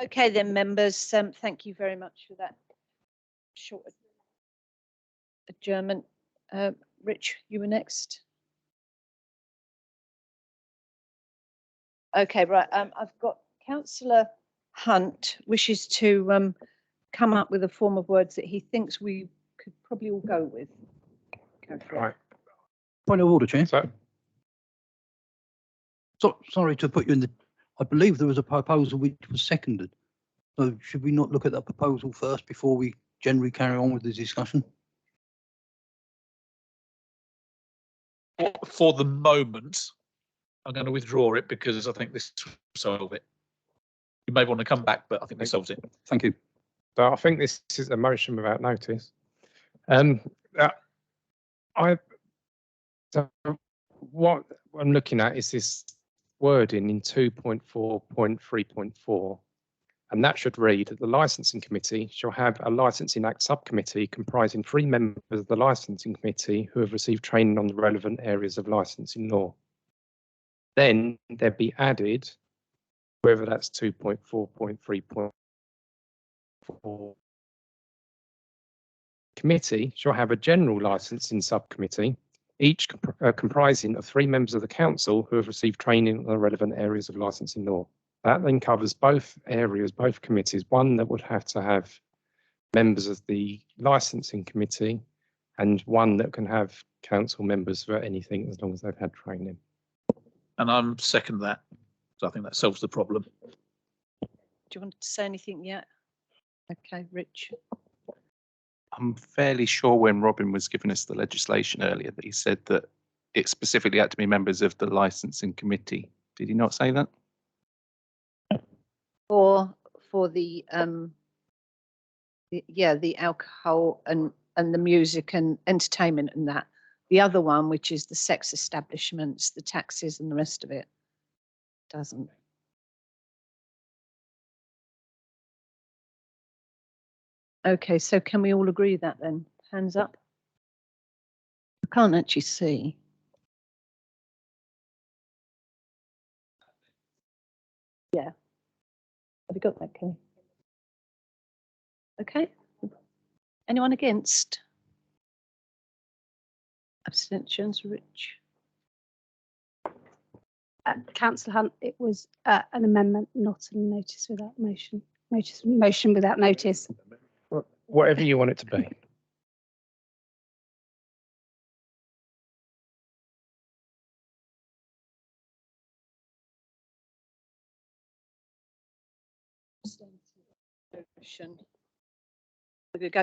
Okay then, members, thank you very much for that short adjournment. Rich, you were next. Okay, right. I've got Councillor Hunt wishes to come up with a form of words that he thinks we could probably all go with. Right. Point of order, Chair. So, Sorry to put you in the. I believe there was a proposal which was seconded. So should we not look at that proposal first before we generally carry on with the discussion? For the moment, I'm going to withdraw it because I think this will solve it. You may want to come back, but I think this solves it. Thank you. so I think this is a motion without notice. So what I'm looking at is this wording in 2.4.3.4, and that should read that the licensing committee shall have a licensing act subcommittee comprising 3 members of the licensing committee who have received training on the relevant areas of licensing law. Then there'd be added, whether that's 2.4.3.4, committee shall have a general licensing subcommittee, each comprising of 3 members of the council who have received training on the relevant areas of licensing law. That then covers both areas, both committees, one that would have to have members of the licensing committee and one that can have council members for anything as long as they've had training. And I'm second that. So I think that solves the problem. Do you want to say anything yet? Okay, Rich. I'm fairly sure when Robin was giving us the legislation earlier that he said that it specifically had to be members of the licensing committee. Did he not say that? For the the alcohol and the music and entertainment and that. The other one, which is the sex establishments, the taxes and the rest of it, doesn't. Okay, so can we all agree that then? Hands up. I can't actually see. Yeah. Have you got that, Kelly? Okay. Anyone against? Abstentions, Rich? Councillor Hunt, it was an amendment, not a notice without motion. Motion without notice. Whatever you want it to be.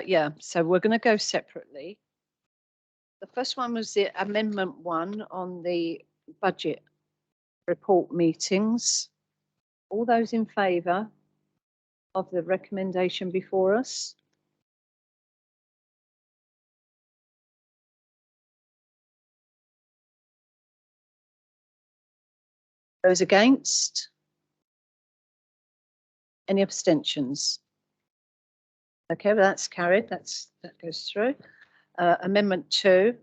Yeah, so we're going to go separately. The first one was the Amendment 1 on the budget report meetings. All those in favour of the recommendation before us? Those against? Any abstentions? Okay, well, that's carried. That goes through. Amendment 2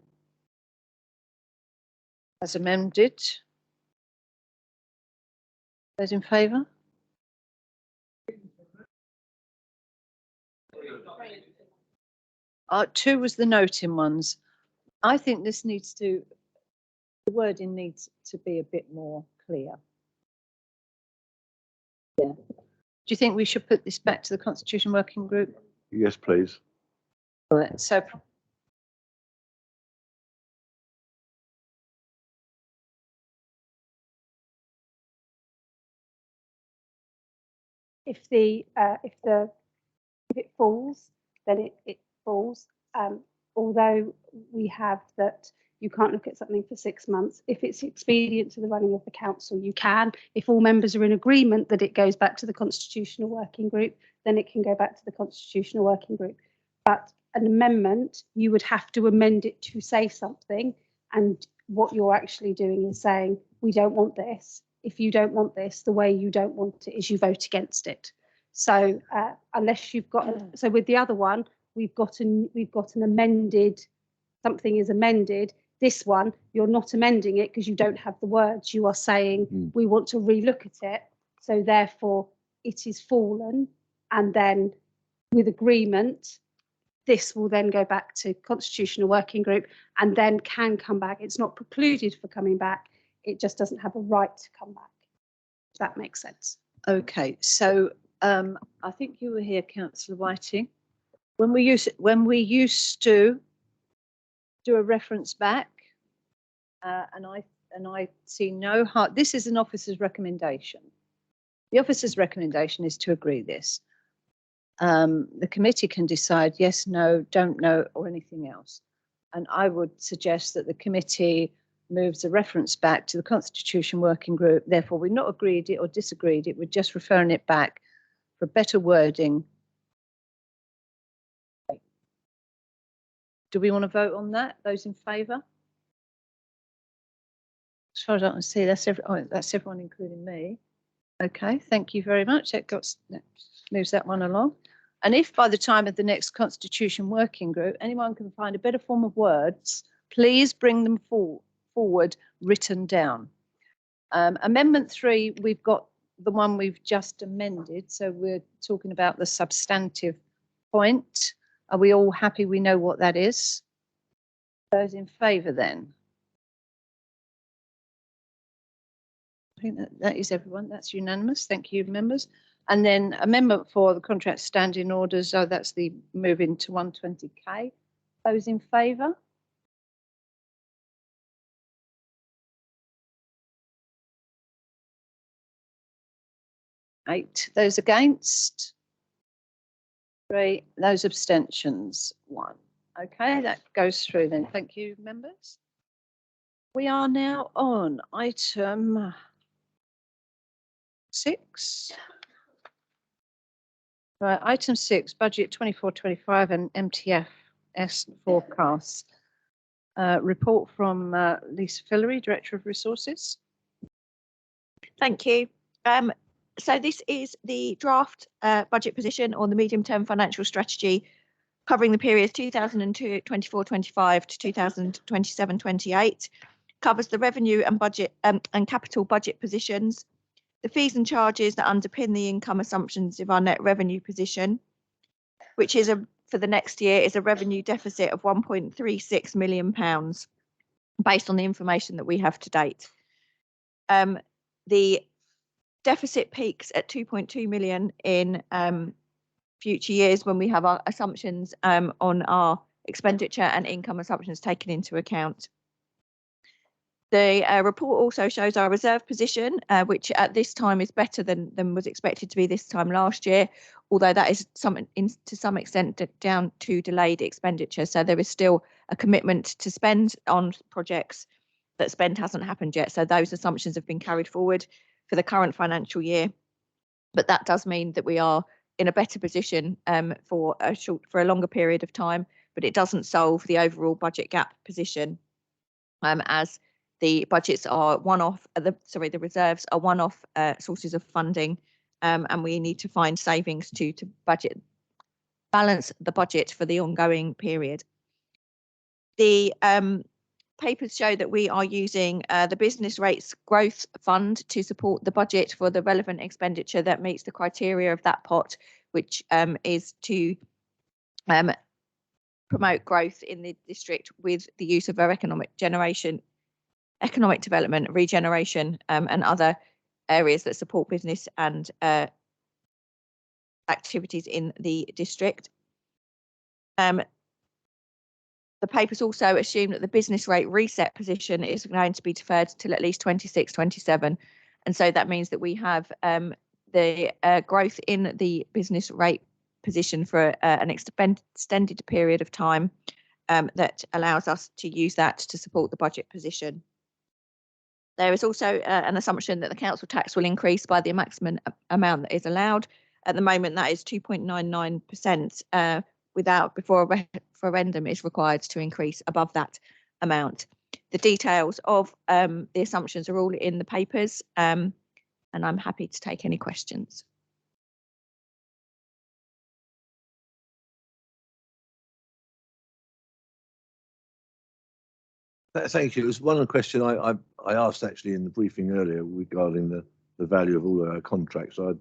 as amended. Those in favour? Two was the noting ones. I think this needs to, the wording needs to be a bit more clear. Yeah. Do you think we should put this back to the Constitution Working Group? Yes, please. Right, so If it falls, then it falls. Although we have that you can't look at something for 6 months. If it's expedient to the running of the council, you can. If all members are in agreement that it goes back to the Constitutional Working Group, then it can go back to the Constitutional Working Group. But an amendment, you would have to amend it to say something. And what you're actually doing is saying, we don't want this. If you don't want this, the way you don't want it is you vote against it. So unless you've got, so with the other one, we've got an amended, something is amended. This one, you're not amending it because you don't have the words. You are saying we want to relook at it. So therefore, it is fallen, and then with agreement, this will then go back to constitutional working group and then can come back. It's not precluded for coming back. It just doesn't have a right to come back. If that makes sense. Okay, so I think you were here, Councillor Whiting. When we used to do a reference back, and I see no harm. This is an officer's recommendation. The officer's recommendation is to agree this. The committee can decide yes, no, don't know, or anything else. And I would suggest that the committee moves a reference back to the Constitution Working Group. Therefore, we've not agreed it or disagreed it. We're just referring it back for better wording. Do we want to vote on that? Those in favour? As far as I can see, that's everyone, including me. Okay, thank you very much. That moves that one along. And if by the time of the next Constitution Working Group, anyone can find a better form of words, please bring them forward written down. Amendment 3, we've got the one we've just amended. So we're talking about the substantive point. Are we all happy we know what that is? Those in favour then? I think that is everyone. That's unanimous. Thank you, members. And then amendment 4, the contract standing orders. So that's the move into 120k. Those in favour? Eight. Those against? 3. Those abstentions? 1. Okay, that goes through then. Thank you, members. We are now on item 6. Right, item 6, budget 24-25 and MTFS forecasts. Report from Lisa Fillery, Director of Resources. Thank you. So this is the draft budget position on the medium-term financial strategy covering the period 2024-25 to 2027-28. Covers the revenue and budget and capital budget positions, the fees and charges that underpin the income assumptions of our net revenue position, which is for the next year is a revenue deficit of £1.36 million based on the information that we have to date. The deficit peaks at 2.2 million in future years when we have our assumptions on our expenditure and income assumptions taken into account. The report also shows our reserve position, which at this time is better than was expected to be this time last year, although that is to some extent down to delayed expenditure. So there is still a commitment to spend on projects that spend hasn't happened yet. So those assumptions have been carried forward for the current financial year. But that does mean that we are in a better position for a longer period of time, but it doesn't solve the overall budget gap position as the budgets are one-off, the reserves are one-off sources of funding, and we need to find savings to balance the budget for the ongoing period. The papers show that we are using the business rates growth fund to support the budget for the relevant expenditure that meets the criteria of that pot, which is to promote growth in the district with the use of our economic development, regeneration, and other areas that support business and activities in the district. The papers also assume that the business rate reset position is going to be deferred till at least 26-27. And so that means that we have the growth in the business rate position for an extended period of time that allows us to use that to support the budget position. There is also an assumption that the council tax will increase by the maximum amount that is allowed. At the moment, that is 2.99%. Before a referendum is required to increase above that amount. The details of the assumptions are all in the papers, and I'm happy to take any questions. Thank you. It was one question I asked actually in the briefing earlier regarding the value of all of our contracts. I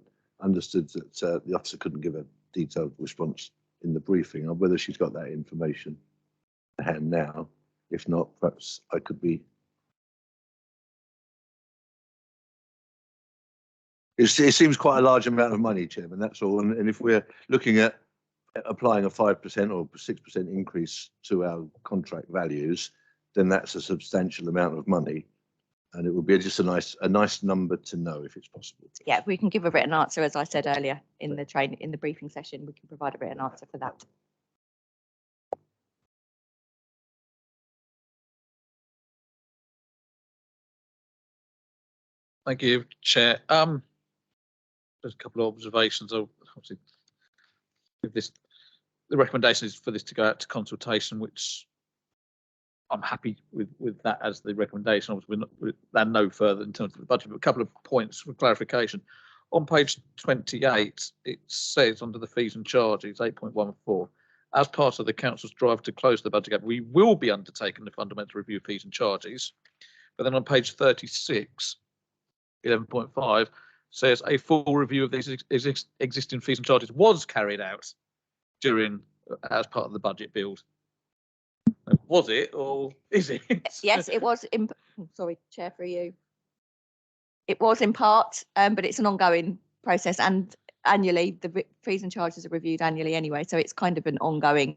understood that the officer couldn't give a detailed response in the briefing. Whether she's got that information at hand now. If not, perhaps I could be. It seems quite a large amount of money, Chairman, that's all. And if we're looking at applying a 5% or 6% increase to our contract values, then that's a substantial amount of money. And it would be just a nice number to know if it's possible. Yeah, we can give a written answer, as I said earlier in the briefing session. We can provide a written answer for that. Thank you, Chair. There's a couple of observations. Obviously, with this, the recommendation is for this to go out to consultation, which I'm happy with that as the recommendation. Obviously, we're no further in terms of the budget, but a couple of points for clarification. On page 28, it says under the fees and charges, 8.14, as part of the council's drive to close the budget gap, we will be undertaking the fundamental review of fees and charges. But then on page 36, 11.5 says a full review of these existing fees and charges was carried out as part of the budget build. Was it or is it? Yes, it was. Sorry, Chair, for you. It was in part, but it's an ongoing process, and annually the fees and charges are reviewed annually anyway, so it's kind of an ongoing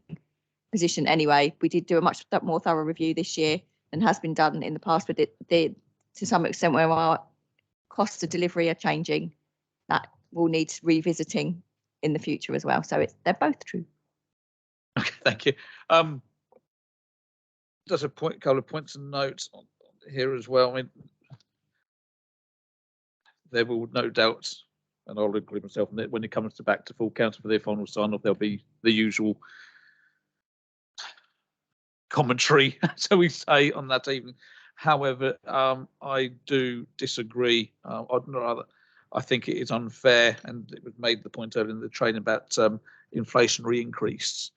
position anyway. We did do a much more thorough review this year than has been done in the past, but to some extent where our costs of delivery are changing, that will need revisiting in the future as well. So they're both true. Okay, thank you. Just a couple of points and notes on here as well. I mean, there will no doubt, and I'll agree myself, that when it comes back to full council for their final sign off, there'll be the usual commentary, so we say, on that evening. However, I do disagree. I think it is unfair, and it was made the point earlier in the training about inflationary increase.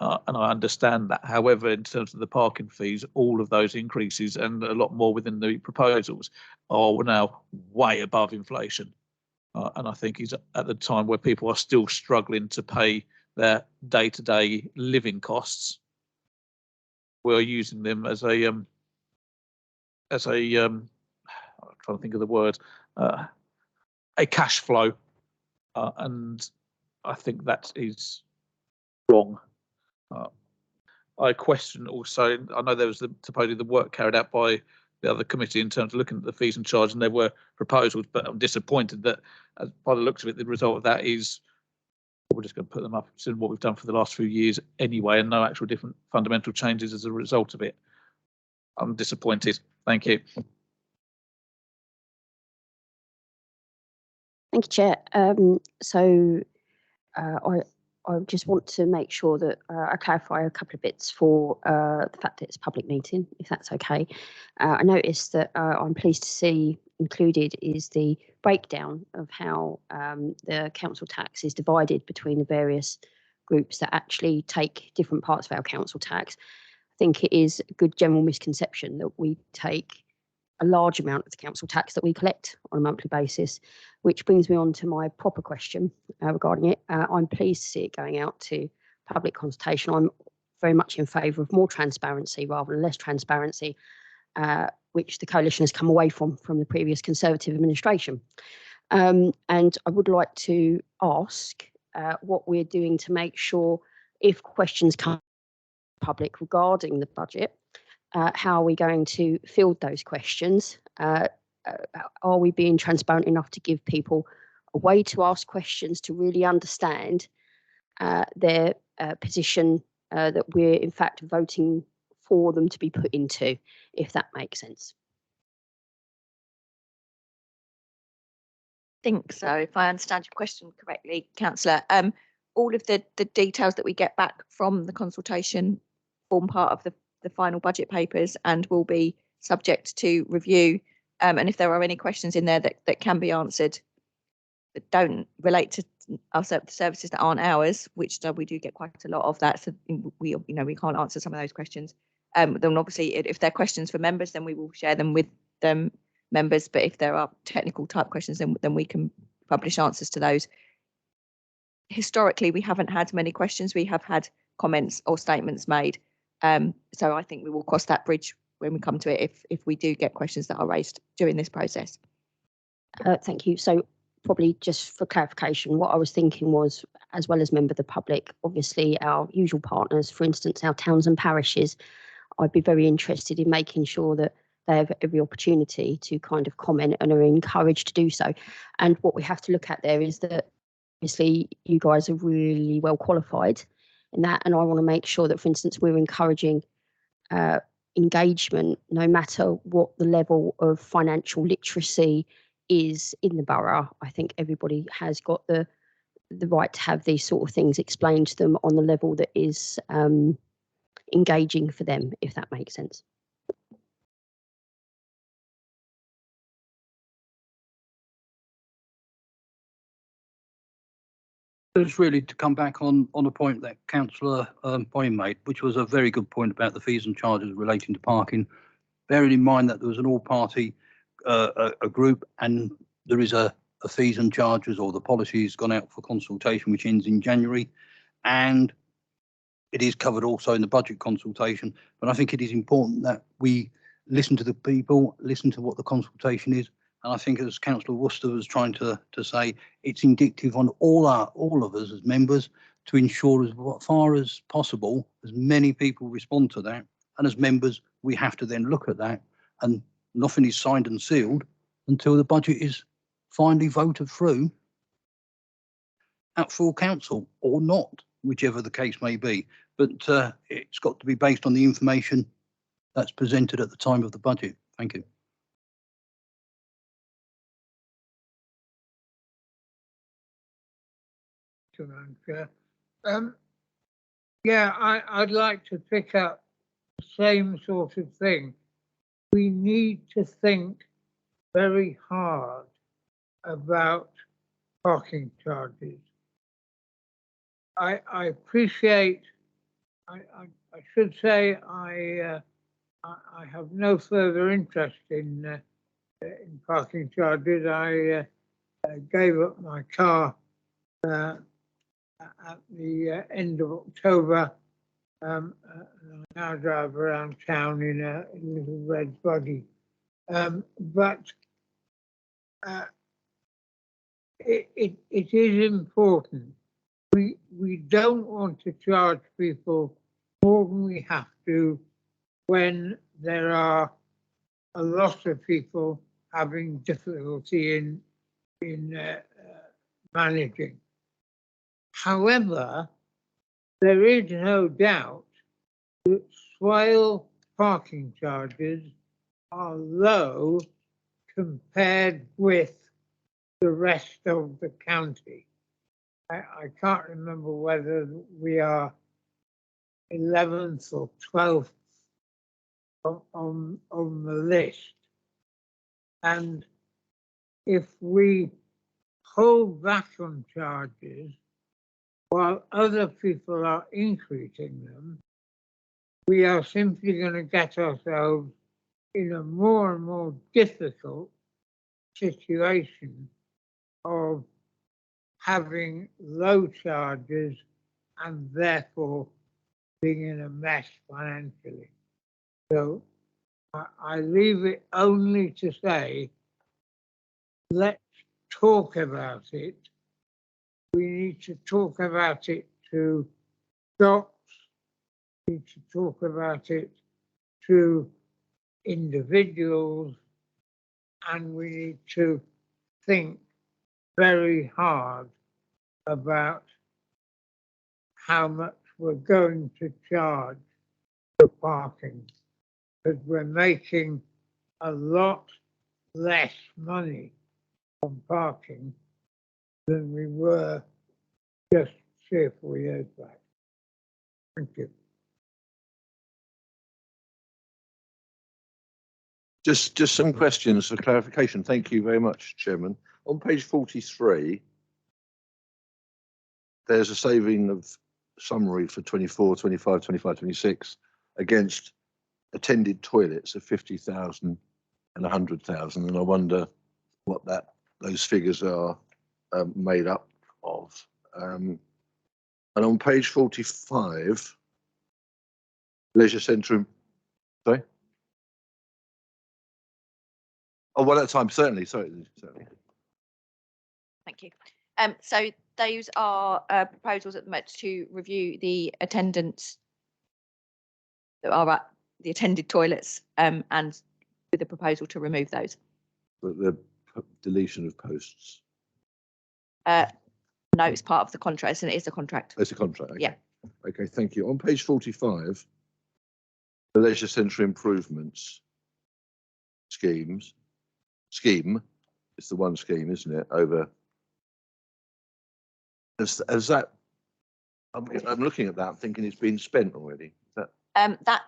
And I understand that. However, in terms of the parking fees, all of those increases and a lot more within the proposals are now way above inflation. And I think it's at the time where people are still struggling to pay their day-to-day living costs. We're using them as a I'm trying to think of the word, a cash flow, and I think that is wrong. I question also, I know there was supposedly the work carried out by the other committee in terms of looking at the fees and charges, and there were proposals, but I'm disappointed that by the looks of it, the result of that is we're just going to put them up in what we've done for the last few years anyway, and no actual different fundamental changes as a result of it. I'm disappointed. Thank you. Thank you, Chair. I just want to make sure that I clarify a couple of bits for the fact that it's a public meeting, if that's okay. I noticed that I'm pleased to see included is the breakdown of how the council tax is divided between the various groups that actually take different parts of our council tax. I think it is a good general misconception that we take a large amount of the council tax that we collect on a monthly basis, which brings me on to my proper question regarding it. I'm pleased to see it going out to public consultation. I'm very much in favour of more transparency rather than less transparency, which the coalition has come away from the previous Conservative administration. And I would like to ask what we're doing to make sure if questions come public regarding the budget, how are we going to field those questions? Are we being transparent enough to give people a way to ask questions to really understand their position that we're in fact voting for them to be put into, if that makes sense? I think so, if I understand your question correctly, Councillor. All of the details that we get back from the consultation form part of the final budget papers and will be subject to review. And if there are any questions in there that can be answered that don't relate to our services that aren't ours, which we do get quite a lot of that, so we can't answer some of those questions. Then obviously, if they're questions for members, then we will share them with members. But if there are technical type questions, then we can publish answers to those. Historically, we haven't had many questions. We have had comments or statements made. So I think we will cross that bridge when we come to it if we do get questions that are raised during this process. Thank you. So probably just for clarification, what I was thinking was, as well as member of the public, obviously our usual partners, for instance, our towns and parishes, I'd be very interested in making sure that they have every opportunity to kind of comment and are encouraged to do so. And what we have to look at there is that obviously you guys are really well qualified in that. And I want to make sure that, for instance, we're encouraging engagement, no matter what the level of financial literacy is in the borough. I think everybody has got the right to have these sort of things explained to them on the level that is engaging for them, if that makes sense. Just really to come back on a point that Councillor Boyne made, which was a very good point about the fees and charges relating to parking. Bearing in mind that there was an all-party a group, and there is a fees and charges, or the policy has gone out for consultation, which ends in January, and it is covered also in the budget consultation. But I think it is important that we listen to the people, listen to what the consultation is. And I think, as Councillor Worcester was trying to say, it's indicative on all of us as members to ensure, as far as possible, as many people respond to that. And as members, we have to then look at that, and nothing is signed and sealed until the budget is finally voted through at full council, or not, whichever the case may be. But it's got to be based on the information that's presented at the time of the budget. Thank you. Yeah, I'd like to pick up the same sort of thing. We need to think very hard about parking charges. I appreciate, I should say, I have no further interest in parking charges. I gave up my car at the end of October. And I now drive around town in a little red buggy. But it is important. We don't want to charge people more than we have to when there are a lot of people having difficulty in managing. However, there is no doubt that Swale parking charges are low compared with the rest of the county. I can't remember whether we are 11th or 12th on the list. And if we hold back on charges while other people are increasing them, we are simply going to get ourselves in a more and more difficult situation of having low charges and therefore being in a mess financially. So I leave it only to say, let's talk about it. We need to talk about it to shops, we need to talk about it to individuals, and we need to think very hard about how much we're going to charge for parking, because we're making a lot less money on parking than we were just 3 or 4 years back. Thank you. Just some questions for clarification. Thank you very much, Chairman. On page 43, there's a saving of summary for 24, 25, 25, 26 against attended toilets of 50,000 and 100,000. And I wonder what those figures are made up of. And on page 45, leisure centre. Sorry. Oh, one at a time. Certainly. Sorry. Certainly. Thank you. So those are proposals at the moment to review the attendance that are at the attended toilets, and with a proposal to remove those. But the deletion of posts. No, it's part of the contract, and it is a contract. It's a contract. Okay. Yeah. Okay, thank you. On page 45, the leisure centre improvements scheme. It's the one scheme, isn't it? Over. As that, I'm looking at that, thinking it's been spent already. That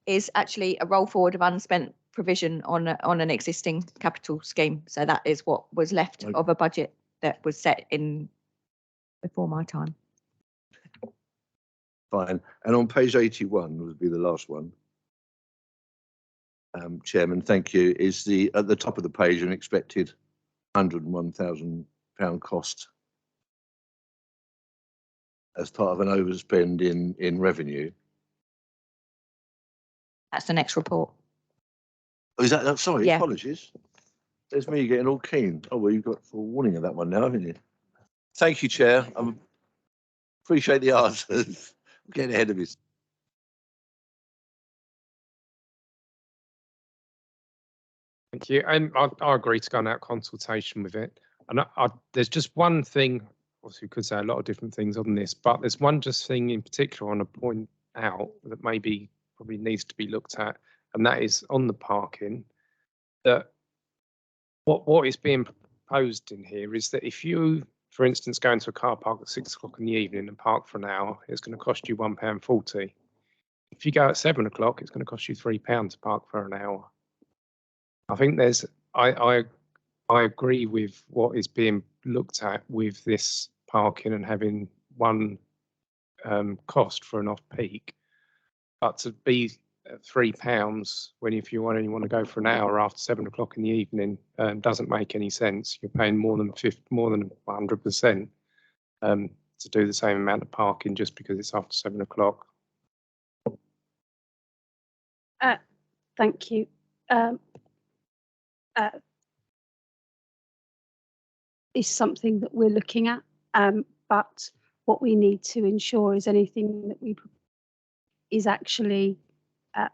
is actually a roll forward of unspent provision on an existing capital scheme. So that is what was left Okay. of a budget that was set in before my time. Fine. And on page 81 would be the last one. Chairman, thank you. Is at the top of the page an expected £101,000 cost as part of an overspend in revenue? That's the next report. Oh, is that? Sorry, Yeah. apologies. There's me getting all keen. Oh, well, you've got full warning of that one now, haven't you? Thank you, Chair. Appreciate the answers. I'm getting ahead of this. Thank you. And I agree to go on that consultation with it. And there's just one thing, obviously we could say a lot of different things on this, but there's one just thing in particular I want to point out that probably needs to be looked at, and that is on the parking. That what is being proposed in here is that if you, for instance, go into a car park at 6 o'clock in the evening and park for an hour, it's going to cost you £1.40. If you go at 7 o'clock, it's going to cost you £3 to park for an hour. I think I agree with what is being looked at with this parking and having one cost for an off-peak, but to be at £3 when if you only want to go for an hour after 7 o'clock in the evening doesn't make any sense. You're paying more than 100% to do the same amount of parking just because it's after 7 o'clock. Thank you. Is something that we're looking at, but what we need to ensure is anything that we is actually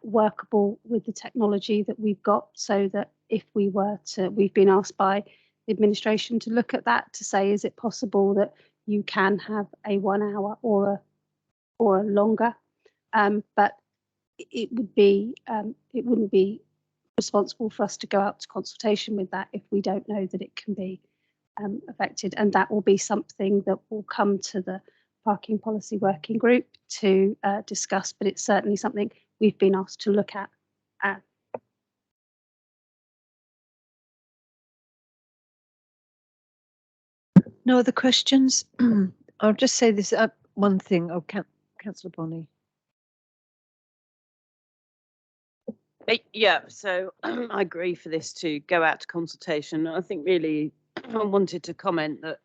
workable with the technology that we've got, so that if we were to, we've been asked by the administration to look at that to say, is it possible that you can have a 1 hour or a longer, but it wouldn't be responsible for us to go out to consultation with that if we don't know that it can be affected, and that will be something that will come to the parking policy working group to discuss, but it's certainly something we've been asked to look at. No other questions? I'll just say this one thing. Oh, Councillor Bonney. Yeah, so I agree for this to go out to consultation. I think really I wanted to comment that,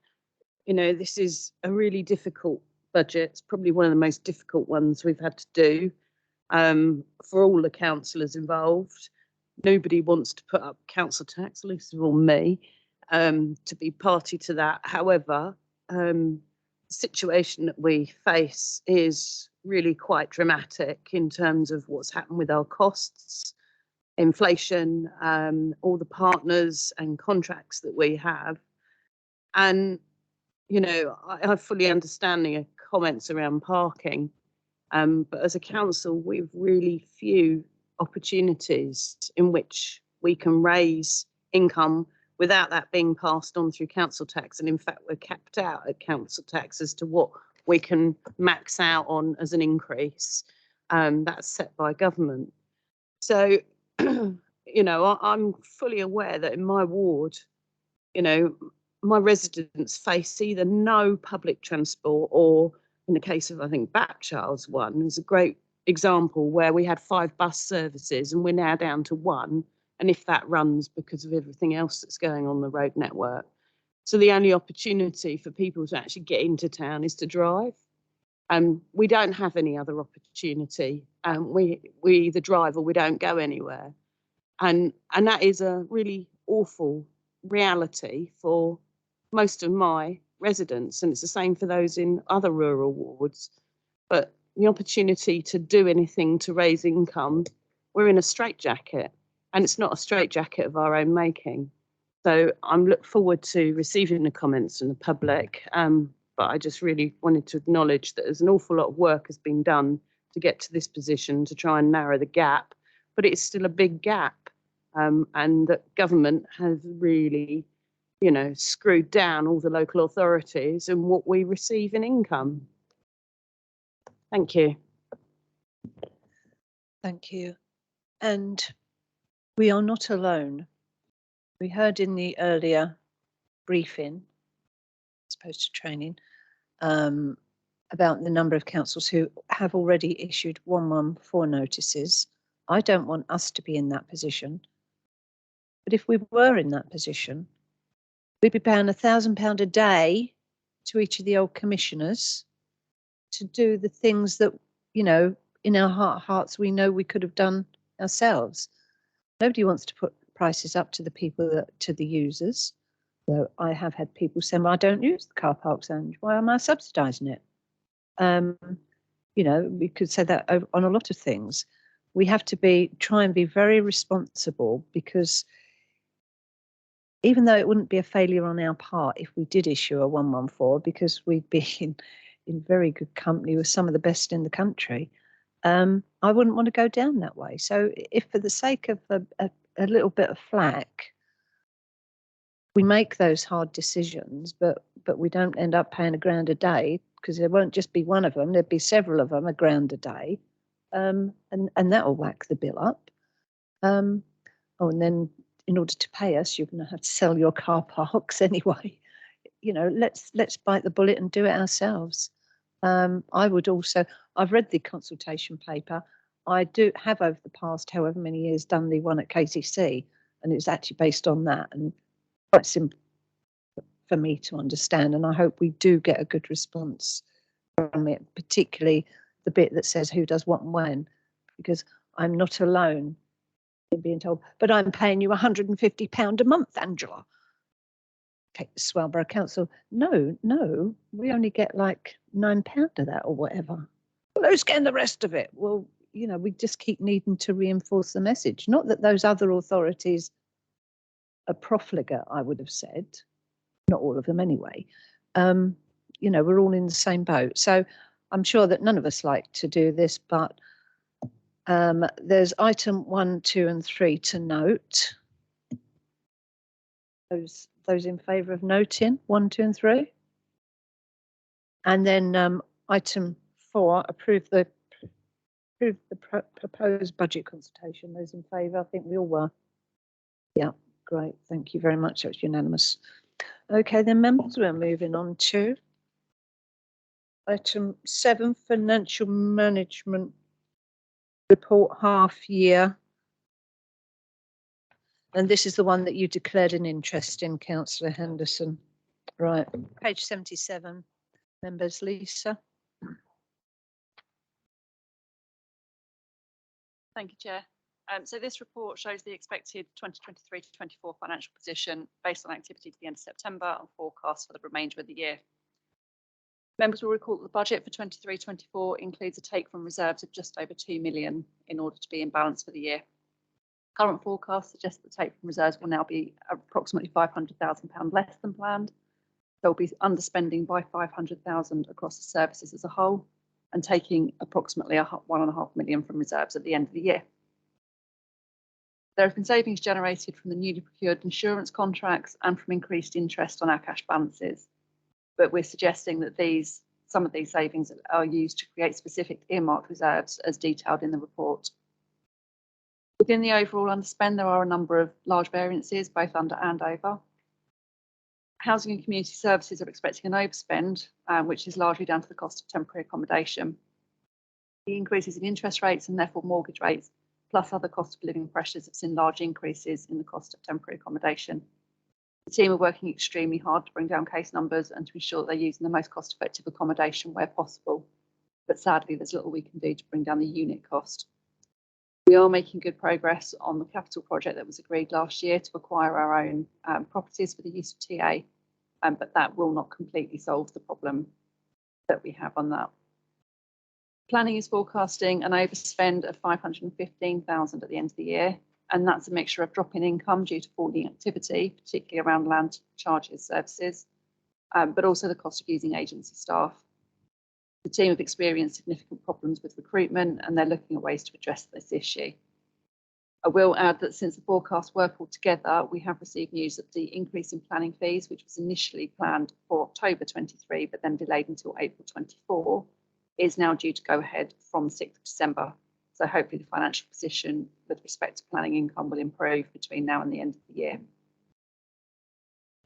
you know, this is a really difficult budget. It's probably one of the most difficult ones we've had to do for all the councillors involved. Nobody wants to put up council tax, least of all me, to be party to that. However, the situation that we face is really quite dramatic in terms of what's happened with our costs, inflation, all the partners and contracts that we have. And, you know, I fully understand the comments around parking, but as a council, we've really few opportunities in which we can raise income without that being passed on through council tax. And in fact, we're capped out at council tax as to what we can max out on as an increase. That's set by government. So, you know, I'm fully aware that in my ward, you know, my residents face either no public transport, or in the case of, I think, Bapchild's one is a great example where we had 5 bus services and we're now down to 1. And if that runs because of everything else that's going on the road network. So the only opportunity for people to actually get into town is to drive. We don't have any other opportunity. We either drive or we don't go anywhere. And that is a really awful reality for most of my residents. And it's the same for those in other rural wards. But the opportunity to do anything to raise income, we're in a straitjacket, and it's not a straitjacket of our own making. So I'm look forward to receiving the comments from the public. But I just really wanted to acknowledge that there's an awful lot of work has been done to get to this position to try and narrow the gap, but it's still a big gap. And that government has really, screwed down all the local authorities and what we receive in income. Thank you. Thank you. And we are not alone. We heard in the earlier briefing, as opposed to training, about the number of councils who have already issued 114 notices. I don't want us to be in that position. But if we were in that position, we'd be paying £1,000 a day to each of the old commissioners to do the things that, in our hearts, we know we could have done ourselves. Nobody wants to put prices up to the people, to the users. So I have had people say, well, I don't use the car park zone. Why am I subsidising it? We could say that on a lot of things. We have to try and be very responsible, because even though it wouldn't be a failure on our part if we did issue a 114, because we'd be in very good company with some of the best in the country, I wouldn't want to go down that way. So if for the sake of a little bit of flack, we make those hard decisions, but we don't end up paying £1,000 a day, because there won't just be one of them, there'd be several of them, £1,000 a day, and that will whack the bill up. And then in order to pay us, you're going to have to sell your car parks anyway. Let's bite the bullet and do it ourselves. I've read the consultation paper. I do have, over the past however many years, done the one at KCC, and it's actually based on that, and quite simple for me to understand. And I hope we do get a good response from it, particularly the bit that says who does what and when, because I'm not alone in being told, but I'm paying you £150 a month, Angela. Take the Swellborough Council. No, we only get like £9 of that or whatever. Well, who's getting the rest of it? Well, we just keep needing to reinforce the message. Not that those other authorities are profligate, I would have said. Not all of them anyway. We're all in the same boat. So I'm sure that none of us like to do this, but there's item 1, 2 and 3 to note. Those in favour of noting 1, 2 and 3. And then item 4, approve the proposed budget consultation. Those in favour, I think we all were. Yeah, great. Thank you very much. That was unanimous. Okay, then members, we're moving on to item 7, financial management report half year. And this is the one that you declared an interest in, Councillor Henderson. Right, page 77, members, Lisa. Thank you, Chair. So this report shows the expected 2023 to 24 financial position based on activity to the end of September and forecast for the remainder of the year. Members will recall that the budget for 23-24 includes a take from reserves of just over 2 million in order to be in balance for the year. Current forecast suggests that the take from reserves will now be approximately £500,000 less than planned. There will be underspending by 500,000 across the services as a whole, and taking approximately £1.5 million from reserves at the end of the year. There have been savings generated from the newly procured insurance contracts and from increased interest on our cash balances. But we're suggesting that some of these savings are used to create specific earmarked reserves as detailed in the report. Within the overall underspend, there are a number of large variances, both under and over. Housing and community services are expecting an overspend, which is largely down to the cost of temporary accommodation. The increases in interest rates and therefore mortgage rates, plus other cost of living pressures, have seen large increases in the cost of temporary accommodation. The team are working extremely hard to bring down case numbers and to ensure that they're using the most cost-effective accommodation where possible. But sadly, there's little we can do to bring down the unit cost. We are making good progress on the capital project that was agreed last year to acquire our own properties for the use of TA, but that will not completely solve the problem that we have on that. Planning is forecasting an overspend of 515,000 at the end of the year, and that's a mixture of drop in income due to falling activity, particularly around land charges services, but also the cost of using agency staff. The team have experienced significant problems with recruitment, and they're looking at ways to address this issue. I will add that since the forecasts were pulled together, we have received news that the increase in planning fees, which was initially planned for October 23, but then delayed until April 24, is now due to go ahead from the 6th of December. So hopefully the financial position with respect to planning income will improve between now and the end of the year.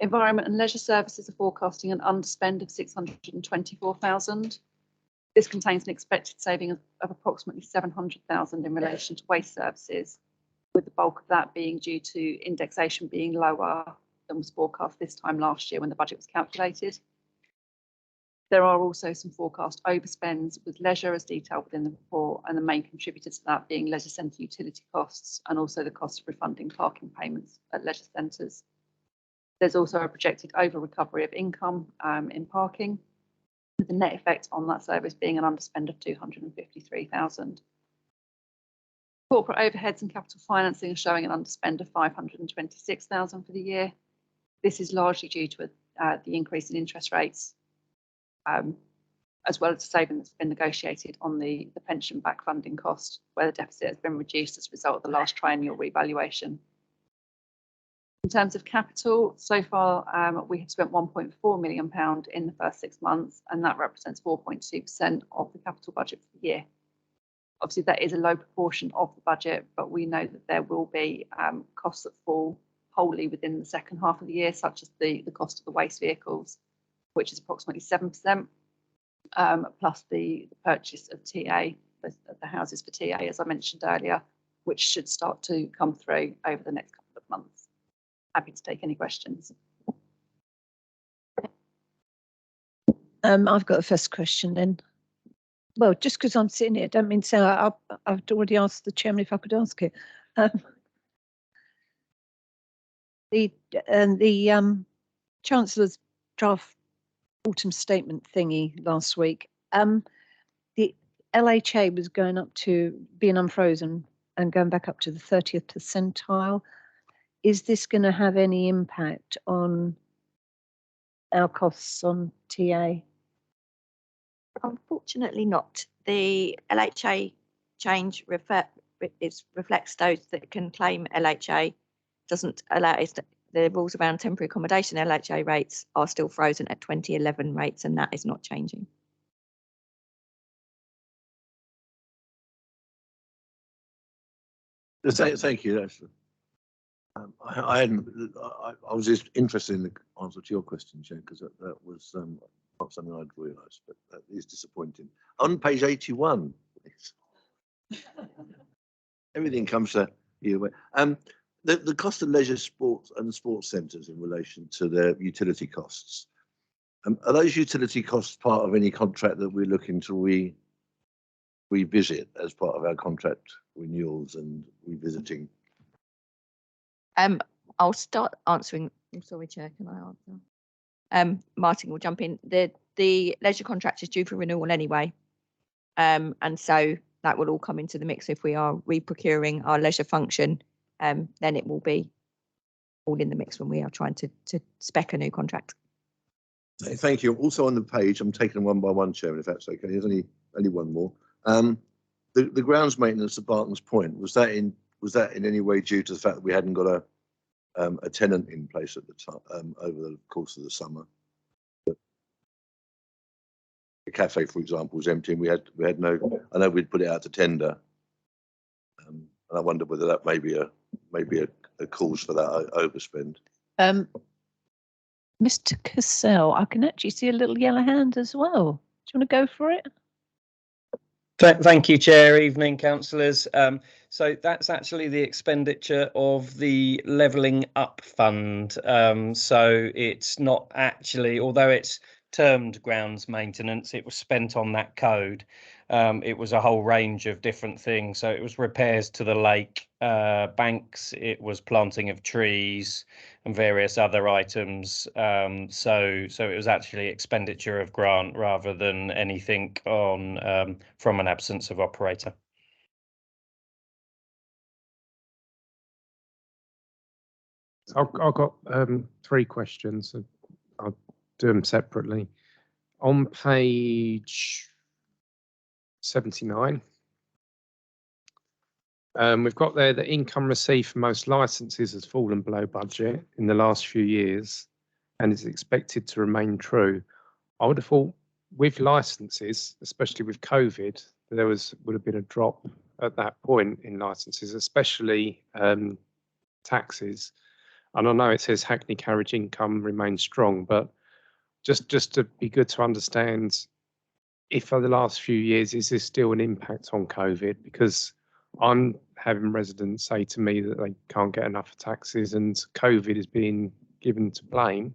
Environment and Leisure Services are forecasting an underspend of 624,000. This contains an expected saving of approximately 700,000 in relation to waste services, with the bulk of that being due to indexation being lower than was forecast this time last year when the budget was calculated. There are also some forecast overspends with leisure as detailed within the report, and the main contributor to that being leisure centre utility costs and also the cost of refunding parking payments at leisure centres. There's also a projected over recovery of income in parking, with the net effect on that service being an underspend of 253,000. Corporate overheads and capital financing are showing an underspend of 526,000 for the year. This is largely due to the increase in interest rates, as well as the saving that's been negotiated on the pension back funding cost, where the deficit has been reduced as a result of the last triennial revaluation. In terms of capital, so far we have spent £1.4 million in the first 6 months, and that represents 4.2% of the capital budget for the year. Obviously, that is a low proportion of the budget, but we know that there will be costs that fall wholly within the second half of the year, such as the cost of the waste vehicles, which is approximately 7%, plus the purchase of TA, the houses for TA, as I mentioned earlier, which should start to come through over the next couple of months. Happy to take any questions. I've got a first question then. Well, just because I'm sitting here, don't mean to say I've already asked the chairman if I could ask it. The Chancellor's draft autumn statement thingy last week, the LHA was going up to being unfrozen and going back up to the 30th percentile. Is this going to have any impact on our costs on TA? Unfortunately not. The LHA change reflects those that can claim LHA. Doesn't allow us to, the rules around temporary accommodation LHA rates are still frozen at 2011 rates, and that is not changing. Thank you. I was just interested in the answer to your question, Jen, because that was not something I'd realised, but that is disappointing. On page 81, everything comes to you. The cost of leisure sports and sports centres in relation to their utility costs. Are those utility costs part of any contract that we're looking to revisit as part of our contract renewals and revisiting? I'll start answering. I'm sorry, Chair, can I answer? Martin will jump in. The leisure contract is due for renewal anyway, and so that will all come into the mix if we are reprocuring our leisure function. Then it will be all in the mix when we are trying to spec a new contract. Thank you. Also on the page, I'm taking them one by one, Chairman, if that's okay. There's only one more. The grounds maintenance at Barton's Point, was that in any way due to the fact that we hadn't got a tenant in place at the time over the course of the summer? The cafe, for example, was empty, and we had no. I know we'd put it out to tender, and I wonder whether that may be a cause for that overspend. Mr. Cassell, I can actually see a little yellow hand as well. Do you want to go for it? Thank you, Chair. Evening, councillors. So that's actually the expenditure of the Levelling Up Fund. So it's not actually, although it's termed grounds maintenance, it was spent on that code. It was a whole range of different things. So it was repairs to the lake banks, it was planting of trees and various other items. So it was actually expenditure of grant rather than anything on from an absence of operator. I've got 3 questions. I'll do them separately. On page 79, we've got there that income received for most licences has fallen below budget in the last few years and is expected to remain true. I would have thought with licences, especially with COVID, there would have been a drop at that point in licences, especially taxes. And I know it says Hackney carriage income remains strong, but just to be good to understand if for the last few years, is there still an impact on COVID? Because I'm having residents say to me that they can't get enough taxis and COVID is being given to blame.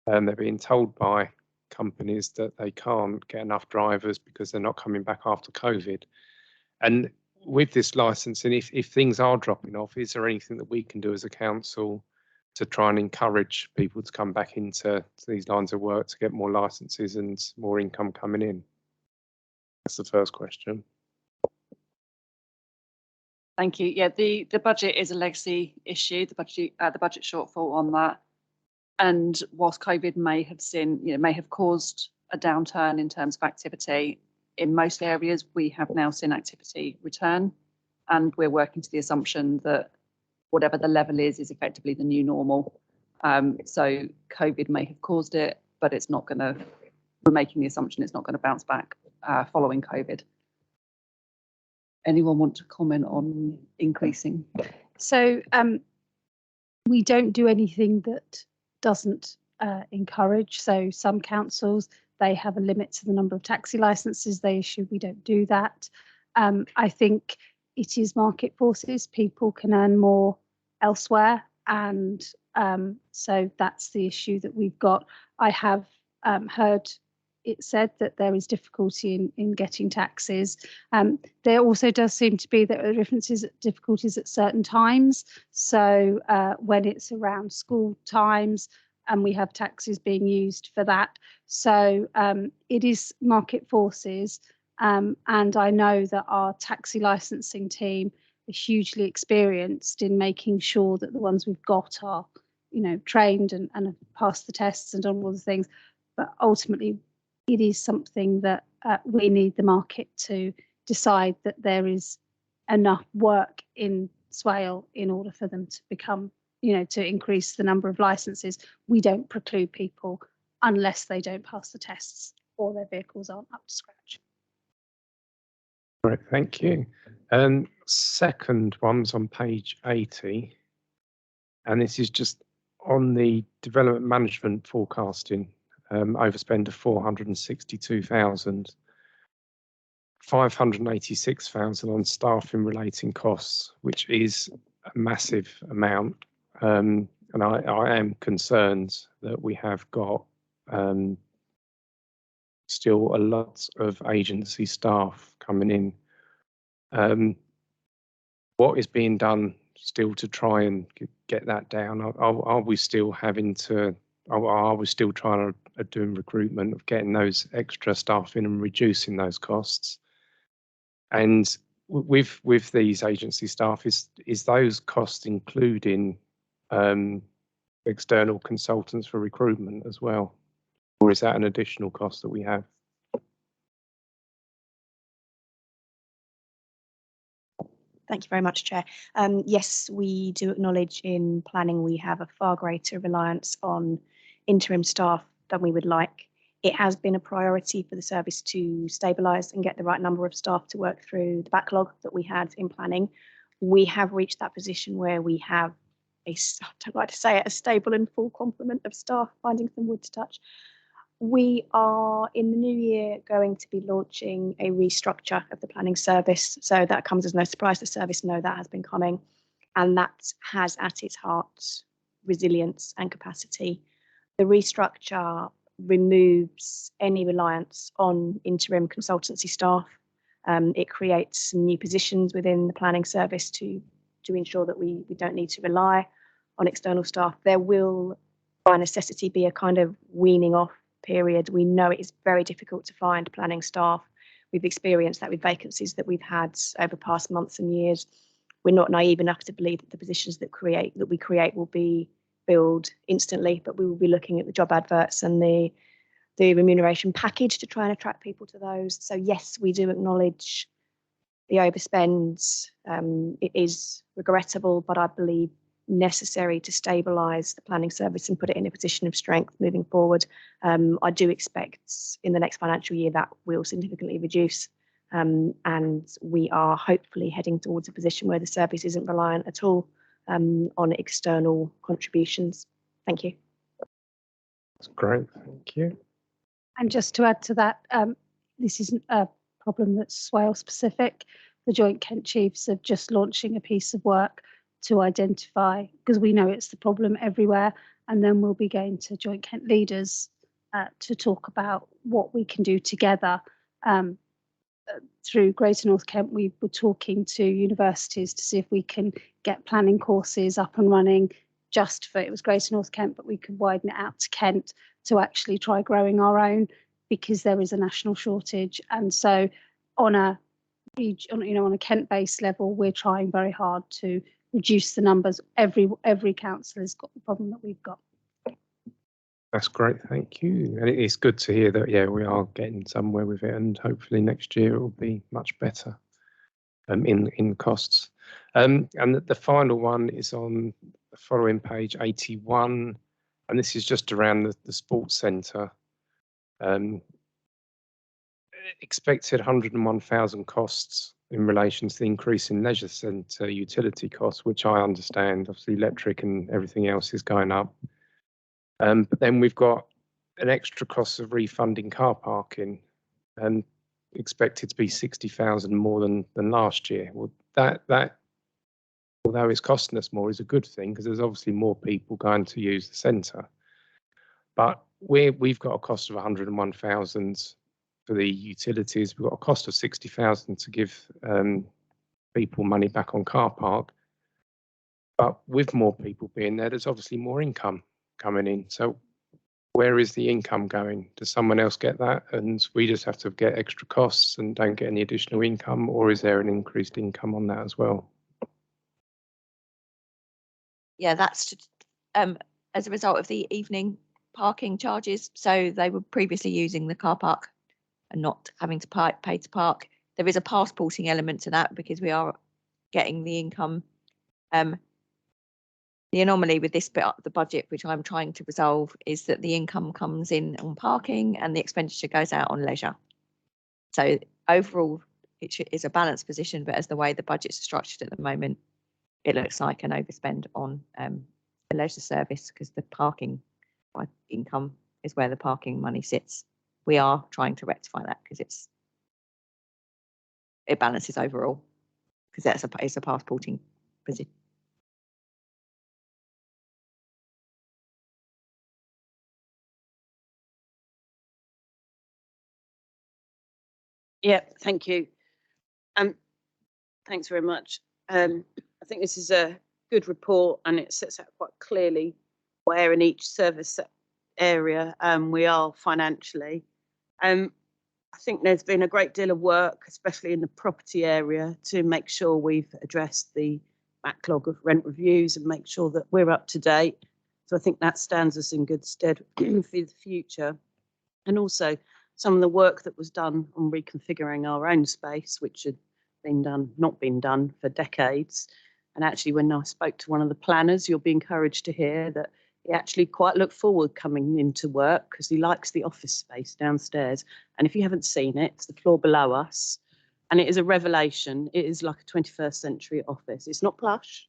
And they're being told by companies that they can't get enough drivers because they're not coming back after COVID. And with this licensing, if things are dropping off, is there anything that we can do as a council to try and encourage people to come back into these lines of work to get more licenses and more income coming in? That's the first question. Thank you. Yeah, the budget is a legacy issue, the budget shortfall on that. And whilst COVID may have caused a downturn in terms of activity, in most areas we have now seen activity return, and we're working to the assumption that whatever the level is effectively the new normal. So COVID may have caused it, but it's not going to. We're making the assumption it's not going to bounce back following COVID. Anyone want to comment on increasing? So we don't do anything that doesn't encourage. So some councils, they have a limit to the number of taxi licenses they issue. We don't do that. I think it is market forces. People can earn more elsewhere. And so that's the issue that we've got. I have heard it said that there is difficulty in getting taxis. There also does seem to be that difficulties at certain times. So when it's around school times and we have taxis being used for that. So it is market forces. And I know that our taxi licensing team is hugely experienced in making sure that the ones we've got are, trained and have passed the tests and done all the things. But ultimately, it is something that we need the market to decide that there is enough work in Swale in order for them to become, to increase the number of licenses. We don't preclude people unless they don't pass the tests or their vehicles aren't up to scratch. Right, thank you. Second one's on page 80, and this is just on the development management forecasting. Overspend of 462,000, 586,000 on staffing relating costs, which is a massive amount. And I am concerned that we have got still a lot of agency staff coming in. What is being done still to try and get that down? Are we still having to? Are we still trying to doing recruitment of getting those extra staff in and reducing those costs? And with these agency staff, is those costs including external consultants for recruitment as well, or is that an additional cost that we have? Thank you very much, Chair. Yes, we do acknowledge in planning we have a far greater reliance on interim staff than we would like. It has been a priority for the service to stabilise and get the right number of staff to work through the backlog that we had in planning. We have reached that position where we have I don't like to say it, a stable and full complement of staff, finding some wood to touch. We are in the new year going to be launching a restructure of the planning service. So that comes as no surprise. The service know that has been coming, and that has at its heart resilience and capacity. The restructure removes any reliance on interim consultancy staff. It creates some new positions within the planning service to ensure that we don't need to rely on external staff. There will, by necessity, be a kind of weaning off period. We know it is very difficult to find planning staff. We've experienced that with vacancies that we've had over past months and years. We're not naive enough to believe that the positions that we create will be filled instantly, but we will be looking at the job adverts and the remuneration package to try and attract people to those. So yes, we do acknowledge the overspend. It is regrettable, but I believe necessary to stabilise the planning service and put it in a position of strength moving forward. I do expect in the next financial year that will significantly reduce, and we are hopefully heading towards a position where the service isn't reliant at all on external contributions. Thank you. That's great, thank you. And just to add to that, this isn't a problem that's Swale specific. The Joint Kent Chiefs are just launching a piece of work to identify, because we know it's the problem everywhere, and then we'll be going to Joint Kent leaders to talk about what we can do together. Through Greater North Kent, we were talking to universities to see if we can get planning courses up and running just for, it was Greater North Kent, but we could widen it out to Kent to actually try growing our own, because there is a national shortage. And so on a Kent-based level, we're trying very hard to reduce the numbers. Every council has got the problem that we've got. That's great, thank you. And it's good to hear that, yeah, we are getting somewhere with it, and hopefully next year it will be much better in costs. And the final one is on the following page 81, and this is just around the sports centre. Expected 101,000 costs in relation to the increase in leisure centre utility costs, which I understand, obviously electric and everything else is going up. But then we've got an extra cost of refunding car parking, and expected to be 60,000 more than last year. Well, that although it's costing us more, is a good thing, because there's obviously more people going to use the centre. But we've got a cost of 101,000 for the utilities. We've got a cost of 60,000 to give people money back on car park. But with more people being there, there's obviously more income coming in. So where is the income going? Does someone else get that, and we just have to get extra costs and don't get any additional income, or is there an increased income on that as well? Yeah, that's as a result of the evening parking charges. So they were previously using the car park and not having to pay to park. There is a passporting element to that, because we are getting the income. The anomaly with this bit of the budget, which I'm trying to resolve, is that the income comes in on parking and the expenditure goes out on leisure. So overall, it is a balanced position, but as the way the budgets are structured at the moment, it looks like an overspend on the leisure service, because the parking income is where the parking money sits. We are trying to rectify that, because it balances overall, because it's a passporting position. Yeah, thank you. Thanks very much. I think this is a good report, and it sets out quite clearly where in each service area we are financially. I think there's been a great deal of work, especially in the property area, to make sure we've addressed the backlog of rent reviews and make sure that we're up to date. So I think that stands us in good stead for the future. And also some of the work that was done on reconfiguring our own space, which had not been done for decades. And actually, when I spoke to one of the planners, you'll be encouraged to hear that he actually quite looked forward coming into work, because he likes the office space downstairs. And if you haven't seen it, it's the floor below us. And it is a revelation. It is like a 21st century office. It's not plush,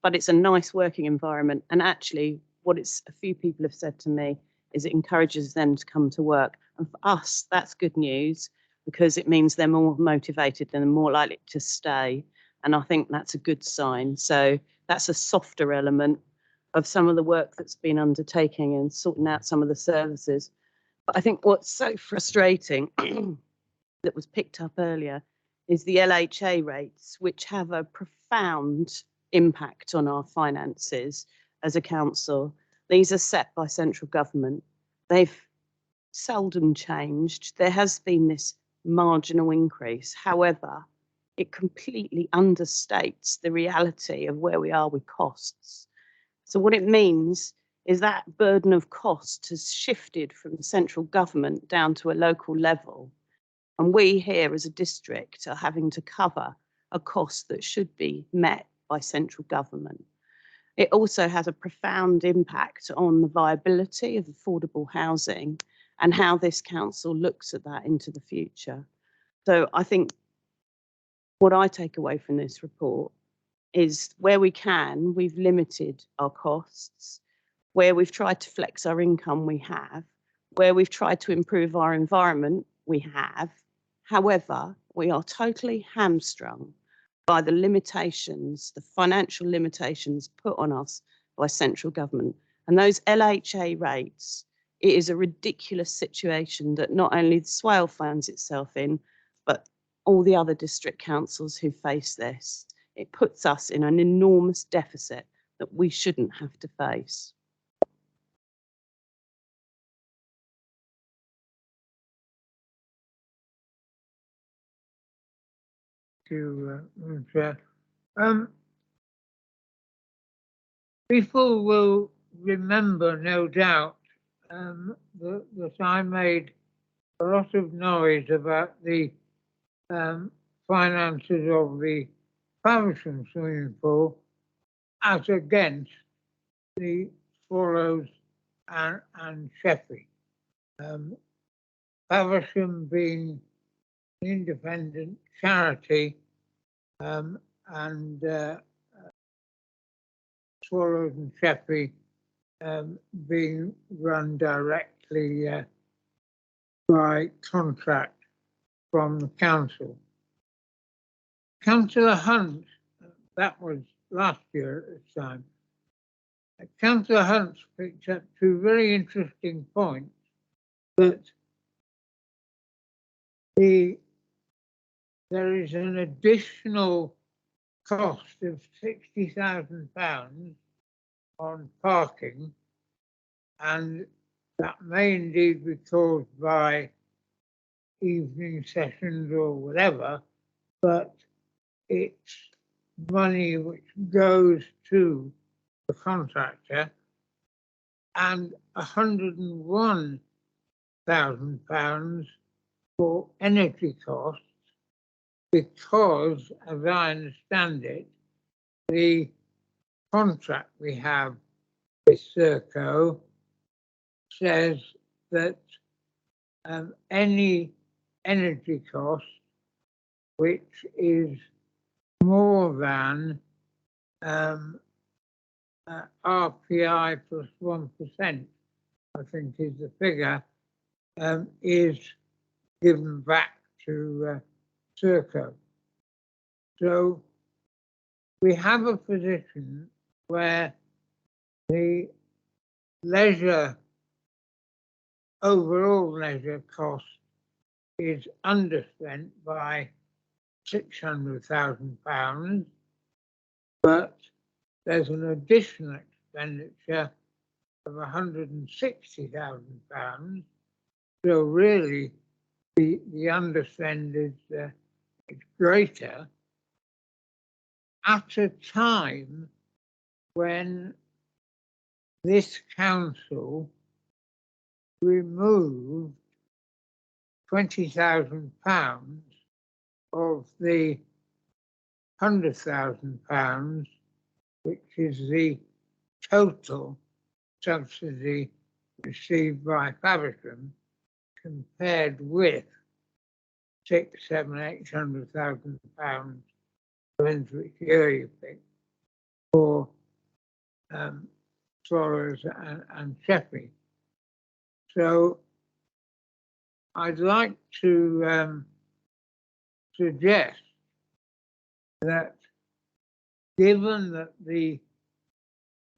but it's a nice working environment. And actually, a few people have said to me, is it encourages them to come to work. And for us, that's good news because it means they're more motivated and more likely to stay. And I think that's a good sign. So that's a softer element of some of the work that's been undertaking and sorting out some of the services. But I think what's so frustrating that was picked up earlier is the LHA rates, which have a profound impact on our finances as a council. These are set by central government. They've seldom changed. There has been this marginal increase. However, it completely understates the reality of where we are with costs. So what it means is that burden of cost has shifted from the central government down to a local level. And we here as a district are having to cover a cost that should be met by central government. It also has a profound impact on the viability of affordable housing and how this council looks at that into the future. So I think what I take away from this report is where we can, we've limited our costs. Where we've tried to flex our income, we have. Where we've tried to improve our environment, we have. However, we are totally hamstrung by the limitations, the financial limitations put on us by central government. And those LHA rates, it is a ridiculous situation that not only the Swale finds itself in, but all the other district councils who face this. It puts us in an enormous deficit that we shouldn't have to face. Chair. People will remember, no doubt, that I made a lot of noise about the finances of the Faversham swimming pool as against the Swallows and Sheffy. Faversham being an independent charity and Swallows and Sheffy being run directly by contract from the council. Councillor Hunt, that was last year at this time, Councillor Hunt picked up two very interesting points, that there is an additional cost of £60,000 on parking, and that may indeed be caused by evening sessions or whatever, but it's money which goes to the contractor, and £101,000 for energy costs, because, as I understand it, the contract we have with Serco says that any energy cost which is more than RPI plus 1%, I think is the figure, is given back to Serco. So we have a position where the overall leisure cost is underspent by £600,000, but there's an additional expenditure of £160,000. So really, the underspend is greater at a time when this council removed £20,000 of the £100,000, which is the total subsidy received by Faversham, compared with £800,000, depends which year you pick, for Swallows and Sheffy. So I'd like to suggest that, given that the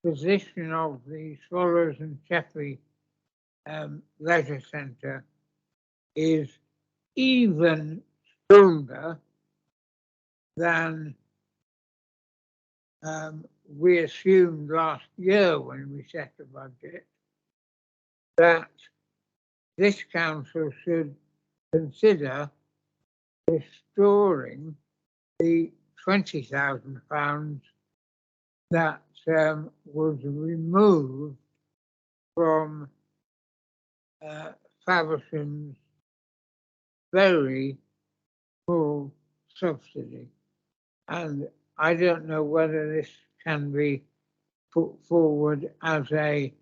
position of the Swallows and Chaffey Leisure Centre is even stronger than we assumed last year when we set the budget, that this council should consider restoring the £20,000 that was removed from Faversham's very full subsidy. And I don't know whether this can be put forward as a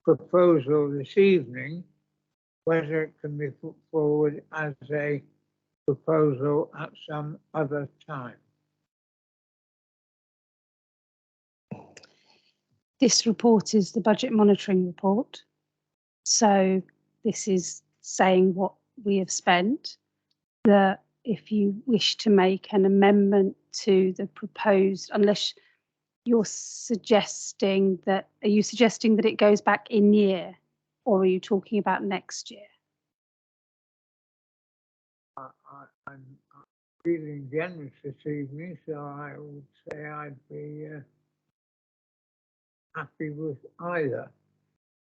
proposal this evening, whether it can be put forward as a proposal at some other time. This report is the budget monitoring report. So this is saying what we have spent. If you wish to make an amendment to the proposed, unless you're suggesting that, are you suggesting that it goes back in year, or are you talking about next year? I'm feeling generous this evening, so I would say I'd be happy with either.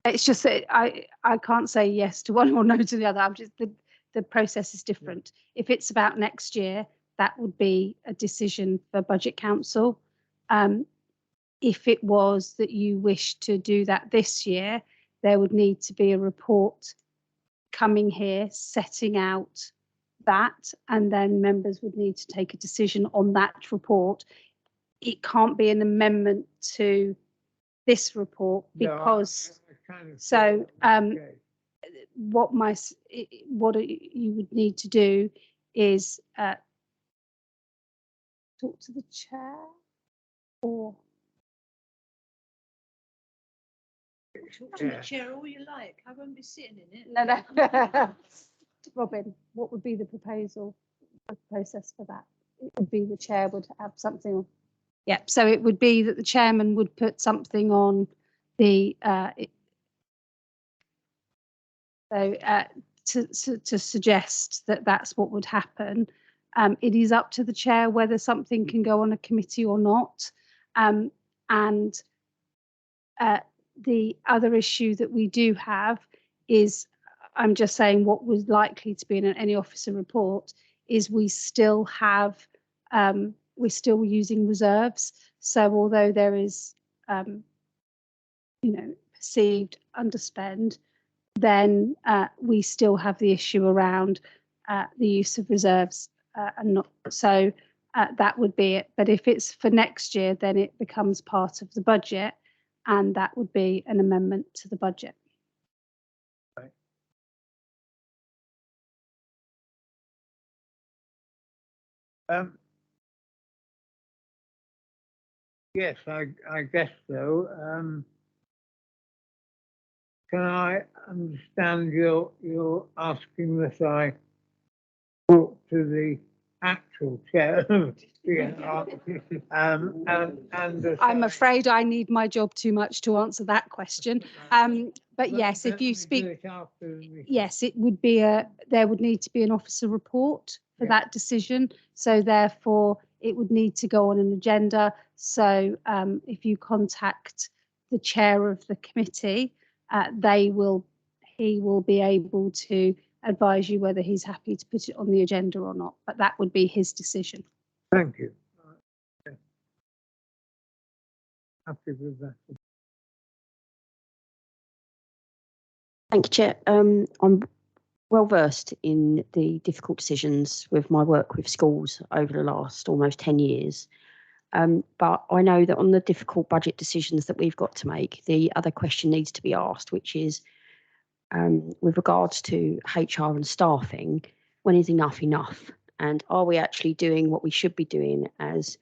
It's just that I can't say yes to one or no to the other. I'm just the process is different. If it's about next year, that would be a decision for Budget Council. If it was that you wish to do that this year, there would need to be a report coming here setting out that, and then members would need to take a decision on that report. It can't be an amendment to this report because what you would need to do is talk to the chair or Chair all you like. I won't be sitting in it. no. Robin, what would be the proposal, the process for that? It would be the chair would have something. Yeah, so it would be that the chairman would put something on the to suggest that that's what would happen. It is up to the chair whether something can go on a committee or not. And the other issue that we do have is, I'm just saying what was likely to be in any officer report, is we still have, we're still using reserves. So although there is, perceived underspend, then we still have the issue around the use of reserves and not so that would be it. But if it's for next year, then it becomes part of the budget, and that would be an amendment to the budget. Yes, I guess so. Can I understand you're asking that I talk to the actual chair of DNR, I'm afraid I need my job too much to answer that question. But yes, if you speak, yes, it would be there would need to be an officer report for that decision. So therefore, it would need to go on an agenda. So if you contact the chair of the committee, he will be able to advise you whether he's happy to put it on the agenda or not. But that would be his decision. Thank you. Happy with that. Thank you, Chair. I'm well versed in the difficult decisions with my work with schools over the last almost 10 years. But I know that on the difficult budget decisions that we've got to make, the other question needs to be asked, which is with regards to HR and staffing, when is enough enough? And are we actually doing what we should be doing as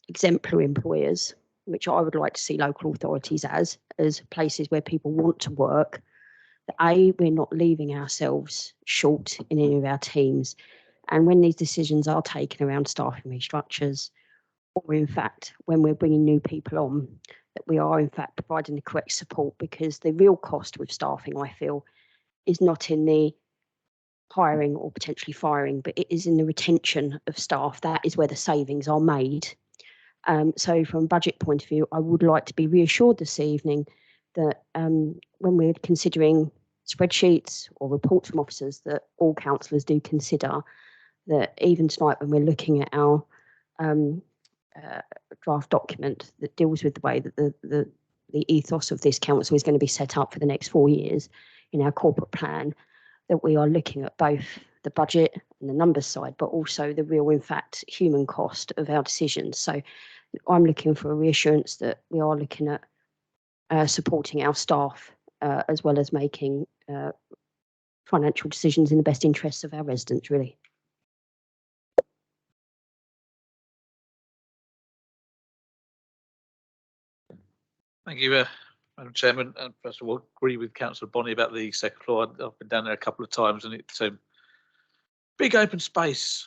exemplary employers, which I would like to see local authorities as places where people want to work, that we're not leaving ourselves short in any of our teams. And when these decisions are taken around staffing restructures, or in fact, when we're bringing new people on, that we are in fact providing the correct support, because the real cost with staffing, I feel, is not in the hiring or potentially firing, but it is in the retention of staff. That is where the savings are made. So from a budget point of view, I would like to be reassured this evening that when we're considering spreadsheets or reports from officers, that all councillors do consider that even tonight when we're looking at our draft document that deals with the way that the ethos of this council is going to be set up for the next 4 years in our corporate plan, that we are looking at both the budget and the numbers side, but also the real, in fact, human cost of our decisions. So I'm looking for a reassurance that we are looking at supporting our staff as well as making financial decisions in the best interests of our residents, really. Thank you, Madam Chairman. And first of all, agree with Councillor Bonney about the second floor. I've been down there a couple of times, and it's big open space.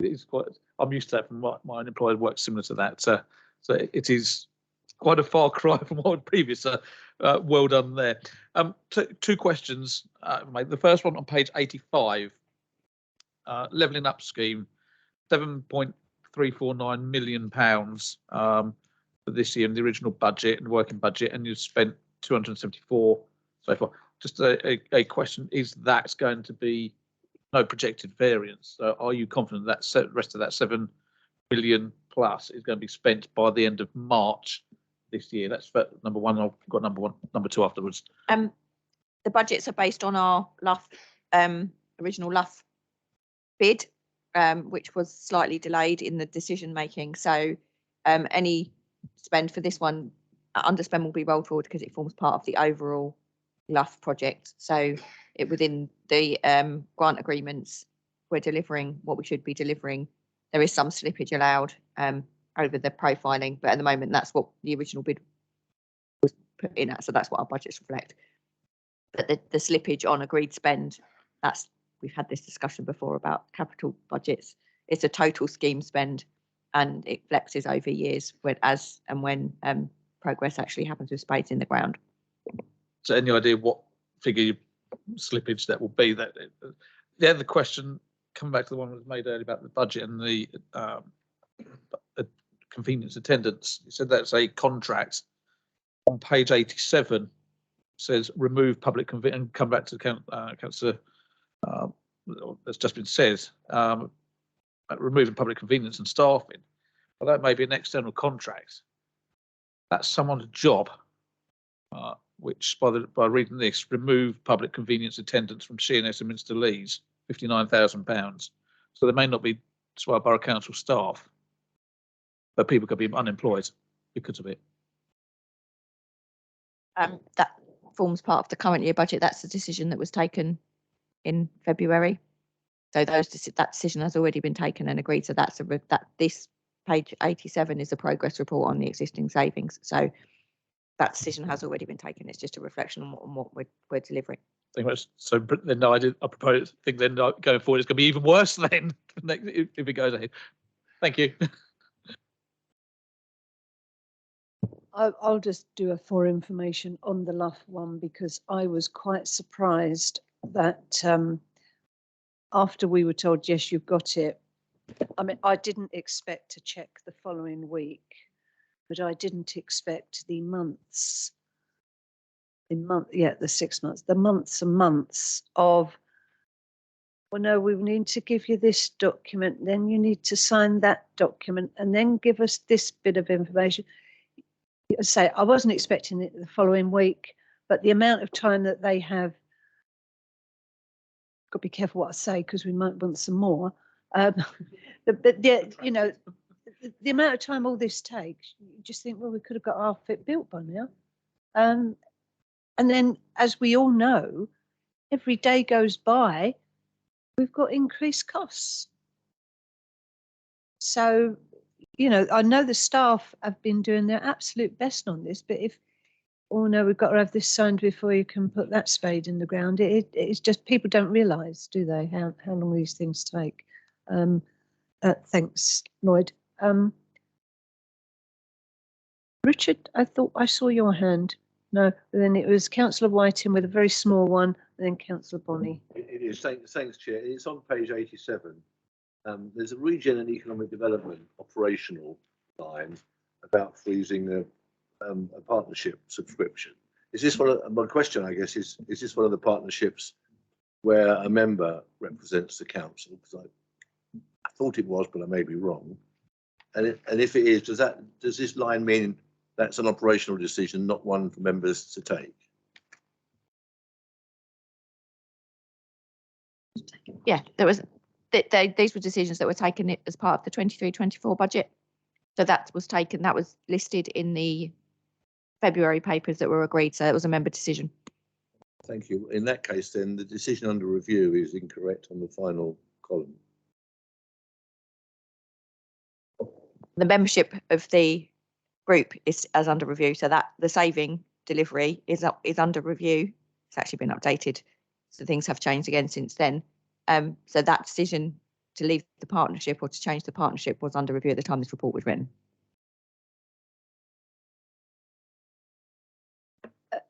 It's quite. I'm used to that from my employer works similar to that. So it is quite a far cry from what was previous. Well done there. Two questions, mate. The first one on page 85, levelling up scheme, £7.349 million. For this year in the original budget and working budget, and you've spent 274 so far. Just a question: is that going to be no projected variance? So are you confident that the rest of that 7 million plus is going to be spent by the end of March this year? That's number one. I've got number two afterwards. The budgets are based on our LUF original LUF bid, which was slightly delayed in the decision making. So any spend for this one, underspend will be rolled forward because it forms part of the overall LUF project. So within the grant agreements, we're delivering what we should be delivering. There is some slippage allowed over the profiling, but at the moment that's what the original bid was put in at. So that's what our budgets reflect. But the slippage on agreed spend, we've had this discussion before about capital budgets. It's a total scheme spend, and it flexes over years when progress actually happens with spades in the ground. So any idea what figure slippage that will be? That the other question, coming back to the one that was made earlier about the budget and the convenience attendance, you said that's a contract. On page 87 says remove public convenience, and come back to the councillor that's just been said. Removing public convenience and staffing, well, that may be an external contract. That's someone's job, which by reading this, remove public convenience attendance from CNS and Minster Lees, £59,000. So there may not be Swire Borough Council staff, but people could be unemployed because of it. That forms part of the current year budget. That's the decision that was taken in February. So that decision has already been taken and agreed. So this page 87 is a progress report on the existing savings. So that decision has already been taken. It's just a reflection on what we're delivering. So then I propose think then going forward it's going to be even worse then if it goes ahead. Thank you. I'll just do a for information on the LUF one, because I was quite surprised that after we were told, yes, you've got it. I mean, I didn't expect to check the following week, but I didn't expect the months, the 6 months, the months and months of, well, no, we need to give you this document, then you need to sign that document, and then give us this bit of information. Say, I wasn't expecting it the following week, but the amount of time that they have, got to be careful what I say because we might want some more. But you know, the amount of time all this takes, you just think, well, we could have got our fit built by now. And then, as we all know, every day goes by, we've got increased costs. So, you know, I know the staff have been doing their absolute best on this, but if oh no, we've got to have this signed before you can put that spade in the ground. It's just people don't realise, do they, how long these things take? Thanks, Lloyd. Richard, I thought I saw your hand. No, then it was Councillor Whiting with a very small one, and then Councillor Bonney. It is, thanks, Chair. It's on page 87. There's a Regen and Economic Development operational line about freezing a partnership subscription. Is this one of, my question, I guess, is this one of the partnerships where a member represents the council? Because I thought it was, but I may be wrong. And if it is, does this line mean that's an operational decision, not one for members to take? Yeah, there was, these were decisions that were taken as part of the 23-24 budget. So that was taken, that was listed in the February papers that were agreed. So it was a member decision. Thank you. In that case, then the decision under review is incorrect on the final column. The membership of the group is as under review, so that the saving delivery is under review. It's actually been updated, so things have changed again since then. So that decision to leave the partnership or to change the partnership was under review at the time this report was written.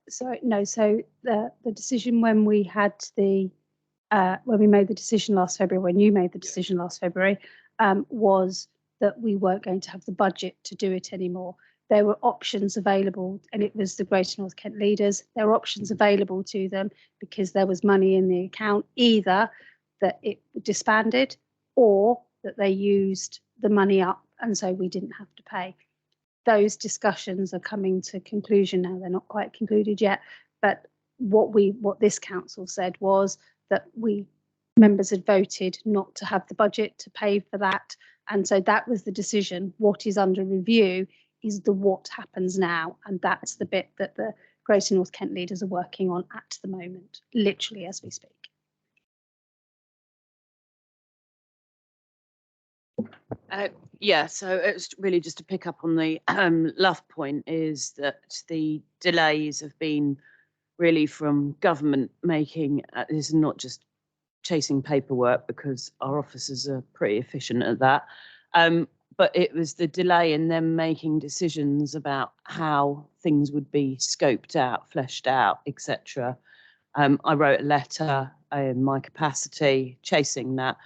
Sorry, no. So the decision when we had the when we made the decision last February, when you made the decision last February, was that we weren't going to have the budget to do it anymore. There were options available, and it was the Greater North Kent leaders. There were options available to them because there was money in the account, either that it disbanded or that they used the money up, and so we didn't have to pay. Those discussions are coming to conclusion now. They're not quite concluded yet, but what this council said was that members had voted not to have the budget to pay for that. And so that was the decision. What is under review is the what happens now. And that's the bit that the Greater North Kent leaders are working on at the moment, literally as we speak. Yeah, so it's really just to pick up on the Luff point, is that the delays have been really from government making, this is not just chasing paperwork because our officers are pretty efficient at that, but it was the delay in them making decisions about how things would be scoped out, fleshed out, etc. I wrote a letter in my capacity chasing that.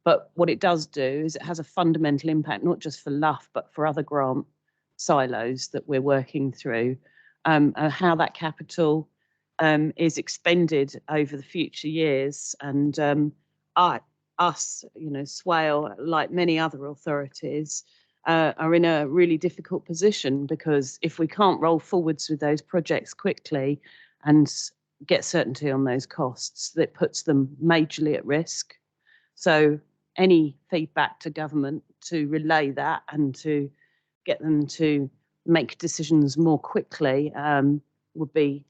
But what it does do is it has a fundamental impact, not just for Luff, but for other grant silos that we're working through, how that capital is expended over the future years. And us, Swale, like many other authorities, are in a really difficult position, because if we can't roll forwards with those projects quickly and get certainty on those costs, that puts them majorly at risk. So any feedback to government to relay that and to get them to make decisions more quickly would be,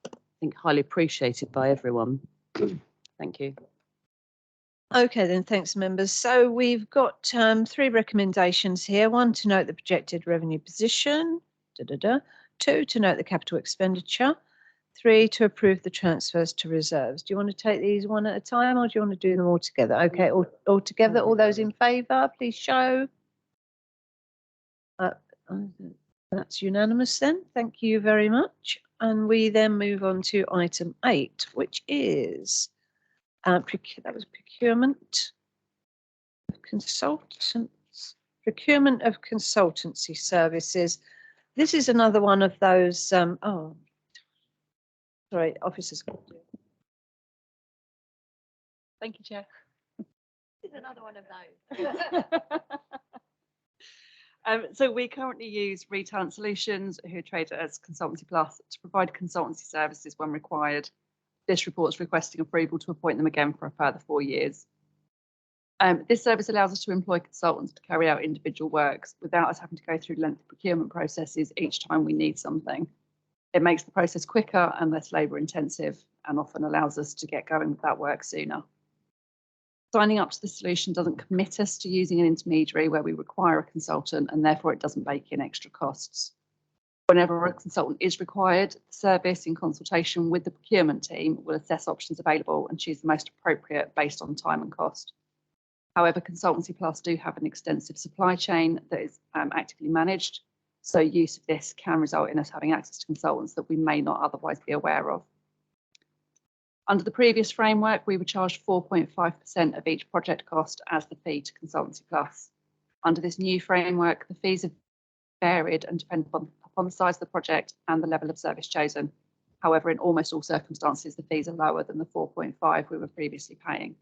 I think, highly appreciated by everyone. Thank you. Okay, then, thanks, members. So we've got 3 recommendations here. 1, to note the projected revenue position. 2, to note the capital expenditure. 3, to approve the transfers to reserves. Do you want to take these one at a time, or do you want to do them all together? Okay, all together. All those in favour, please show. That's unanimous then. Thank you very much. And we then move on to item 8, which is that was procurement of consultants, procurement of consultancy services. This is another one of those. Sorry, officers. Thank you, Chair. This is another one of those. So we currently use Retalent Solutions, who trade as Consultancy Plus, to provide consultancy services when required. This report is requesting approval to appoint them again for a further 4 years. This service allows us to employ consultants to carry out individual works without us having to go through lengthy procurement processes each time we need something. It makes the process quicker and less labour intensive, and often allows us to get going with that work sooner. Signing up to the solution doesn't commit us to using an intermediary where we require a consultant, and therefore it doesn't bake in extra costs. Whenever a consultant is required, the service, in consultation with the procurement team, will assess options available and choose the most appropriate based on time and cost. However, Consultancy Plus do have an extensive supply chain that is actively managed, so use of this can result in us having access to consultants that we may not otherwise be aware of. Under the previous framework, we were charged 4.5% of each project cost as the fee to Consultancy Plus. Under this new framework, the fees have varied and depend upon the size of the project and the level of service chosen. However, in almost all circumstances, the fees are lower than the 4.5 we were previously paying.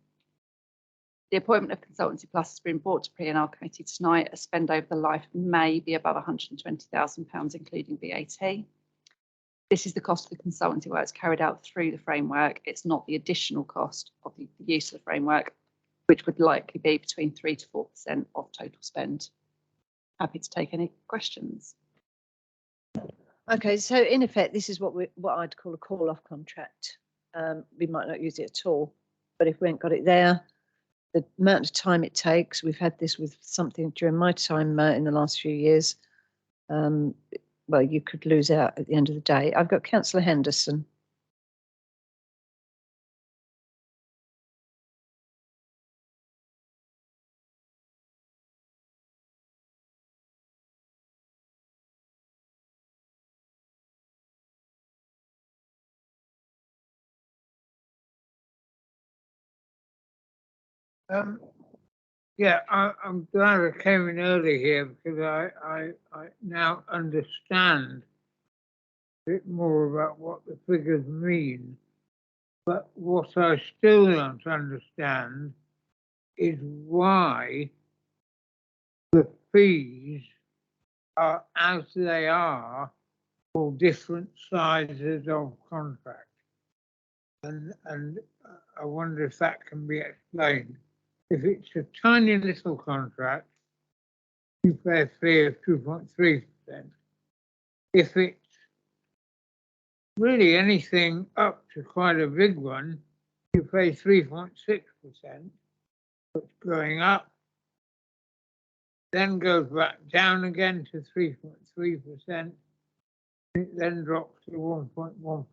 The appointment of Consultancy Plus has been brought to P&L committee tonight. A spend over the life may be above £120,000, including VAT. This is the cost of the consultancy works carried out through the framework. It's not the additional cost of the use of the framework, which would likely be between 3 to 4% of total spend. Happy to take any questions. Okay, so in effect, this is what I'd call a call-off contract. We might not use it at all, but if we ain't got it there, the amount of time it takes, we've had this with something during my time in the last few years, well, you could lose out at the end of the day. I've got Councillor Henderson. Yeah, I'm glad I came in early here because I now understand a bit more about what the figures mean. But what I still don't understand is why the fees are as they are for different sizes of contract. And I wonder if that can be explained. If it's a tiny little contract, you pay a fee of 2.3%. If it's really anything up to quite a big one, you pay 3.6%. It's going up, then goes back down again to 3.3%. It then drops to 1.1%.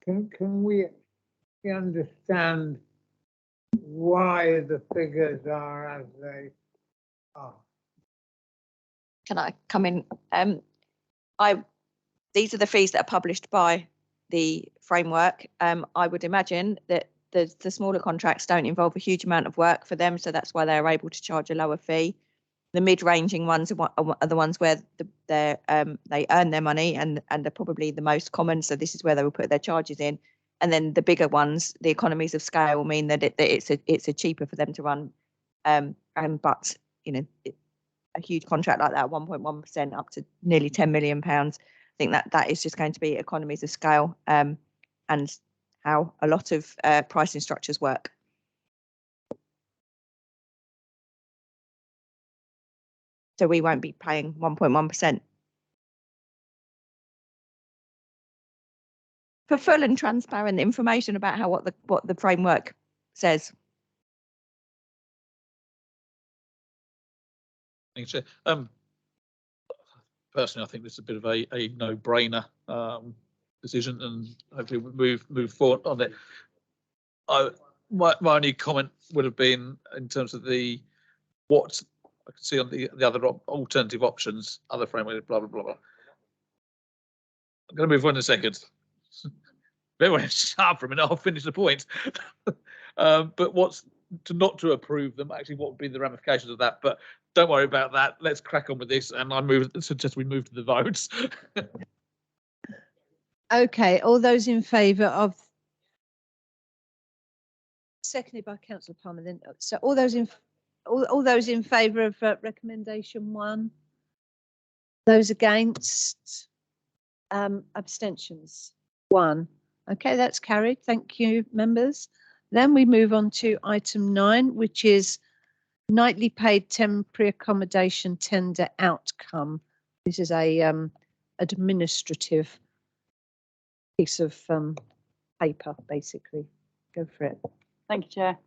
Can we understand why the figures are as they are? Can I come in? These are the fees that are published by the framework. I would imagine that the smaller contracts don't involve a huge amount of work for them, so that's why they're able to charge a lower fee. The mid-ranging ones are the ones where they earn their money and are probably the most common, so this is where they will put their charges in. And then the bigger ones, the economies of scale mean that it's a cheaper for them to run. But you know, a huge contract like that, 1.1% up to nearly £10 million. I think that is just going to be economies of scale and how a lot of pricing structures work. So we won't be paying 1.1%. For full and transparent information about what the framework says. Thanks, Chair. Personally, I think this is a bit of a no-brainer decision, and hopefully we'll move forward on it. My only comment would have been in terms of what I can see on the other alternative options, other framework, blah blah blah blah. I'm going to move on in a second. Everyone shut up for a minute, I'll finish the point. But what's not to approve them, actually what would be the ramifications of that? But don't worry about that. Let's crack on with this, and I suggest we move to the votes. Okay, all those in favour of, seconded by Councillor Palmer. Then, so all those in favour of recommendation 1. Those against, abstentions 1. Okay, that's carried. Thank you, members. Then we move on to item 9, which is nightly paid temporary accommodation tender outcome. This is a administrative piece of paper, basically. Go for it. Thank you, Chair.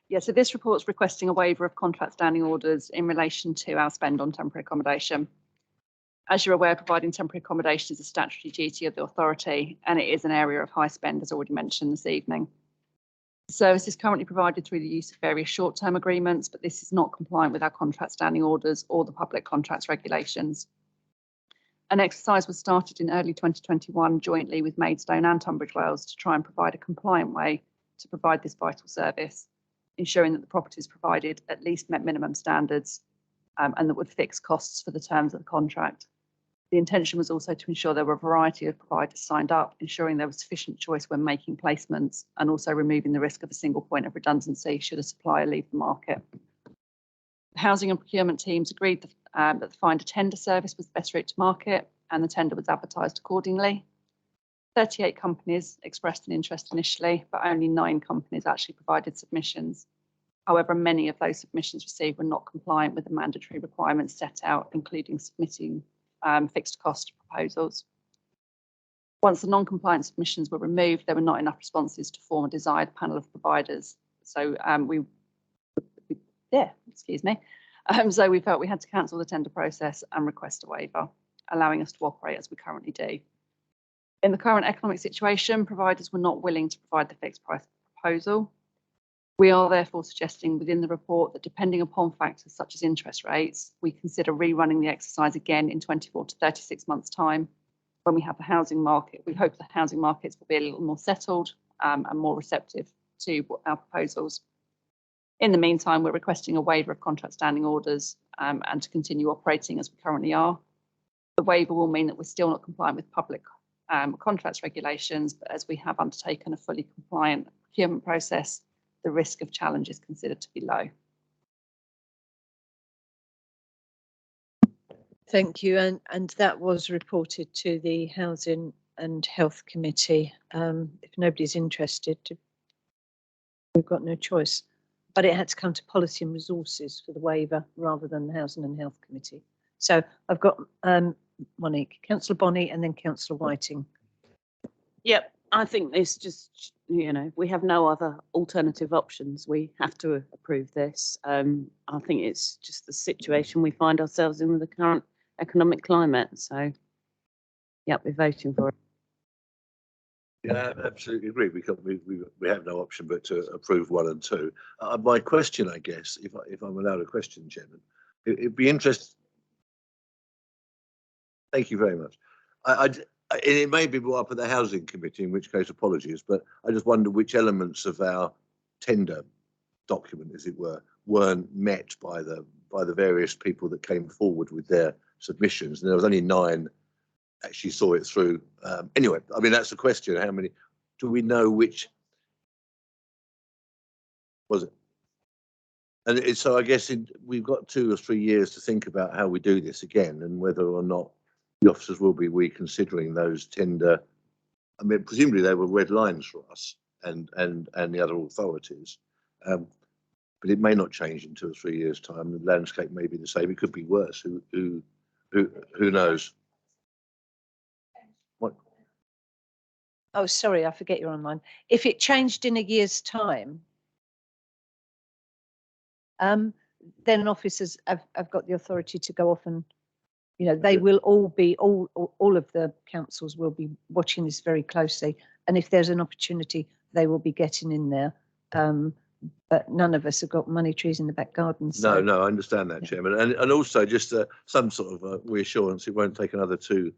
Yeah, so this report's requesting a waiver of contract standing orders in relation to our spend on temporary accommodation. As you're aware, providing temporary accommodation is a statutory duty of the authority, and it is an area of high spend, as already mentioned this evening. The service is currently provided through the use of various short-term agreements, but this is not compliant with our contract standing orders or the public contracts regulations. An exercise was started in early 2021 jointly with Maidstone and Tunbridge Wells to try and provide a compliant way to provide this vital service, ensuring that the properties provided at least met minimum standards and that would fix costs for the terms of the contract. The intention was also to ensure there were a variety of providers signed up, ensuring there was sufficient choice when making placements and also removing the risk of a single point of redundancy should a supplier leave the market. The housing and procurement teams agreed that the find a tender service was the best route to market, and the tender was advertised accordingly. 38 companies expressed an interest initially, but only 9 companies actually provided submissions. However, many of those submissions received were not compliant with the mandatory requirements set out, including submitting fixed cost proposals. Once the non-compliant submissions were removed, there were not enough responses to form a desired panel of providers. So so we felt we had to cancel the tender process and request a waiver, allowing us to operate as we currently do. In the current economic situation, providers were not willing to provide the fixed price proposal. We are therefore suggesting within the report that, depending upon factors such as interest rates, we consider rerunning the exercise again in 24 to 36 months' time when we have the housing market. We hope the housing markets will be a little more settled and more receptive to our proposals. In the meantime, we're requesting a waiver of contract standing orders and to continue operating as we currently are. The waiver will mean that we're still not compliant with public contracts regulations, but as we have undertaken a fully compliant procurement process, the risk of challenge is considered to be low. Thank you. And that was reported to the Housing and Health Committee. If nobody's interested, we've got no choice. But it had to come to Policy and Resources for the waiver rather than the Housing and Health Committee. So I've got Monique, Councillor Bonney and then Councillor Whiting. Yep, I think this just, we have no other alternative options. We have to approve this. I think it's just the situation we find ourselves in with the current economic climate. So, yep, we're voting for it. Yeah, absolutely agree. We have no option but to approve 1 and 2. My question, I guess, if I'm allowed a question, Chairman, it'd be interesting. Thank you very much. It may be brought up at the Housing Committee, in which case apologies, but I just wonder which elements of our tender document, as it were, weren't met by the various people that came forward with their submissions. And there was only 9 actually saw it through. Anyway, I mean, that's the question. How many, do we know which was it? And so I guess we've got 2 or 3 years to think about how we do this again and whether or not the officers will be reconsidering those tender. I mean, presumably they were red lines for us and the other authorities. But it may not change in 2 or 3 years' time. The landscape may be the same. It could be worse. Who knows? What? Oh, sorry, I forget you're online. If it changed in a year's time, then officers have got the authority to go off and, they will all be, all of the councils will be watching this very closely. And if there's an opportunity, they will be getting in there. But none of us have got money trees in the back garden. So. No, I understand that, Chairman. And also just some sort of reassurance, it won't take another 2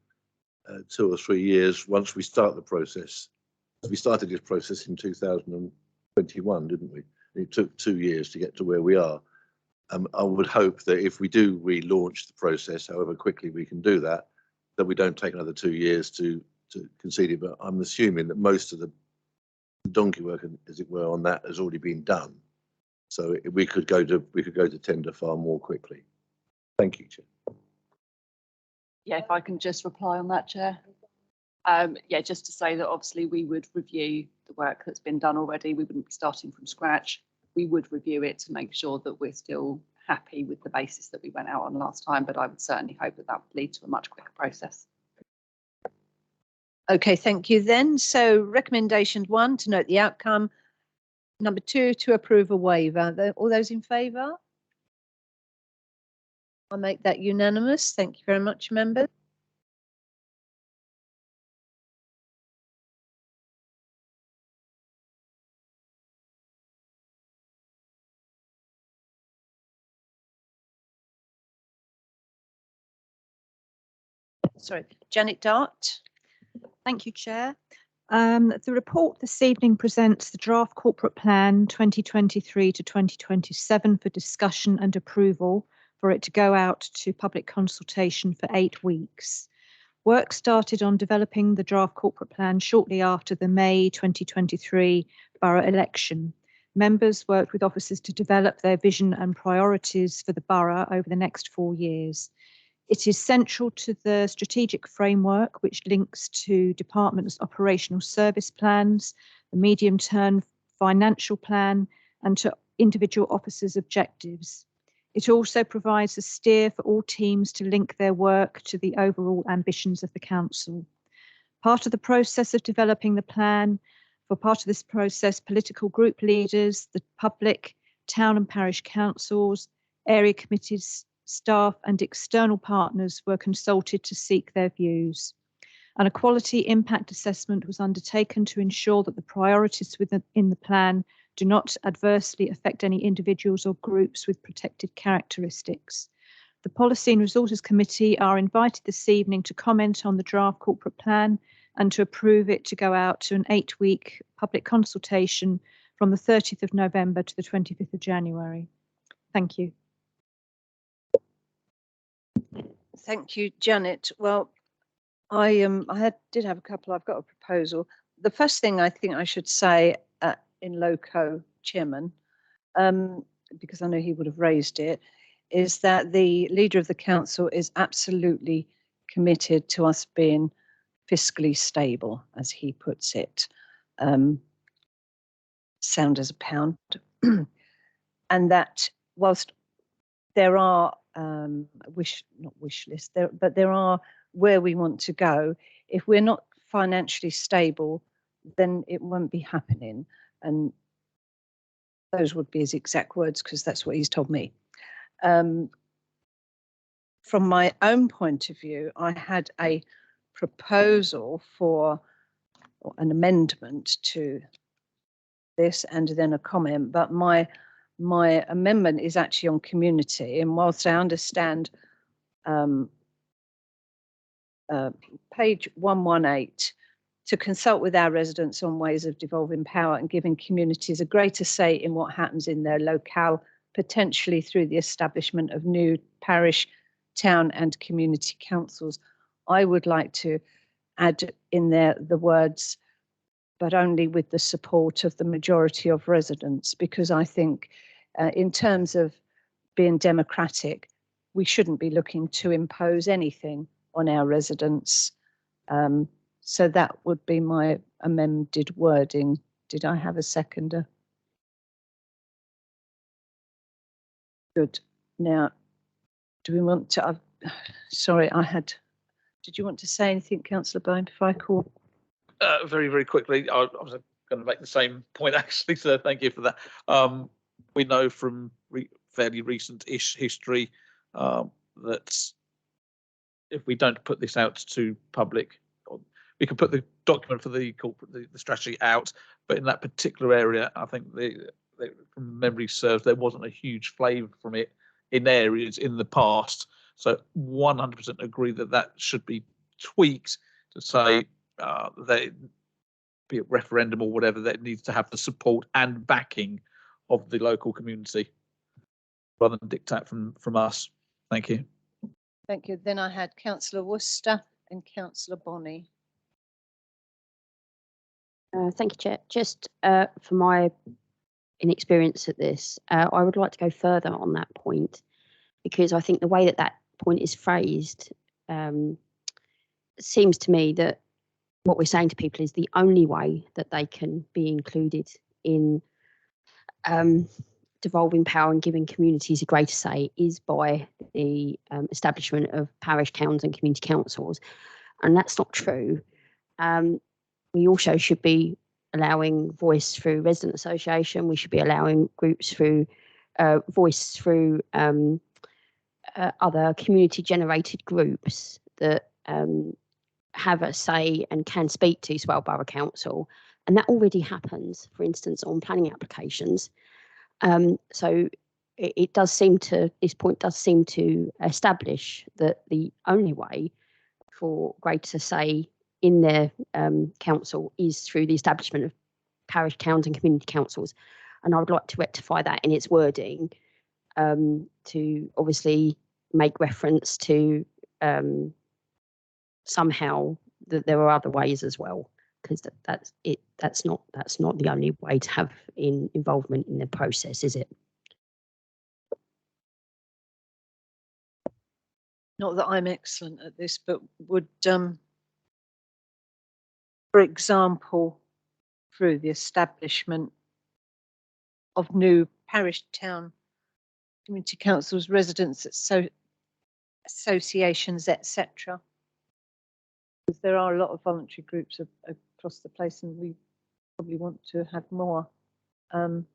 or 3 years once we start the process. We started this process in 2021, didn't we? It took 2 years to get to where we are. I would hope that if we do relaunch the process, however quickly we can do that, that we don't take another 2 years to concede it. But I'm assuming that most of the donkey work, as it were, on that has already been done. So we could go to tender far more quickly. Thank you, Chair. Yeah, if I can just reply on that, Chair. Yeah, just to say that obviously we would review the work that's been done already. We wouldn't be starting from scratch. We would review it to make sure that we're still happy with the basis that we went out on last time, but I would certainly hope that that would lead to a much quicker process. Okay, thank you then. So recommendation 1, to note the outcome. Number 2, to approve a waiver. All those in favour? I make that unanimous. Thank you very much, members. Sorry, Janet Dart. Thank you, Chair. The report this evening presents the draft corporate plan 2023 to 2027 for discussion and approval for it to go out to public consultation for 8 weeks. Work started on developing the draft corporate plan shortly after the May 2023 borough election. Members worked with officers to develop their vision and priorities for the borough over the next 4 years. It is central to the strategic framework, which links to departments' operational service plans, the medium-term financial plan, and to individual officers' objectives. It also provides a steer for all teams to link their work to the overall ambitions of the council. Part of the process of developing the plan, for part of this process, political group leaders, the public, town and parish councils, area committees, staff and external partners were consulted to seek their views. An equality impact assessment was undertaken to ensure that the priorities within the plan do not adversely affect any individuals or groups with protected characteristics. The Policy and Resources Committee are invited this evening to comment on the draft corporate plan and to approve it to go out to an 8-week public consultation from the 30th of November to the 25th of January. Thank you. Thank you, Janet. Well, I did have a couple. I've got a proposal. The first thing I think I should say in loco, Chairman, because I know he would have raised it, is that the leader of the council is absolutely committed to us being fiscally stable, as he puts it. Sound as a pound. And that whilst there are not wish list there, but there are where we want to go. If we're not financially stable, then it won't be happening. And those would be his exact words, because that's what he's told me. From my own point of view, I had a proposal for an amendment to this and then a comment, but my amendment is actually on community, and whilst I understand page 118, to consult with our residents on ways of devolving power and giving communities a greater say in what happens in their locale, potentially through the establishment of new parish, town and community councils. I would like to add in there the words, but only with the support of the majority of residents, because I think in terms of being democratic, we shouldn't be looking to impose anything on our residents. So that would be my amended wording. Did I have a seconder? Good. Now, do we want to, sorry, did you want to say anything, Councillor Bone, before I call? Very, very quickly, I was going to make the same point actually, so thank you for that. We know from fairly recent-ish history that if we don't put this out to public, we can put the document for the corporate, the strategy out, but in that particular area, I think from memory serves, there wasn't a huge flavour from it in areas in the past. So 100% agree that should be tweaked to say that be a referendum or whatever, that needs to have the support and backing of the local community rather than dictate from us. Thank you. Thank you. Then I had Councillor Worcester and Councillor Bonney. Thank you, Chair. Just for my inexperience at this, I would like to go further on that point, because I think the way that point is phrased seems to me that what we're saying to people is the only way that they can be included in devolving power and giving communities a greater say is by the establishment of parish towns and community councils, and that's not true. We also should be allowing voice through resident association. We should be allowing groups through voice through other community generated groups that have a say and can speak to Swale Borough Council, and that already happens, for instance, on planning applications. So it does seem to, this point does seem to establish that the only way for greater say in their council is through the establishment of parish, towns and community councils. And I would like to rectify that in its wording to obviously make reference to somehow that there are other ways as well, because that's it. That's not the only way to have involvement in the process, is it? Not that I'm excellent at this, but would, for example, through the establishment of new parish, town, community councils, residents, associations, etc. Because there are a lot of voluntary groups across the place, and we probably want to have more. I'm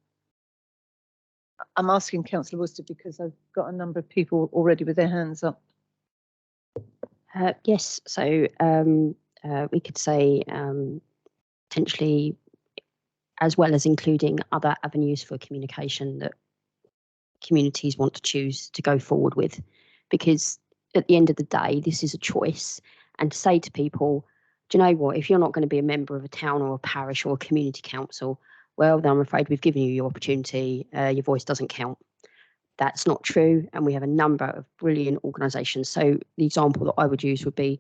asking Councillor Worcester because I've got a number of people already with their hands up. Yes, so we could say potentially, as well as including other avenues for communication that communities want to choose to go forward with, because at the end of the day, this is a choice. And to say to people, do you know what, if you're not going to be a member of a town or a parish or a community council, well, then I'm afraid we've given you your opportunity, your voice doesn't count. That's not true, and we have a number of brilliant organisations. So the example that I would use would be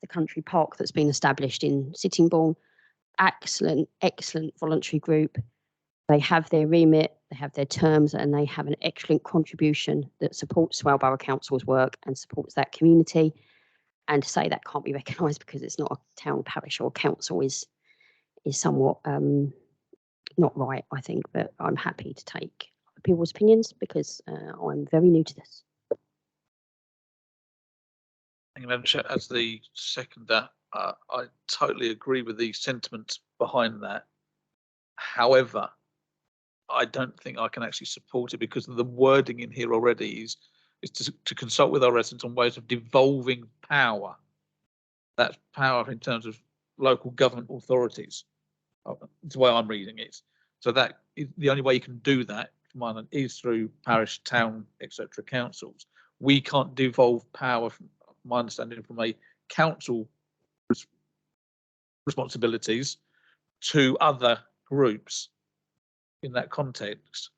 the country park that's been established in Sittingbourne. Excellent voluntary group. They have their remit, they have their terms, and they have an excellent contribution that supports Swale Borough Council's work and supports that community. And to say that can't be recognised because it's not a town, parish or council is somewhat not right, I think. But I'm happy to take people's opinions because I'm very new to this. Thank you, Madam Chair. As the seconder, I totally agree with the sentiment behind that. However, I don't think I can actually support it because the wording in here already is to consult with our residents on ways of devolving power. That's power in terms of local government authorities. That's the way I'm reading it. So that is the only way you can do that, is through parish, town, etc. councils. We can't devolve power, from my understanding, from a council responsibilities to other groups in that context.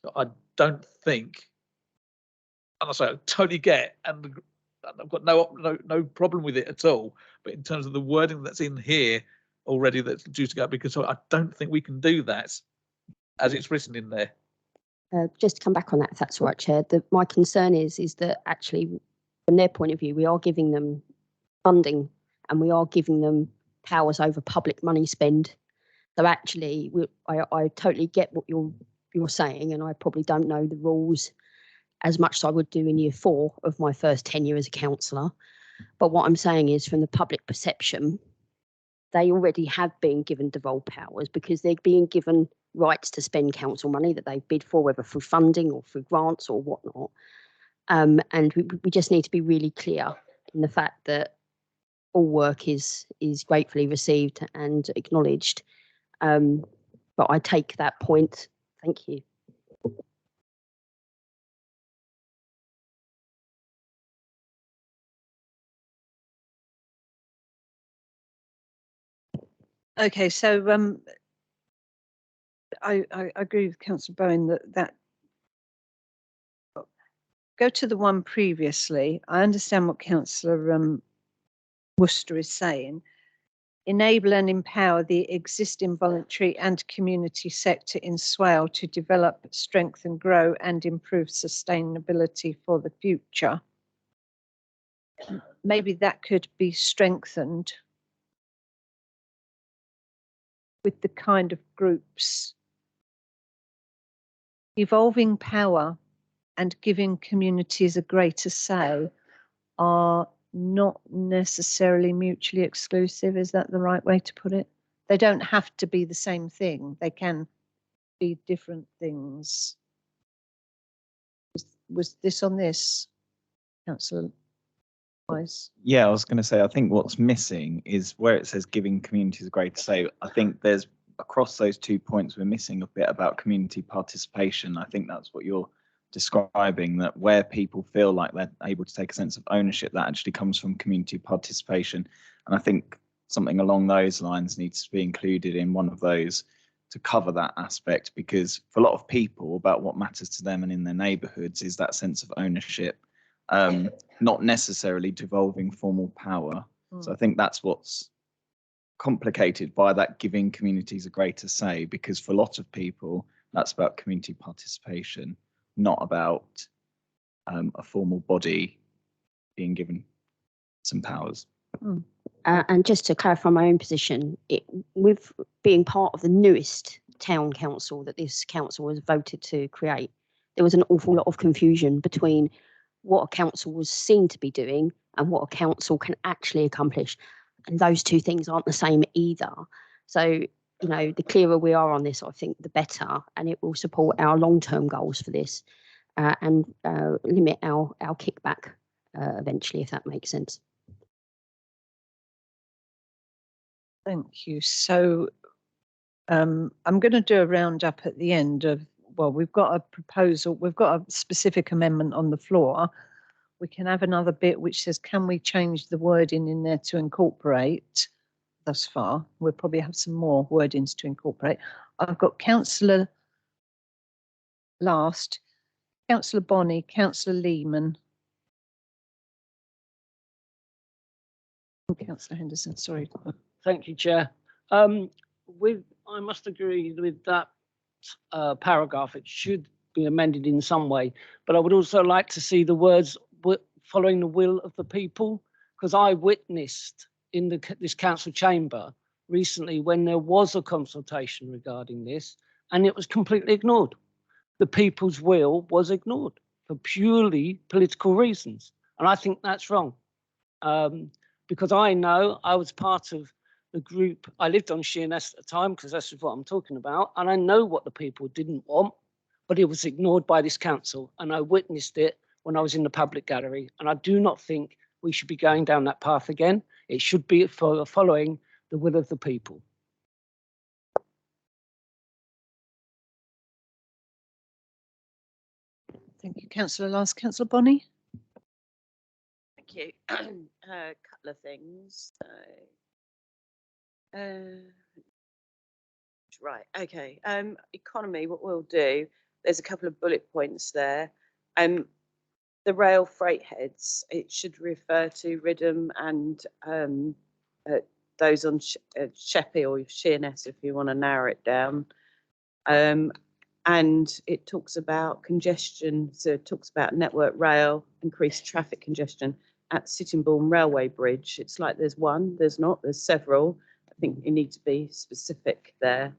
So I don't think, and I say I totally get, and I've got no problem with it at all. But in terms of the wording that's in here already, that's due to go, because I don't think we can do that as it's written in there. Just to come back on that, if that's all right, Chair, my concern is that actually, from their point of view, we are giving them funding and we are giving them powers over public money spend. So actually, I totally get what you're saying, and I probably don't know the rules as much as I would do in year 4 of my first tenure as a councillor. But what I'm saying is, from the public perception, they already have been given devolved powers because they're being given rights to spend council money that they bid for, whether through funding or through grants or whatnot. And we just need to be really clear in the fact that all work is gratefully received and acknowledged. But I take that point. Thank you. Okay, so I agree with Councillor Bowen that go to the one previously. I understand what Councillor Worcester is saying. Enable and empower the existing voluntary and community sector in Swale to develop, strengthen, grow and improve sustainability for the future. Maybe that could be strengthened with the kind of groups. Evolving power and giving communities a greater say are not necessarily mutually exclusive. Is that the right way to put it? They don't have to be the same thing. They can be different things. Was this on this? Councillor Wise. Yeah, I was going to say, I think what's missing is where it says giving communities a greater say. I think there's across those 2 points, we're missing a bit about community participation. I think that's what you're describing, that where people feel like they're able to take a sense of ownership, that actually comes from community participation. And I think something along those lines needs to be included in one of those to cover that aspect, because for a lot of people, about what matters to them and in their neighbourhoods is that sense of ownership, not necessarily devolving formal power. So I think that's what's complicated by that giving communities a greater say, because for a lot of people, that's about community participation, not about a formal body being given some powers. And just to clarify my own position, with being part of the newest town council that this council was voted to create, there was an awful lot of confusion between what a council was seen to be doing and what a council can actually accomplish. And those two things aren't the same either. So, you know, the clearer we are on this, I think the better, and it will support our long-term goals for this and limit our kickback eventually, if that makes sense. Thank you. So I'm going to do a roundup at the end of, well, we've got a proposal, we've got a specific amendment on the floor. We can have another bit which says, can we change the wording in there to incorporate? Thus far, we'll probably have some more wordings to incorporate. I've got Councillor Last, Councillor Bonney, Councillor Lehman. Councillor Henderson, sorry. Thank you, Chair. I must agree with that paragraph. It should be amended in some way, but I would also like to see the words following the will of the people, because I witnessed in this council chamber recently when there was a consultation regarding this and it was completely ignored. The people's will was ignored for purely political reasons. And I think that's wrong. Because I know I was part of the group, I lived on Sheerness at the time, because that's what I'm talking about, and I know what the people didn't want, but it was ignored by this council, and I witnessed it when I was in the public gallery, and I do not think we should be going down that path again. It should be following the will of the people. Thank you, Councillor Last. Councillor Bonney? Thank you. A couple of things. Right, okay. Economy, what we'll do, there's a couple of bullet points there. The rail freight heads, it should refer to Ridham and those on Sheppey or Sheerness, if you want to narrow it down. And it talks about congestion, so it talks about Network Rail, increased traffic congestion at Sittingbourne Railway Bridge. It's like there's one, there's not, there's several. I think you need to be specific there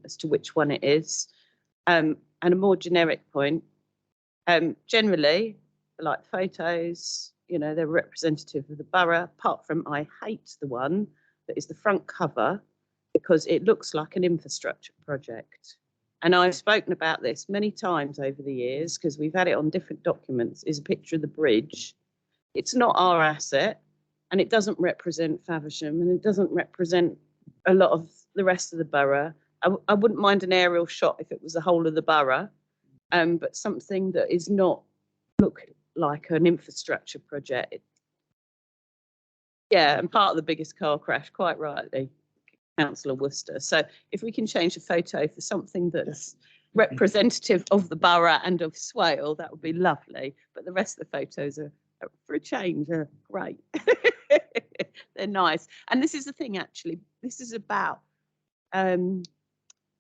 as to which one it is. And a more generic point, generally, like photos, you know, they're representative of the borough, apart from I hate the one that is the front cover because it looks like an infrastructure project. And I've spoken about this many times over the years because we've had it on different documents, is a picture of the bridge. It's not our asset and it doesn't represent Faversham and it doesn't represent a lot of the rest of the borough. I wouldn't mind an aerial shot if it was the whole of the borough, but something that is not look like an infrastructure project. Yeah, and part of the biggest car crash, quite rightly, Councillor Worcester. So if we can change the photo for something that's representative of the borough and of Swale, that would be lovely. But the rest of the photos are for a change, are great. They're nice. And this is the thing, actually, this is about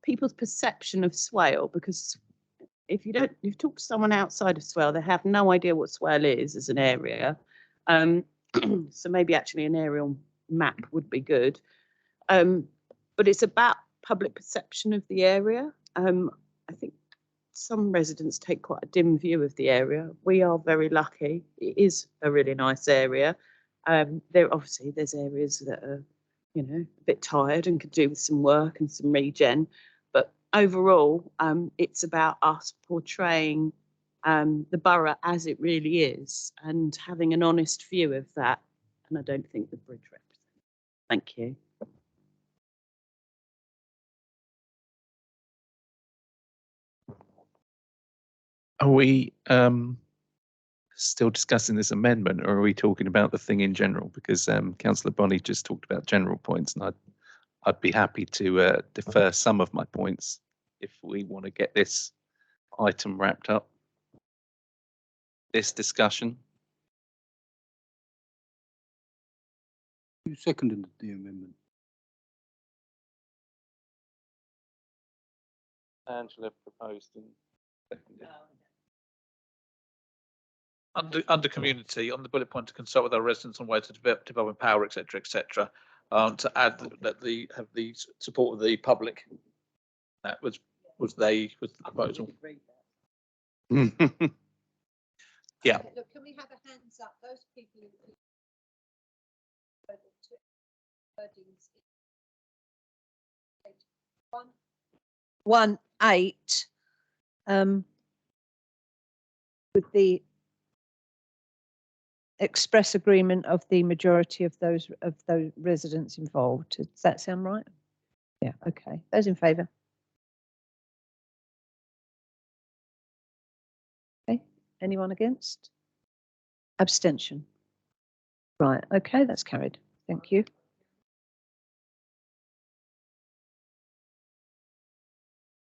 people's perception of Swale, because if you talk to someone outside of Swale, they have no idea what Swale is as an area. So maybe actually an aerial map would be good. But it's about public perception of the area. I think some residents take quite a dim view of the area. We are very lucky. It is a really nice area. There's areas that are, you know, a bit tired and could do with some work and some regen. But overall, it's about us portraying the borough as it really is and having an honest view of that. And I don't think the bridge represents. Thank you. Are we still discussing this amendment, or are we talking about the thing in general? Because Councillor Bonney just talked about general points, and I'd be happy to defer some of my points if we want to get this item wrapped up. This discussion. Who seconded the amendment? Angela proposed and seconded. Under community, on the bullet point to consult with our residents on ways to develop and power, etc., etc. To add that have the support of the public. That was the proposal. Yeah. Look, can we have a hands up? Those people who 1.8 with the express agreement of the majority of those residents involved. Does that sound right? Yeah, okay. Those in favour? Okay. Anyone against? Abstention. Right, okay, that's carried. Thank you.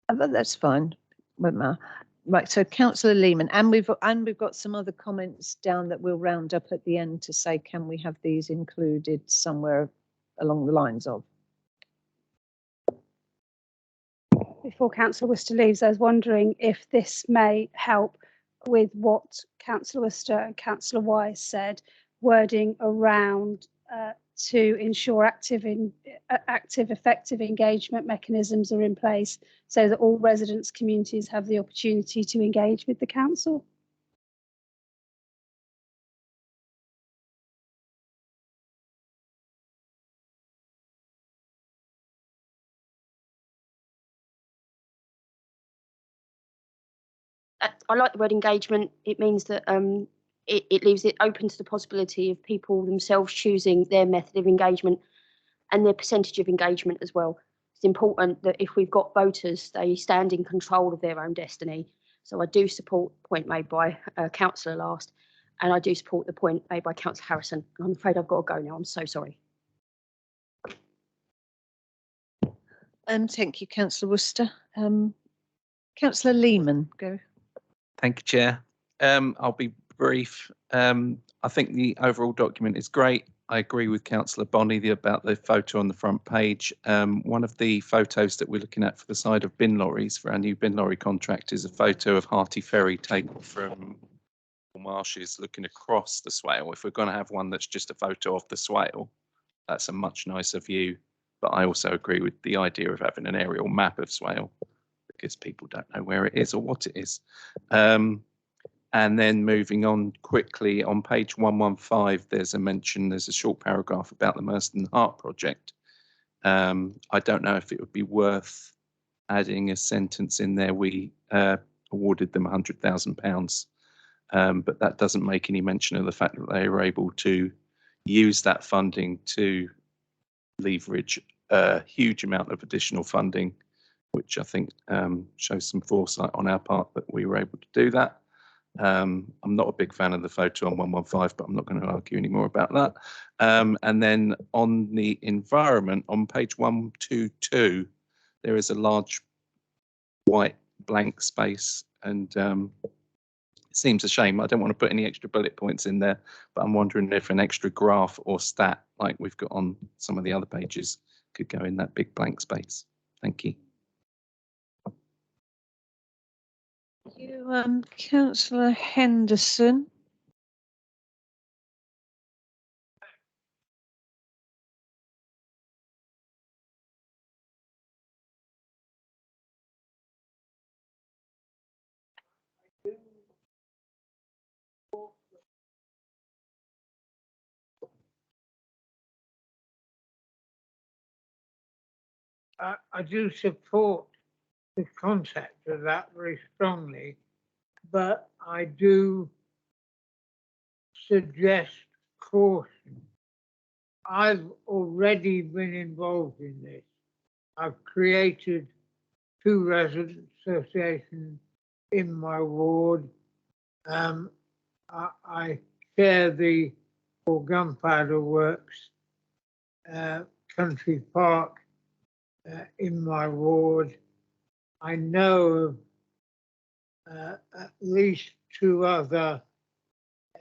That's fine. Won't matter. Right, so Councillor Lehman, and we've got some other comments down that we'll round up at the end to say, can we have these included somewhere along the lines of? Before Councillor Worcester leaves, I was wondering if this may help with what Councillor Worcester and Councillor Wise said, wording around to ensure active, effective engagement mechanisms are in place so that all residents' communities have the opportunity to engage with the council. I like the word engagement. It means that it leaves it open to the possibility of people themselves choosing their method of engagement and their percentage of engagement as well. It's important that if we've got voters, they stand in control of their own destiny. So I do support the point made by Councillor Last, and I do support the point made by Councillor Harrison. And I'm afraid I've got to go now. I'm so sorry. Thank you, Councillor Worcester. Councillor Lehman, go. Thank you, Chair. I'll be brief. I think the overall document is great. I agree with Councillor Bonney about the photo on the front page. One of the photos that we're looking at for the side of bin lorries for our new bin lorry contract is a photo of Harty Ferry taken from marshes looking across the Swale. If we're going to have one that's just a photo of the Swale, that's a much nicer view. But I also agree with the idea of having an aerial map of Swale because people don't know where it is or what it is. And then moving on quickly, on page 115, there's a short paragraph about the Merston Hart project. I don't know if it would be worth adding a sentence in there. We awarded them £100,000, but that doesn't make any mention of the fact that they were able to use that funding to leverage a huge amount of additional funding, which I think shows some foresight on our part that we were able to do that. I'm not a big fan of the photo on 115, but I'm not going to argue any more about that. And then on the environment, on page 122, there is a large white blank space, and it seems a shame. I don't want to put any extra bullet points in there, but I'm wondering if an extra graph or stat like we've got on some of the other pages could go in that big blank space. Thank you. Thank you, Councillor Henderson. I do support the concept of that very strongly, but I do suggest caution. I've already been involved in this. I've created 2 resident associations in my ward. I chair the Gunpowder Works Country Park in my ward. I know of at least 2 other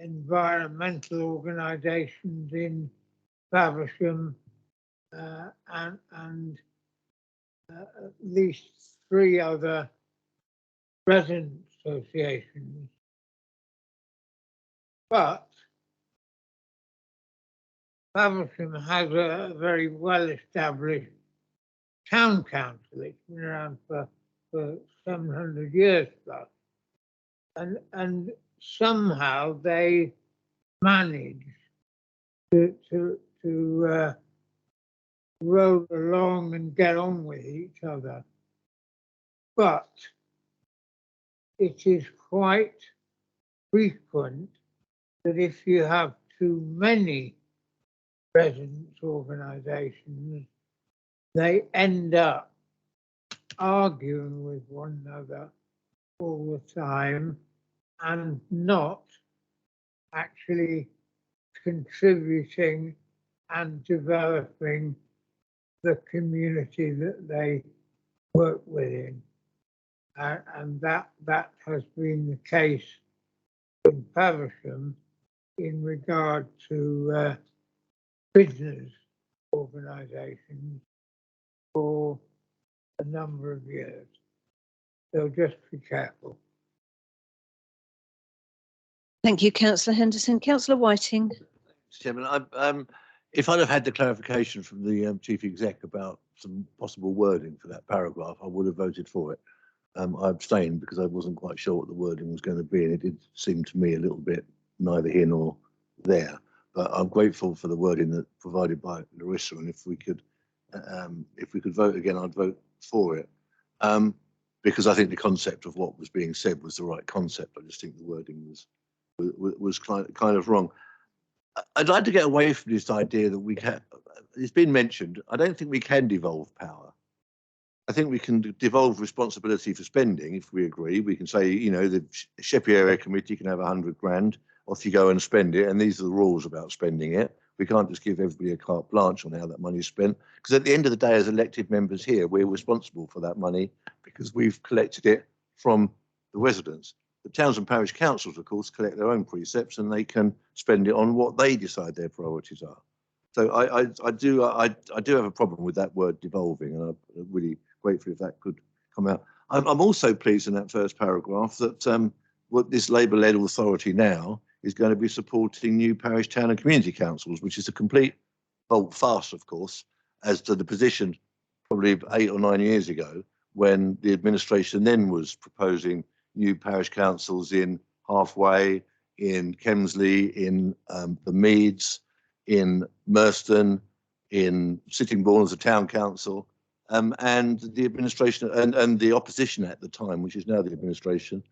environmental organisations in Faversham and at least 3 other resident associations. But Faversham has a very well-established town council. It's been around for 700 years plus. And somehow they manage to roll along and get on with each other. But it is quite frequent that if you have too many residents' organisations, they end up arguing with one another all the time and not actually contributing and developing the community that they work within. And that has been the case in Faversham in regard to business organisations for a number of years. So just be careful. Thank you, Councillor Henderson. Councillor Whiting. Chairman, if I'd have had the clarification from the Chief Exec about some possible wording for that paragraph, I would have voted for it. I abstained because I wasn't quite sure what the wording was going to be, and it did seem to me a little bit neither here nor there. But I'm grateful for the wording that provided by Larissa, and if we could vote again, I'd vote for it. Because I think the concept of what was being said was the right concept. I just think the wording was kind of wrong. I'd like to get away from this idea that we can. It's been mentioned. I don't think we can devolve power. I think we can devolve responsibility for spending if we agree. We can say, you know, the Sheppey Area Committee can have 100 grand. Off you go and spend it, and these are the rules about spending it. We can't just give everybody a carte blanche on how that money is spent, because at the end of the day, as elected members here, we're responsible for that money because we've collected it from the residents. The towns and parish councils, of course, collect their own precepts and they can spend it on what they decide their priorities are. So I do have a problem with that word devolving, and I'm really grateful if that could come out. I'm also pleased in that first paragraph that what this Labour-led authority now is going to be supporting new parish, town and community councils, which is a complete volte-face, of course, as to the position probably 8 or 9 years ago when the administration then was proposing new parish councils in Halfway, in Kemsley, in the Meads, in Merston, in Sittingbourne as a town council, and the administration and the opposition at the time, which is now the administration,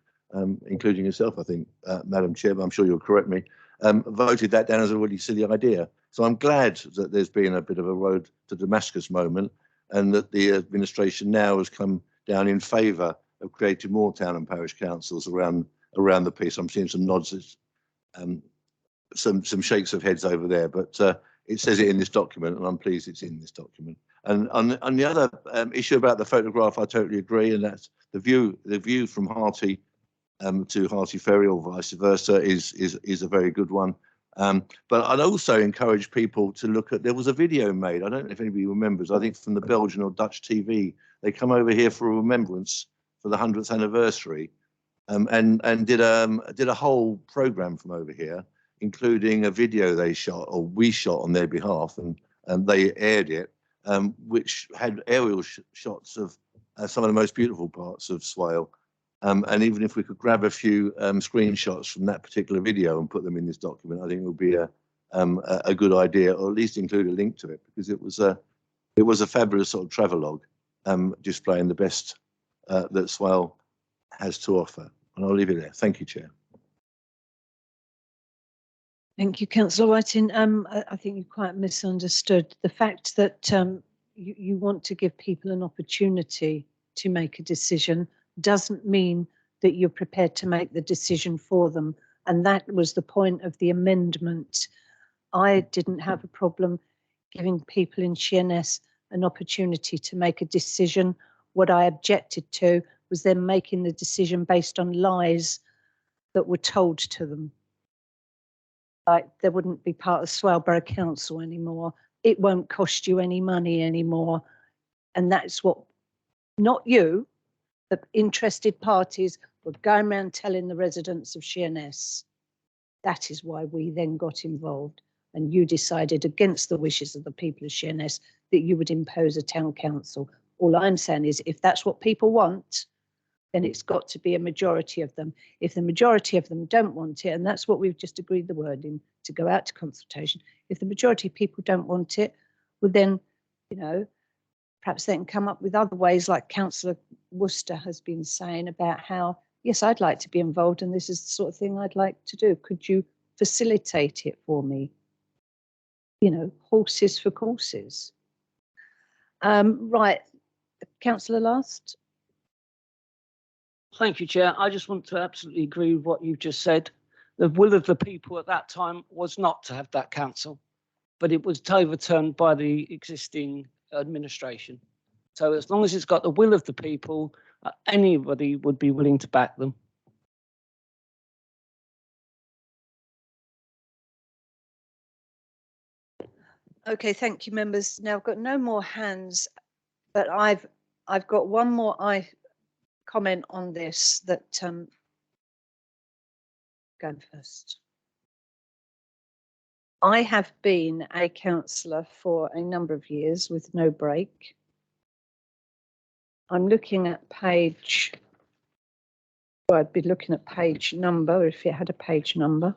including yourself, I think, Madam Chair, but I'm sure you'll correct me, voted that down as a really silly idea. So I'm glad that there's been a bit of a road to Damascus moment, and that the administration now has come down in favour of creating more town and parish councils around the piece. I'm seeing some nods, some shakes of heads over there, but it says it in this document, and I'm pleased it's in this document. And on the other issue about the photograph, I totally agree, and that's the view from Harty to Harty Ferry or vice versa is a very good one. But I'd also encourage people to look at, there was a video made, I don't know if anybody remembers, I think from the Belgian or Dutch TV. They come over here for a remembrance for the 100th anniversary, and did a whole programme from over here, including a video they shot, or we shot on their behalf, and they aired it, which had aerial shots of some of the most beautiful parts of Swale. And even if we could grab a few screenshots from that particular video and put them in this document, I think it would be a good idea, or at least include a link to it, because it was a fabulous sort of travelogue displaying the best that Swale has to offer. And I'll leave it there. Thank you, Chair. Thank you, Councillor Whiting. I think you quite misunderstood the fact that you want to give people an opportunity to make a decision doesn't mean that you're prepared to make the decision for them. And that was the point of the amendment. I didn't have a problem giving people in Sheerness an opportunity to make a decision. What I objected to was them making the decision based on lies that were told to them. Like they wouldn't be part of Swalborough Council anymore. It won't cost you any money anymore. And that's what, not you, but interested parties were going around telling the residents of Sheerness. That is why we then got involved. And you decided against the wishes of the people of Sheerness that you would impose a town council. All I'm saying is if that's what people want, then it's got to be a majority of them. If the majority of them don't want it, and that's what we've just agreed the wording to go out to consultation, if the majority of people don't want it, well then, you know, perhaps they can come up with other ways like Councillor Worcester has been saying about how, yes, I'd like to be involved and this is the sort of thing I'd like to do. Could you facilitate it for me? You know, horses for courses. Right, Councillor Last. Thank you, Chair. I just want to absolutely agree with what you've just said. The will of the people at that time was not to have that council, but it was overturned by the existing administration. So as long as it's got the will of the people, anybody would be willing to back them. Okay, thank you, members. Now I've got no more hands, but I've got one more comment on this that going first. I have been a councillor for a number of years with no break. I'm looking at page, well, I'd be looking at page number if it had a page number.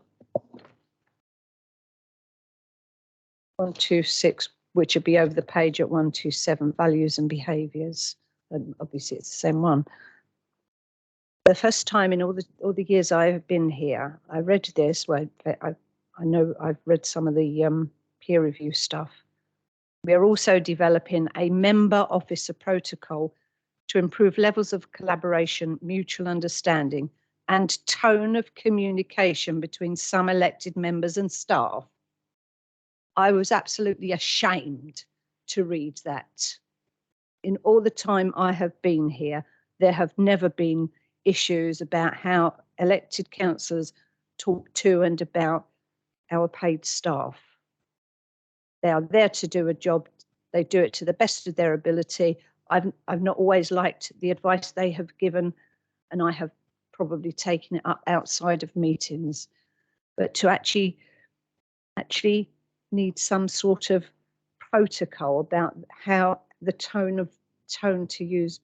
126, which would be over the page at 127, values and behaviours. And obviously it's the same one. The first time in all the years I have been here, I read this. Well, I know I've read some of the peer review stuff. We are also developing a member officer protocol to improve levels of collaboration, mutual understanding, and tone of communication between some elected members and staff. I was absolutely ashamed to read that. In all the time I have been here, there have never been issues about how elected councillors talk to and about our paid staff. They are there to do a job. They do it to the best of their ability. I've not always liked the advice they have given, and I have probably taken it up outside of meetings. But to actually need some sort of protocol about how the tone to use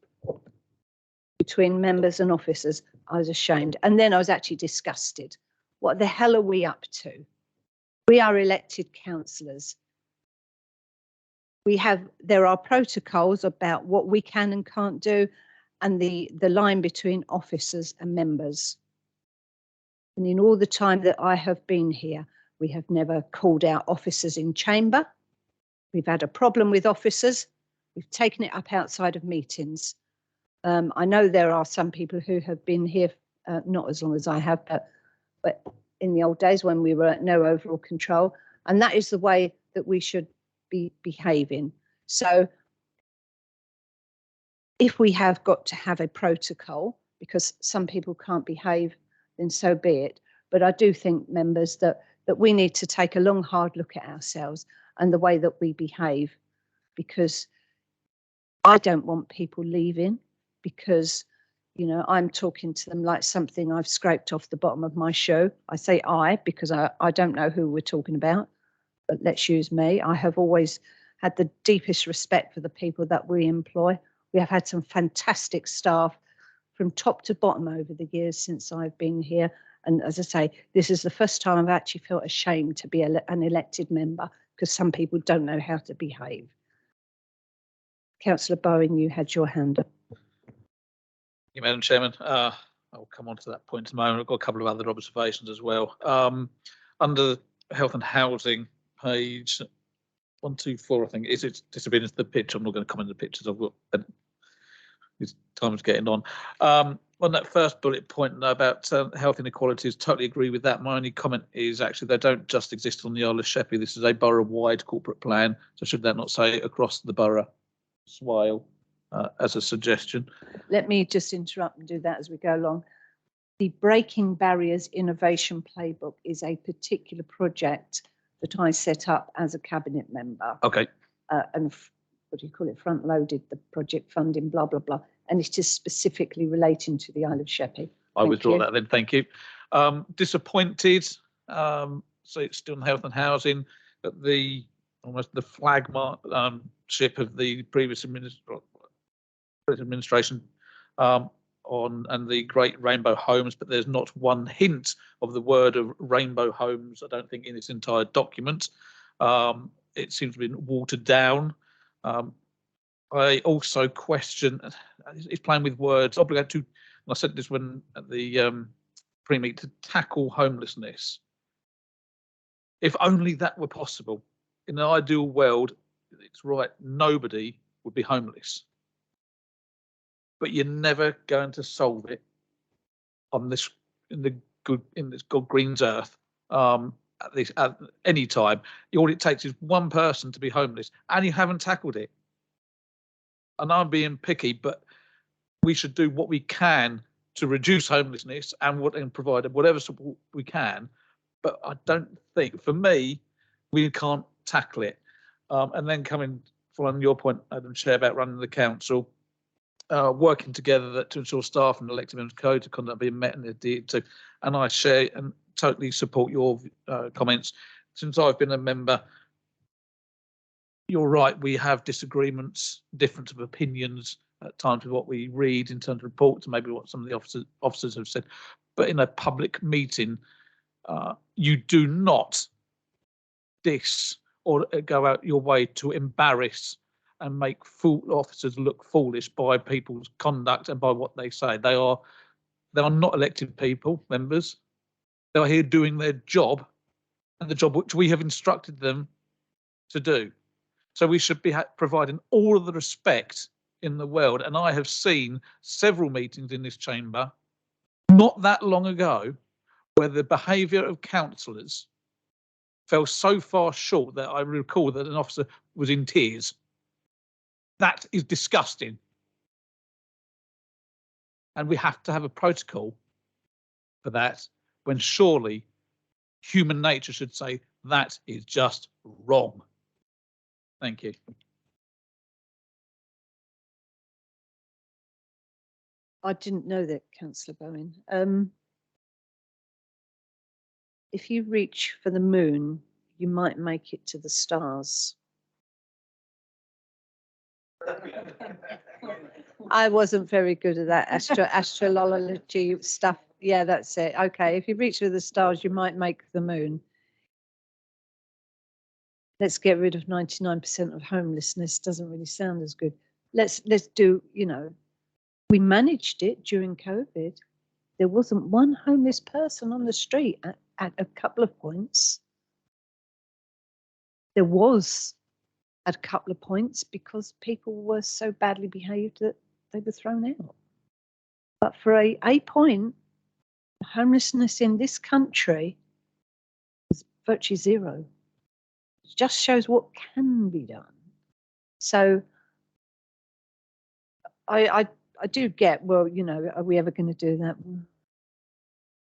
between members and officers, I was ashamed. And then I was actually disgusted. What the hell are we up to? We are elected councillors. There are protocols about what we can and can't do, and the line between officers and members. And in all the time that I have been here, we have never called out officers in chamber. We've had a problem with officers. We've taken it up outside of meetings. I know there are some people who have been here, not as long as I have, but in the old days when we were at no overall control. And that is the way that we should be behaving. So if we have got to have a protocol, because some people can't behave, then so be it. But I do think, members, that we need to take a long, hard look at ourselves and the way that we behave, because I don't want people leaving because, you know, I'm talking to them like something I've scraped off the bottom of my shoe. I say I because I don't know who we're talking about, but let's use me. I have always had the deepest respect for the people that we employ. We have had some fantastic staff from top to bottom over the years since I've been here. And as I say, this is the first time I've actually felt ashamed to be an elected member because some people don't know how to behave. Councillor Bowen, you had your hand up. Thank you, Madam Chairman. I'll come on to that point in a moment. I've got a couple of other observations as well. Under health and housing, page 124, I think, is it disappeared into the picture? I'm not going to comment on the pictures. I've got this time's getting on. On that first bullet point about health inequalities, totally agree with that. My only comment is actually they don't just exist on the Isle of Sheppey. This is a borough-wide corporate plan. So should that not say across the borough Swale as a suggestion? Let me just interrupt and do that as we go along. The Breaking Barriers Innovation Playbook is a particular project that I set up as a cabinet member. Okay. And what do you call it? Front loaded the project funding, blah, blah, blah. And it is specifically relating to the Isle of Sheppey. I withdraw that then, thank you. Disappointed, so it's still in health and housing, but the almost the flagship of the previous administration on and the Great Rainbow Homes, but there's not one hint of the word of Rainbow Homes, I don't think, in this entire document. It seems to be watered down. I also question, it's playing with words, obligated to, and I said this when at the pre-meet, to tackle homelessness. If only that were possible. In an ideal world, it's right, nobody would be homeless. But you're never going to solve it on this in this God Green's earth at any time. All it takes is one person to be homeless, and you haven't tackled it. And I'm being picky, but we should do what we can to reduce homelessness and provide whatever support we can. But I don't think, for me, we can't tackle it. And then following your point, Madam Chair, about running the council, working together to ensure staff and elected members' code of conduct being met and adhered to. And I share and totally support your comments. Since I've been a member, you're right, we have disagreements, difference of opinions at times with what we read in terms of reports and maybe what some of the officers have said. But in a public meeting, you do not diss or go out your way to embarrass and make officers look foolish by people's conduct and by what they say. They are not elected people, members. They are here doing their job, and the job which we have instructed them to do. So we should be providing all of the respect in the world. And I have seen several meetings in this chamber not that long ago where the behaviour of councillors fell so far short that I recall that an officer was in tears. That is disgusting. And we have to have a protocol for that, when surely human nature should say that is just wrong. Thank you. I didn't know that, Councillor Bowen. If you reach for the moon, you might make it to the stars. I wasn't very good at that astrology stuff. Yeah, that's it. Okay, if you reach for the stars, you might make the moon. Let's get rid of 99% of homelessness. Doesn't really sound as good. Let's do, we managed it during COVID. There wasn't one homeless person on the street at a couple of points. There was at a couple of points because people were so badly behaved that they were thrown out. But for a point, homelessness in this country is virtually zero. It just shows what can be done. So I do get, well, are we ever going to do that?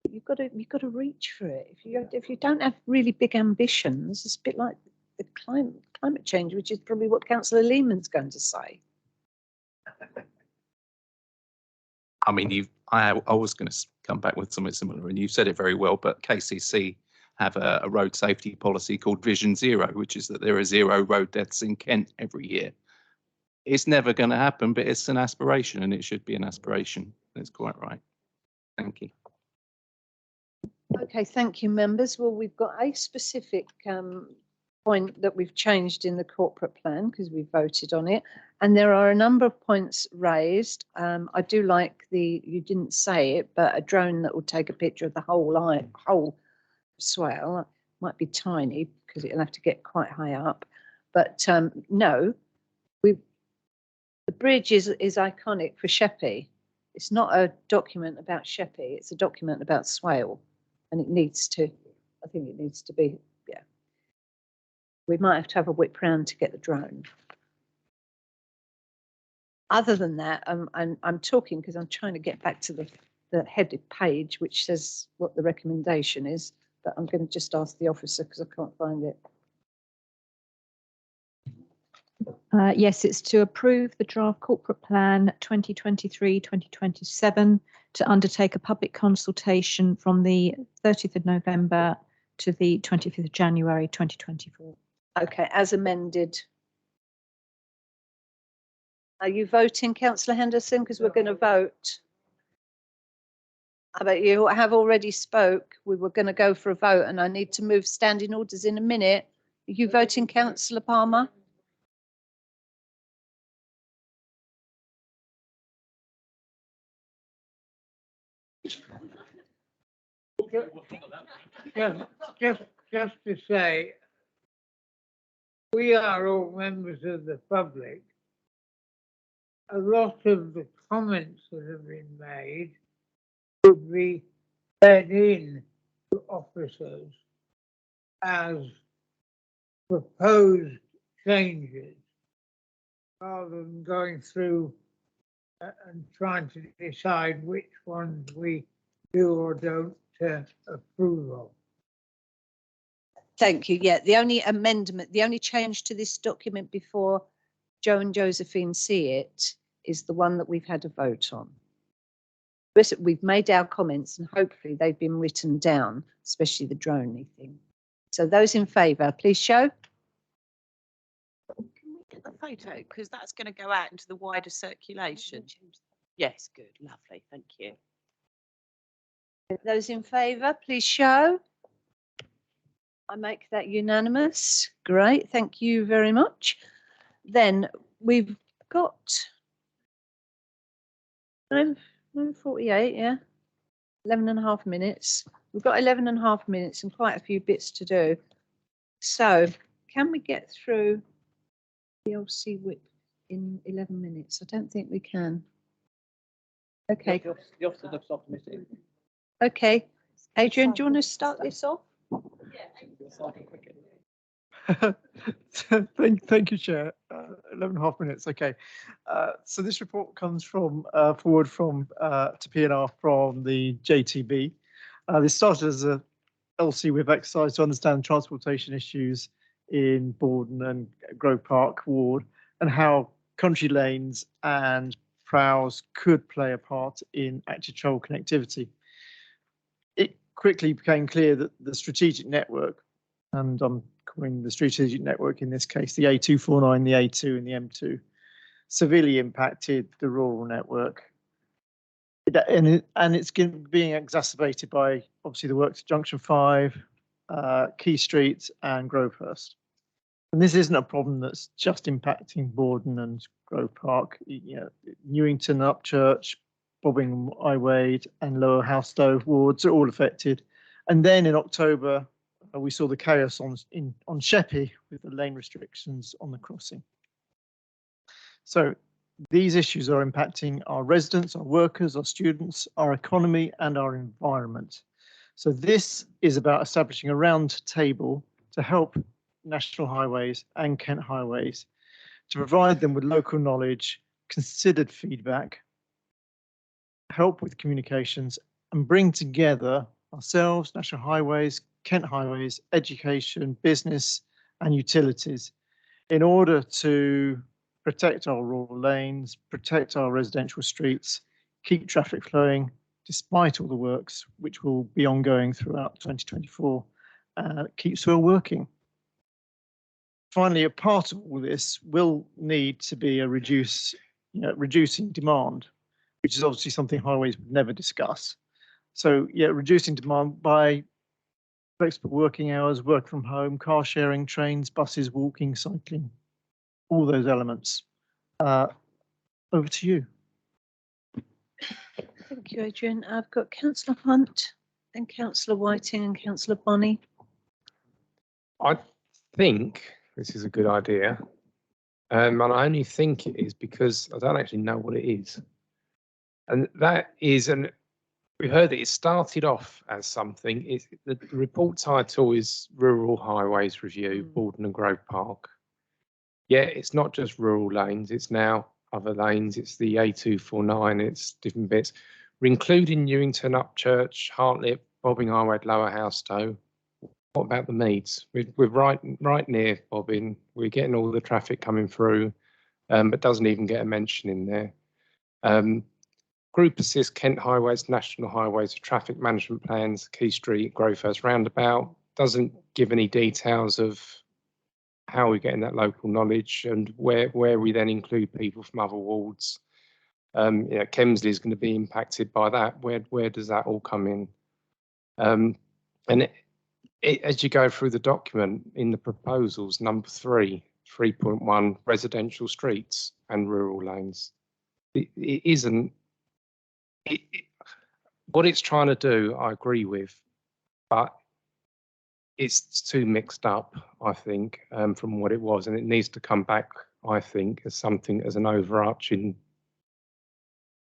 You've got to reach for it. If you don't have really big ambitions, it's a bit like the climate change, which is probably what Councillor Lehman's going to say. I mean, I was going to come back with something similar, and you said it very well. But KCC have a road safety policy called Vision Zero, which is that there are 0 road deaths in Kent every year. It's never going to happen, but it's an aspiration, and it should be an aspiration. That's quite right. Thank you. Okay, thank you, members. Well, we've got a specific point that we've changed in the corporate plan because we voted on it, And there are a number of points raised. I do like you didn't say it, but a drone that will take a picture of the whole swell. Might be tiny because it'll have to get quite high up. But no, the bridge is iconic for Sheppey. It's not a document about Sheppey, it's a document about Swale. And I think it needs to be, yeah. We might have to have a whip round to get the drone. Other than that, I'm talking because I'm trying to get back to the headed page, which says what the recommendation is, but I'm going to just ask the officer because I can't find it. Yes, it's to approve the draft corporate plan 2023-2027 to undertake a public consultation from the 30th of November to the 25th of January 2024. Okay, as amended. Are you voting, Councillor Henderson? Because we're going to vote. I bet you have already spoke. We were going to go for a vote and I need to move standing orders in a minute. Are you voting, Councillor Palmer? Just to say, we are all members of the public. A lot of the comments that have been made would be fed in to officers as proposed changes rather than going through and trying to decide which ones we do or don't approve of. Thank you. Yeah, the only amendment, the only change to this document before Joe and Josephine see it is the one that we've had a vote on. We've made our comments and hopefully they've been written down, especially the drone thing. So those in favour, please show. Can we get the photo? Because that's going to go out into the wider circulation. Yes, good, lovely, thank you. Those in favour, please show. I make that unanimous. Great, thank you very much. Then we've got 9:48, yeah, 11.5 minutes. We've got 11.5 minutes and quite a few bits to do. So can we get through the LC whip in 11 minutes? I don't think we can. Okay. The officer looks optimistic. Okay. Adrian, do you want to start this off? Thank you, Chair. 11.5 minutes. Okay. So this report comes from forward from to P&R from the JTB. This started as a LC with exercise to understand transportation issues in Borden and Grove Park ward and how country lanes and prowls could play a part in active travel connectivity. It quickly became clear that the strategic network, and I'm calling the strategic network in this case the A249, the A2 and the M2, severely impacted the rural network. And it's being exacerbated by obviously the works at Junction 5, Key Street and Grovehurst. And this isn't a problem that's just impacting Borden and Grove Park. You know, Newington, Upchurch, Bobbingham, Iwade and Lower Howstow wards are all affected. And then in October, we saw the chaos on Sheppey with the lane restrictions on the crossing. So these issues are impacting our residents, our workers, our students, our economy and our environment. So this is about establishing a round table to help National Highways and Kent Highways to provide them with local knowledge, considered feedback, help with communications and bring together ourselves, National Highways, Kent Highways, education, business and utilities in order to protect our rural lanes, protect our residential streets, keep traffic flowing despite all the works which will be ongoing throughout 2024, keep Swale working. Finally, a part of all this will need to be a reducing demand, which is obviously something highways would never discuss. So yeah, reducing demand by flexible working hours, work from home, car sharing, trains, buses, walking, cycling, all those elements. Over to you. Thank you, Adrian. I've got Councillor Hunt and Councillor Whiting and Councillor Bonney. I think this is a good idea. And I only think it is because I don't actually know what it is. And that is, and we heard that it started off as something. The report title is Rural Highways Review, Borden and Grove Park. Yeah, it's not just rural lanes, it's now other lanes, it's the A249, it's different bits. We're including Newington, Upchurch, Hartlip, Bobbing Highway, Lower Houstow. What about the Meads? We're right near Bobbing. We're getting all the traffic coming through, but doesn't even get a mention in there. Group Assist, Kent Highways, National Highways, traffic management plans, Key Street, Grovehurst Roundabout. Doesn't give any details of how we're getting that local knowledge and where we then include people from other wards. Kemsley is going to be impacted by that. Where does that all come in? And as you go through the document in the proposals, number 3.1, residential streets and rural lanes. It isn't. What it's trying to do, I agree with, but it's too mixed up, I think, from what it was, and it needs to come back, I think, as something, as an overarching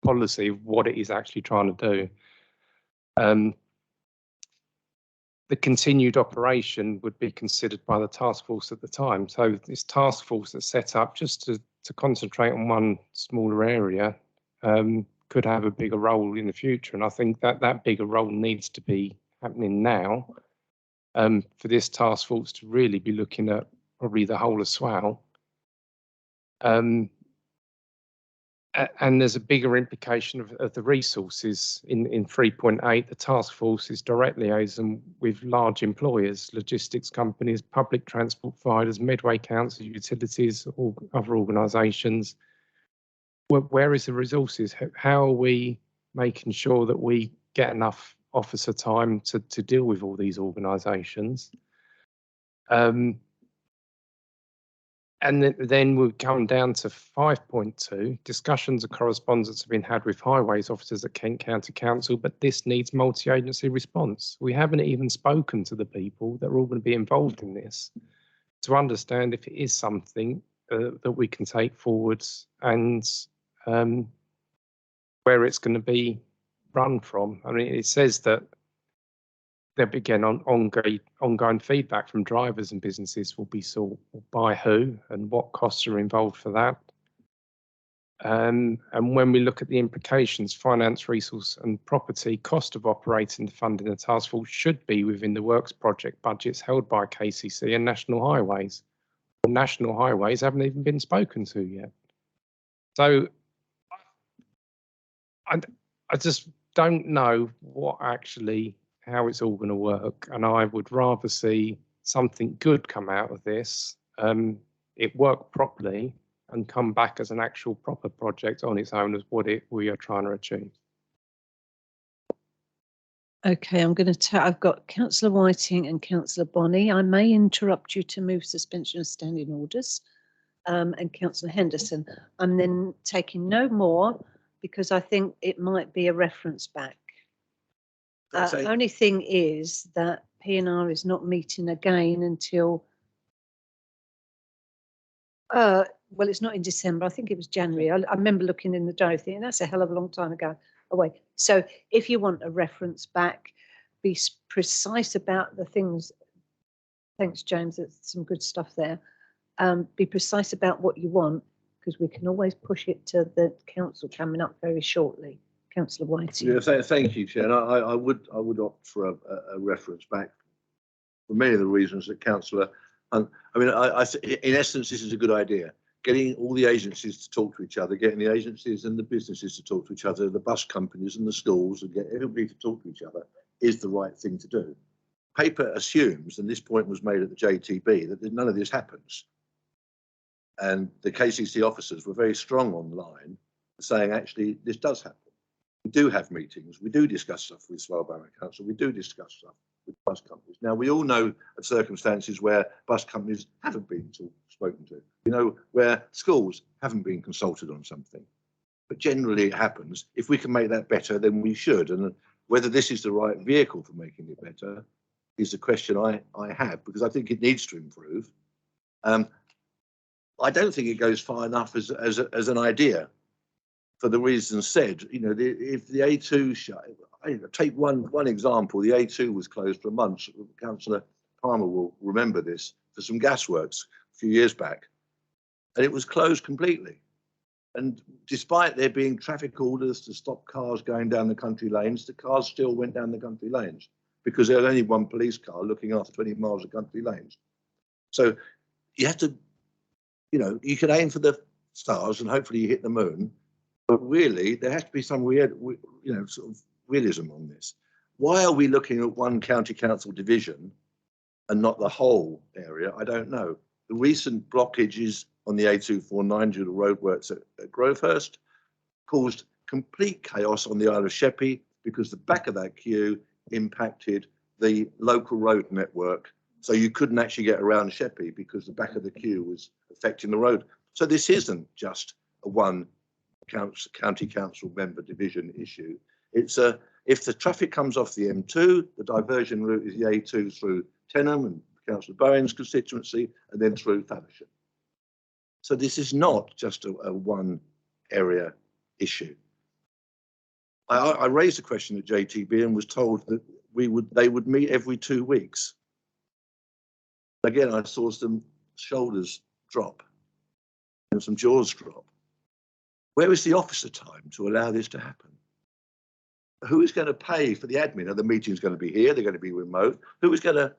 policy of what it is actually trying to do. The continued operation would be considered by the task force at the time. So this task force that's set up just to concentrate on one smaller area could have a bigger role in the future. And I think that bigger role needs to be happening now for this task force to really be looking at probably the whole of Swale. And there's a bigger implication of the resources in 3.8. The task force is direct liaison with large employers, logistics companies, public transport providers, Medway councils, utilities, or other organisations. Where is the resources? How are we making sure that we get enough officer time to deal with all these organisations? And then we'll come down to 5.2. Discussions and correspondence have been had with highways officers at Kent County Council, but this needs multi-agency response. We haven't even spoken to the people that are all going to be involved in this to understand if it is something that we can take forwards and where it's going to be run from. I mean, it says that there'll be again ongoing feedback from drivers and businesses will be sought by who and what costs are involved for that. And when we look at the implications, finance, resource and property, cost of operating the funding the task force should be within the works project budgets held by KCC and National Highways. National Highways haven't even been spoken to yet. So I just don't know how it's all going to work, and I would rather see something good come out of this, it work properly and come back as an actual proper project on its own as what we are trying to achieve. Okay, I've got Councillor Whiting and Councillor Bonney. I may interrupt you to move suspension of standing orders, and Councillor Henderson. I'm then taking no more because I think it might be a reference back. The only thing is that P&R is not meeting again until, well, it's not in December. I think it was January. I remember looking in the diary thinking that's a hell of a long time ago away. So if you want a reference back, be precise about the things. Thanks, James. That's some good stuff there. Be precise about what you want, because we can always push it to the council coming up very shortly. Councillor Whiting. Yeah, thank you, Chair. And I would opt for a reference back for many of the reasons that Councillor. I mean, in essence, this is a good idea. Getting all the agencies to talk to each other, getting the agencies and the businesses to talk to each other, the bus companies and the schools, and get everybody to talk to each other is the right thing to do. Paper assumes, and this point was made at the JTB, that none of this happens. And the KCC officers were very strong online, saying actually this does happen. We do have meetings, we do discuss stuff with Swale Borough Council, we do discuss stuff with bus companies. Now, we all know of circumstances where bus companies haven't been talked spoken to. You know, where schools haven't been consulted on something. But generally it happens. If we can make that better, then we should. And whether this is the right vehicle for making it better is the question I have, because I think it needs to improve. I don't think it goes far enough as an idea, for the reasons said. You know, if the A2 shut, take one example. The A2 was closed for a month. Councillor Palmer will remember this, for some gasworks a few years back, and it was closed completely. And despite there being traffic orders to stop cars going down the country lanes, the cars still went down the country lanes because there was only one police car looking after 20 miles of country lanes. So you have to, you know, you can aim for the stars and hopefully you hit the moon, but really there has to be some weird, you know, sort of realism on this. Why are we looking at one county council division and not the whole area? I don't know. The recent blockages on the A249 due to roadworks at Grovehurst caused complete chaos on the Isle of Sheppey because the back of that queue impacted the local road network. So you couldn't actually get around Sheppey because the back of the queue was affecting the road. So this isn't just a one county council member division issue. It's if the traffic comes off the M2, the diversion route is the A2 through Tenham and Councillor Bowen's constituency and then through Faversham. So this is not just a one area issue. I raised a question at JTB and was told that they would meet every 2 weeks. Again, I saw some shoulders drop and some jaws drop. Where is the officer time to allow this to happen? Who is going to pay for the admin? Are the meetings going to be here? They're going to be remote. Who is going to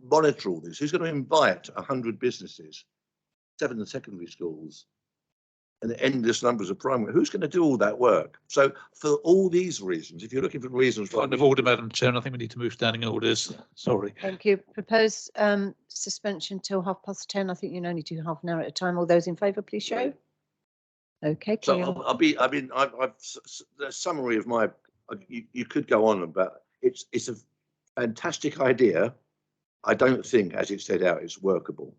monitor all this? Who's going to invite 100 businesses, 7 secondary schools, and endless numbers of primary? Who's going to do all that work? So for all these reasons, if you're looking for reasons, Point of order, Madam Chair, I think we need to move standing orders. Sorry. Thank you. Propose suspension till 10:30. I think you can only do half an hour at a time. All those in favour, please show. Okay. So I've the summary of my. You could go on about it's a fantastic idea. I don't think, as it set out, it's workable.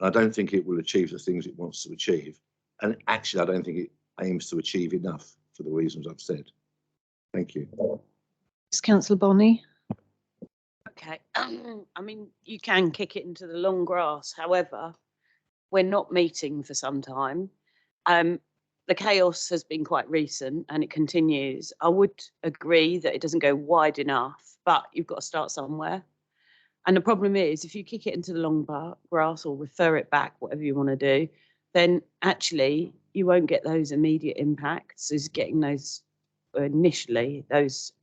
I don't think it will achieve the things it wants to achieve. And actually, I don't think it aims to achieve enough for the reasons I've said. Thank you. It's Councillor Bonney. Okay, I mean, you can kick it into the long grass. However, we're not meeting for some time. The chaos has been quite recent and it continues. I would agree that it doesn't go wide enough, but you've got to start somewhere. And the problem is, if you kick it into the long grass or refer it back, whatever you want to do, then actually you won't get those immediate impacts as getting those initially, those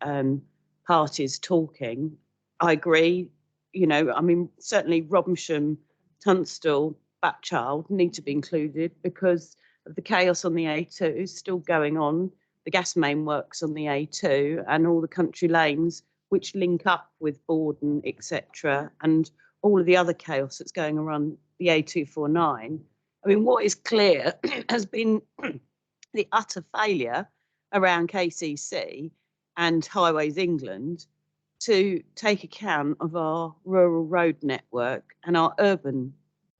parties talking. I agree, you know, I mean, certainly Robinsham, Tunstall, Bacchild need to be included because of the chaos on the A2 is still going on, the gas main works on the A2 and all the country lanes which link up with Borden, etc., and all of the other chaos that's going around the A249. I mean, what is clear has been the utter failure around KCC and Highways England to take account of our rural road network and our urban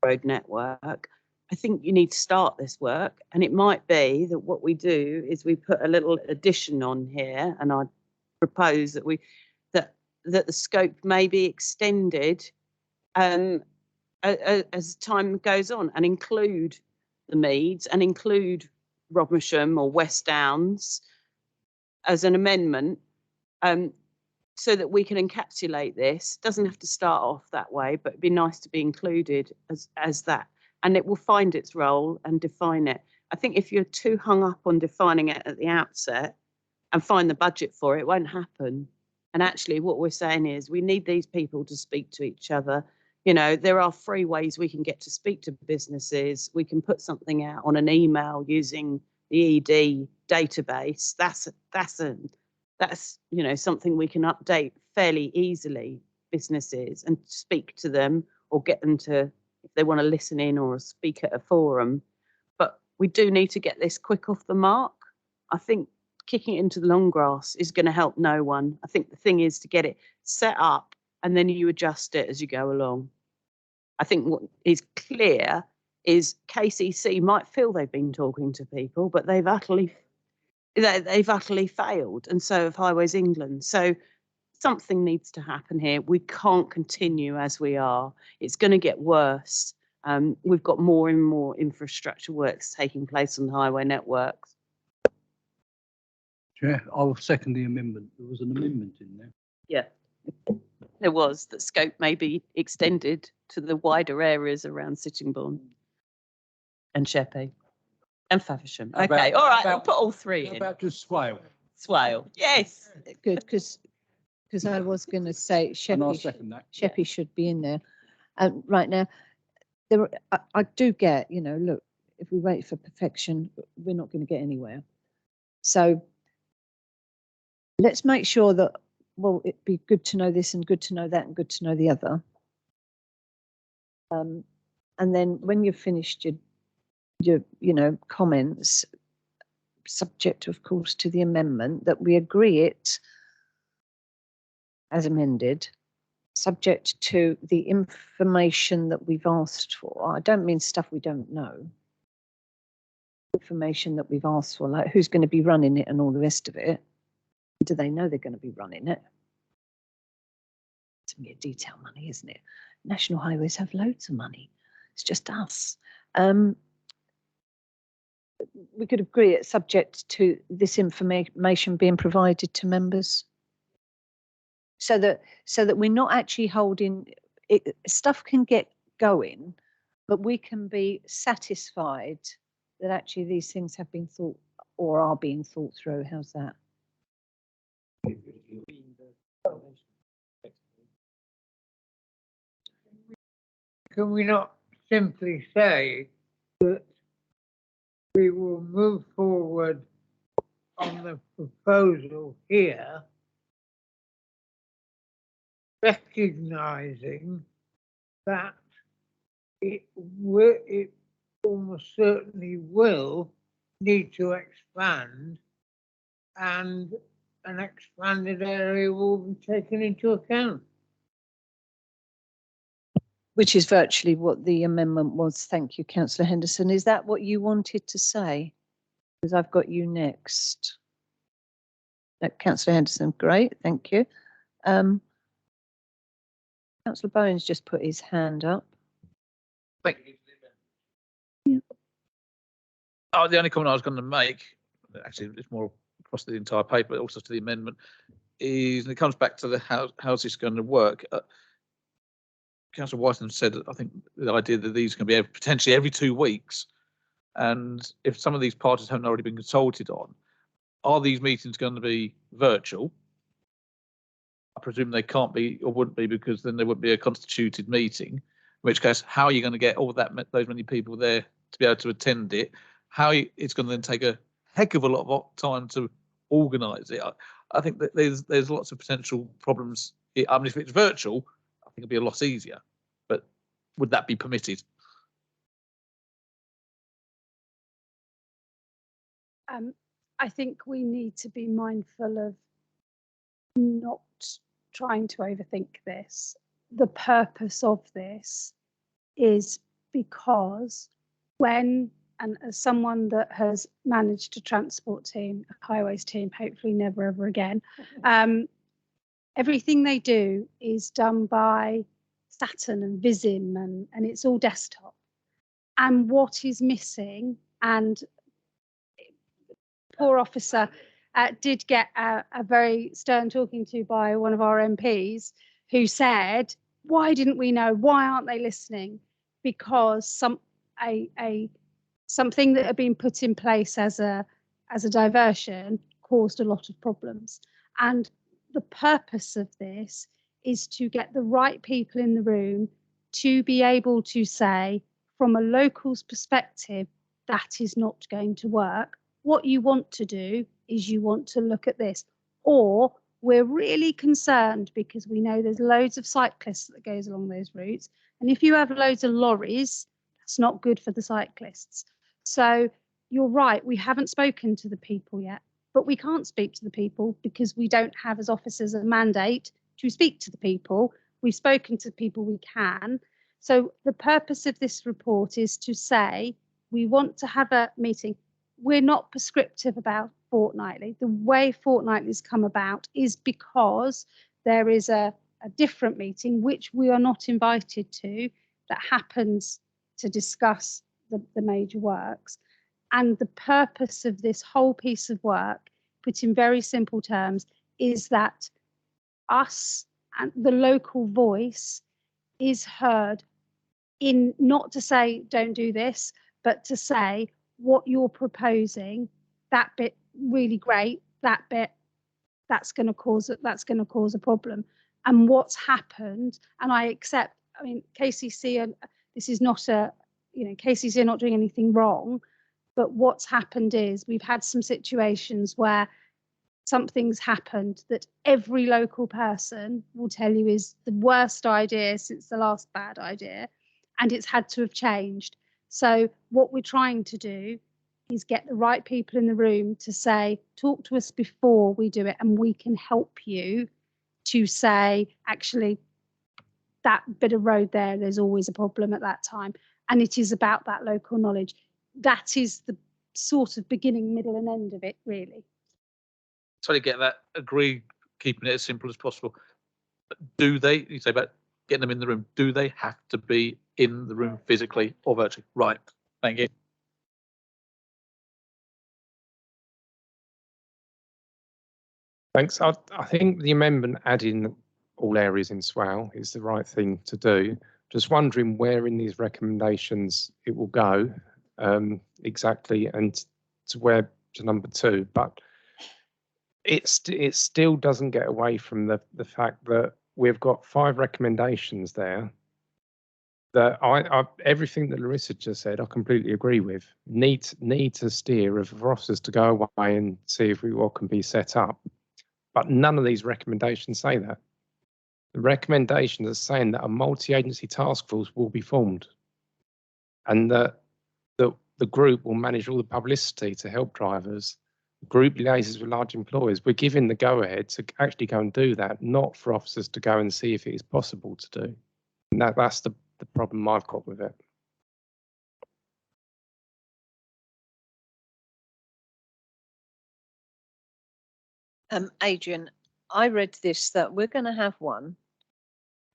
road network. I think you need to start this work, and it might be that what we do is we put a little addition on here, and I propose that that the scope may be extended as time goes on and include the Meads and include Robinsham or West Downs as an amendment so that we can encapsulate this. Doesn't have to start off that way, but it'd be nice to be included as that. And it will find its role and define it. I think if you're too hung up on defining it at the outset and find the budget for it, it won't happen. And actually what we're saying is we need these people to speak to each other. You know, there are free ways we can get to speak to businesses. We can put something out on an email using the ED database. That's you know, something we can update fairly easily, businesses, and speak to them or get them to, if they want to listen in or speak at a forum. But we do need to get this quick off the mark. I think kicking it into the long grass is going to help no one. I think the thing is to get it set up and then you adjust it as you go along. I think what is clear is KCC might feel they've been talking to people, but they've utterly failed, and so have Highways England. So something needs to happen here. We can't continue as we are. It's going to get worse. We've got more and more infrastructure works taking place on the highway networks. Chair, I'll second the amendment. There was an amendment in there. Yeah, there was, that scope may be extended to the wider areas around Sittingbourne and Sheppey and Faversham. Okay, all right, I'll put all three in. About just Swale. Swale, yes. Good, because I was going to say And I'll Sheppey, second that. Sheppey should be in there. Right now, I do get, you know, look, if we wait for perfection, we're not going to get anywhere. So let's make sure that, well, it'd be good to know this and good to know that and good to know the other. And then when you've finished your you know, comments, subject, of course, to the amendment, that we agree it as amended, subject to the information that we've asked for. I don't mean stuff we don't know. Information that we've asked for, like who's going to be running it and all the rest of it. Do they know they're going to be running it? It's mere detail money, isn't it? National Highways have loads of money. It's just us. We could agree it's subject to this information being provided to members, so that we're not actually holding it. Stuff can get going, but we can be satisfied that actually these things have been thought or are being thought through. How's that? Can we not simply say that we will move forward on the proposal here, recognising that it almost certainly will need to expand, and an expanded area will be taken into account? Which is virtually what the amendment was. Thank you, Councillor Henderson. Is that what you wanted to say? Because I've got you next. Councillor Henderson, great, thank you. Councillor Bowen's just put his hand up. Thank you. Yeah. Oh, the only comment I was going to make, actually it's more across the entire paper, but also to the amendment, is, and it comes back to the how's this going to work. Councillor Whiten said, I think, the idea that these are going to be potentially every 2 weeks, and if some of these parties haven't already been consulted on, are these meetings going to be virtual? I presume they can't be or wouldn't be, because then there wouldn't be a constituted meeting, in which case how are you going to get all those many people there to be able to attend it? It's going to then take a heck of a lot of time to organise it. I think that there's lots of potential problems. I mean, if it's virtual, I think it'd be a lot easier, but would that be permitted? I think we need to be mindful of not trying to overthink this. The purpose of this is because when, and as someone that has managed a transport team, a highways team, hopefully never ever again, everything they do is done by Saturn and Visim, and it's all desktop. And what is missing, and poor officer did get a very stern talking to by one of our MPs, who said, why didn't we know? Why aren't they listening? Because something that had been put in place as a diversion caused a lot of problems. And the purpose of this is to get the right people in the room to be able to say, from a local's perspective, that is not going to work. What you want to do is you want to look at this. Or we're really concerned because we know there's loads of cyclists that goes along those routes. And if you have loads of lorries, that's not good for the cyclists. So you're right, we haven't spoken to the people yet, but we can't speak to the people because we don't have as officers a mandate to speak to the people. We've spoken to the people we can. So the purpose of this report is to say we want to have a meeting. We're not prescriptive about fortnightly. The way fortnightly's come about is because there is a different meeting which we are not invited to that happens to discuss the major works. And the purpose of this whole piece of work, put in very simple terms, is that us and the local voice is heard, in not to say don't do this, but to say what you're proposing, that bit really great, that bit that's going to cause a problem. And what's happened, and I accept, I mean, KCC, and this is not a, KCC are not doing anything wrong, but what's happened is we've had some situations where something's happened that every local person will tell you is the worst idea since the last bad idea, and it's had to have changed. So what we're trying to do is get the right people in the room to say, talk to us before we do it, and we can help you to say, actually, that bit of road there's always a problem at that time. And it is about that local knowledge. That is the sort of beginning, middle and end of it, really. Totally get that. Agree, keeping it as simple as possible. But do they, you say about getting them in the room, do they have to be in the room physically or virtually? Right. Thank you. Thanks. I think the amendment adding all areas in Swale is the right thing to do. Just wondering where in these recommendations it will go exactly, and to where to number 2. But it still doesn't get away from the fact that we've got 5 recommendations there that I everything that Larissa just said, I completely agree with. Need to steer for officers to go away and see if what can be set up. But none of these recommendations say that. The recommendations are saying that a multi-agency task force will be formed, and that the group will manage all the publicity to help drivers. The group liaises with large employers. We're giving the go-ahead to actually go and do that, not for officers to go and see if it is possible to do. And that's the problem I've got with it. Adrian, I read this that we're going to have one.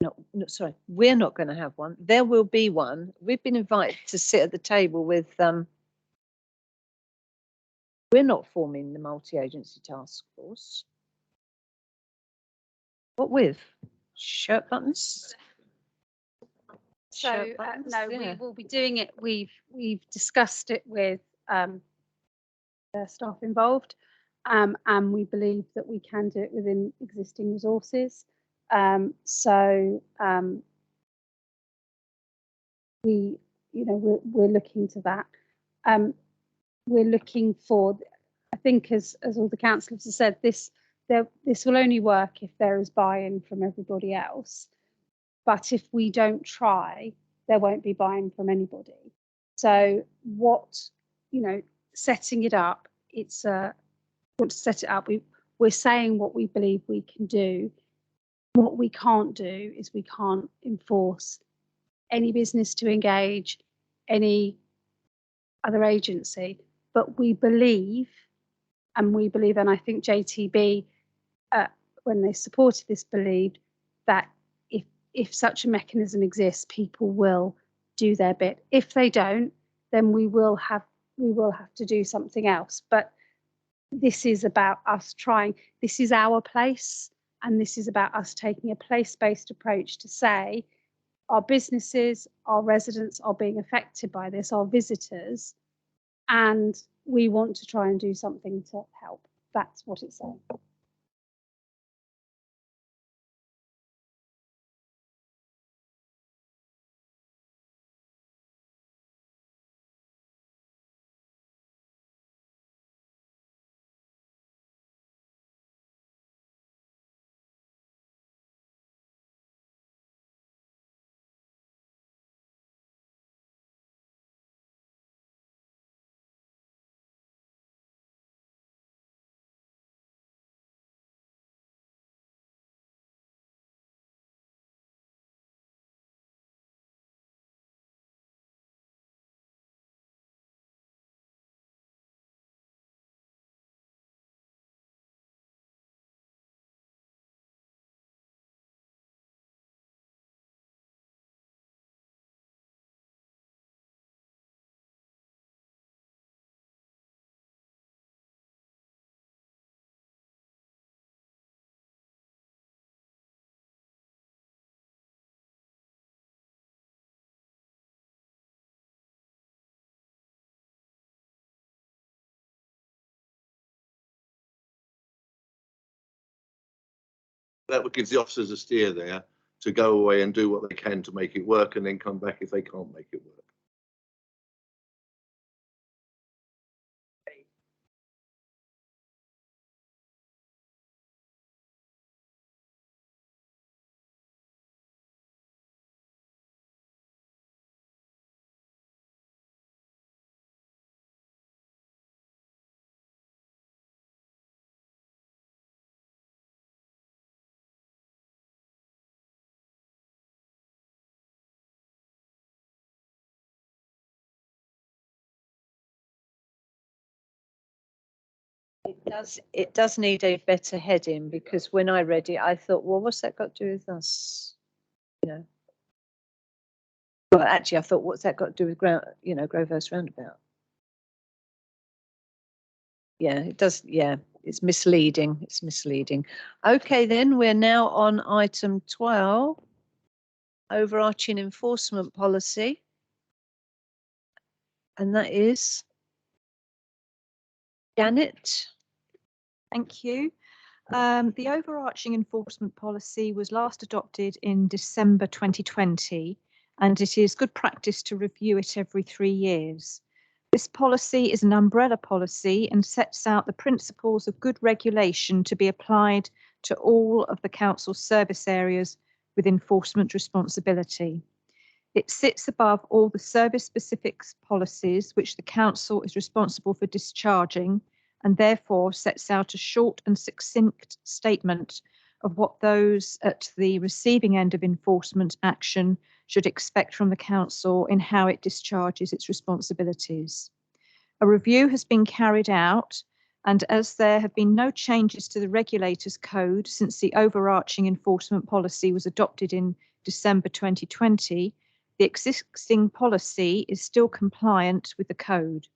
No, sorry, we're not going to have one. There will be one. We've been invited to sit at the table with. We're not forming the multi-agency task force. What with? Shirt buttons? So no, we will be doing it. We've discussed it with the staff involved, and we believe that we can do it within existing resources. We're looking to that. We're looking for, I think, as all the councillors have said, this will only work if there is buy-in from everybody else. But if we don't try, there won't be buy-in from anybody. So setting it up, want to set it up. We're saying what we believe we can do. What we can't do is we can't enforce any business to engage any other agency. But we believe, and I think JTB, when they supported this, believed that if such a mechanism exists, people will do their bit. If they don't, then we will have to do something else. But this is about us trying. This is our place, and this is about us taking a place-based approach to say our businesses, our residents are being affected by this, our visitors, and we want to try and do something to help. That's what it's saying. that would give the officers a steer there to go away and do what they can to make it work and then come back if they can't make it work. It does need a better heading, because when I read it, I thought, well, what's that got to do with us? You know. Well, actually, I thought, what's that got to do with Grovehurst Roundabout? Yeah, it does. Yeah, it's misleading. It's misleading. Okay, then we're now on item 12, overarching enforcement policy. And that is Janet. Thank you. The overarching enforcement policy was last adopted in December 2020, and it is good practice to review it every 3 years. This policy is an umbrella policy and sets out the principles of good regulation to be applied to all of the council's service areas with enforcement responsibility. It sits above all the service-specific policies which the council is responsible for discharging, and therefore sets out a short and succinct statement of what those at the receiving end of enforcement action should expect from the council in how it discharges its responsibilities. A review has been carried out, and as there have been no changes to the regulator's code since the overarching enforcement policy was adopted in December 2020, the existing policy is still compliant with the code.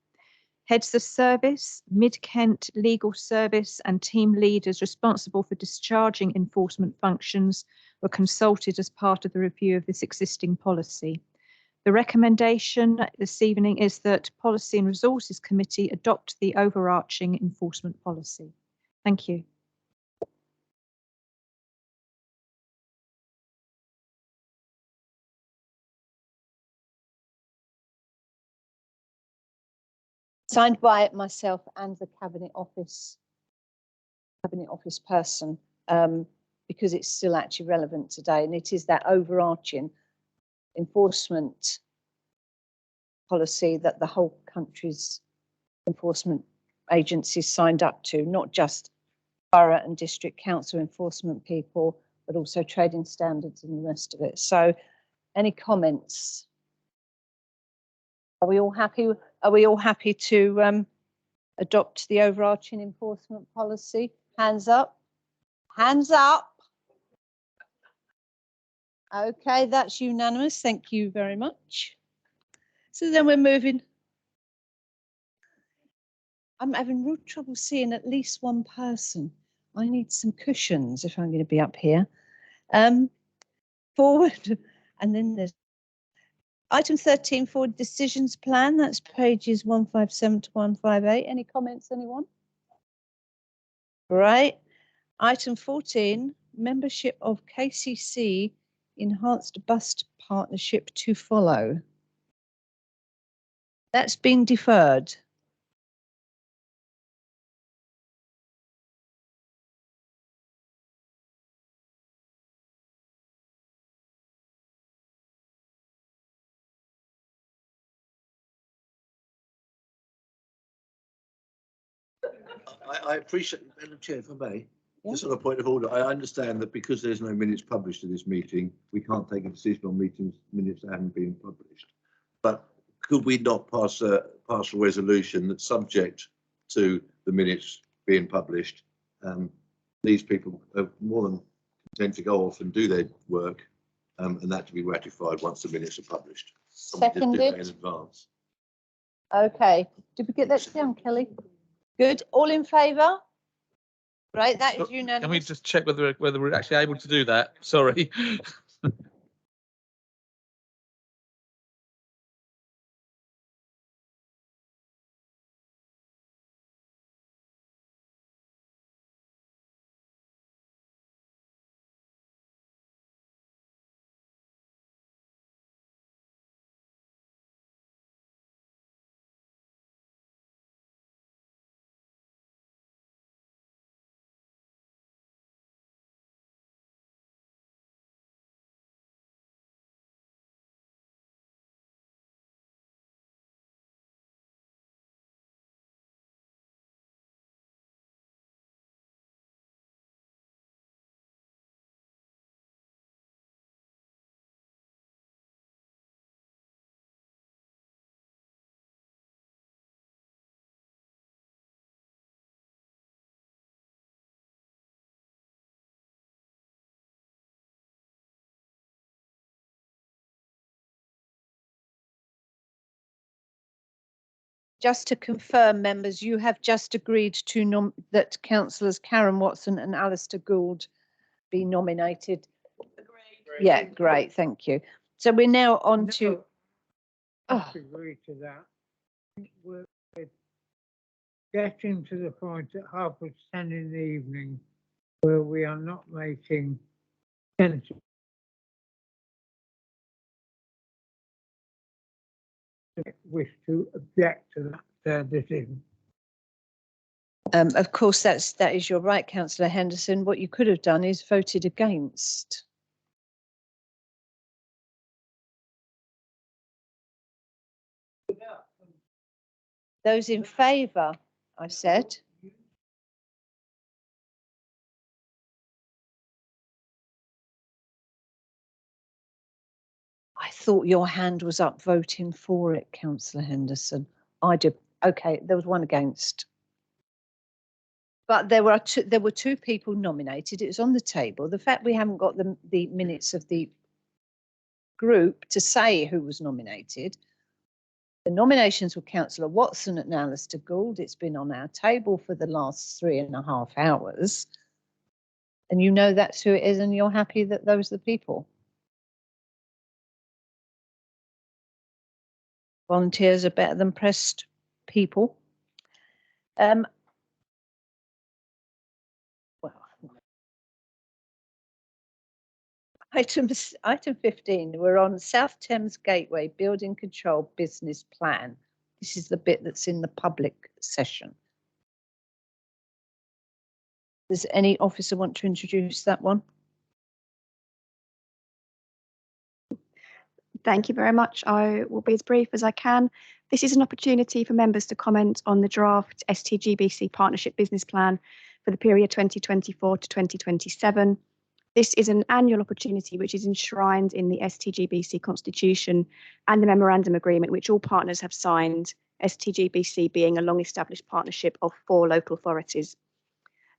Heads of service, Mid-Kent legal service and team leaders responsible for discharging enforcement functions were consulted as part of the review of this existing policy. The recommendation this evening is that Policy and Resources Committee adopt the overarching enforcement policy. Thank you. Signed by myself and the Cabinet Office person, because it's still actually relevant today, and it is that overarching enforcement policy that the whole country's enforcement agencies signed up to, not just borough and district council enforcement people, but also trading standards and the rest of it. So, any comments? Are we all happy? Are we all happy to adopt the overarching enforcement policy? Hands up. Hands up. Okay, that's unanimous. Thank you very much. So then we're moving. I'm having real trouble seeing at least one person. I need some cushions if I'm going to be up here. Forward, and then there's item 13, forward decisions plan. That's pages 157 to 158. Any comments, anyone? Right. Item 14, membership of KCC Enhanced Bus Partnership to follow. That's been deferred. I appreciate, Madam Chair, if I may, just on a point of order, I understand that because there's no minutes published to this meeting, we can't take a decision on minutes that haven't been published. But could we not pass a resolution that's subject to the minutes being published? These people are more than content to go off and do their work, and that to be ratified once the minutes are published. Seconded. In advance. Okay. Did we get that down, Kelly? Good. All in favour? Right, that is unanimous. Can we just check whether we're actually able to do that? Sorry. Just to confirm, members, you have just agreed to that councillors Karen Watson and Alistair Gould be nominated. Agreed. Yeah, great, thank you. So we're now on to. I agree to that. We're getting to the point at 10:30 in the evening where we are not making sensible wish to object to that decision. Of course, that is your right, Councillor Henderson. What you could have done is voted against. Those in favour, I said. I thought your hand was up voting for it, Councillor Henderson. I did. Okay, there was one against. But there were two people nominated. It was on the table. The fact we haven't got the minutes of the group to say who was nominated. The nominations were Councillor Watson and Alistair Gould. It's been on our table for the last 3.5 hours. And you know that's who it is, and you're happy that those are the people. Volunteers are better than pressed people. Item 15, we're on South Thames Gateway Building Control Business Plan. This is the bit that's in the public session. Does any officer want to introduce that one? Thank you very much. I will be as brief as I can. This is an opportunity for members to comment on the draft STGBC Partnership Business Plan for the period 2024 to 2027. This is an annual opportunity which is enshrined in the STGBC Constitution and the Memorandum Agreement, which all partners have signed, STGBC being a long-established partnership of 4 local authorities.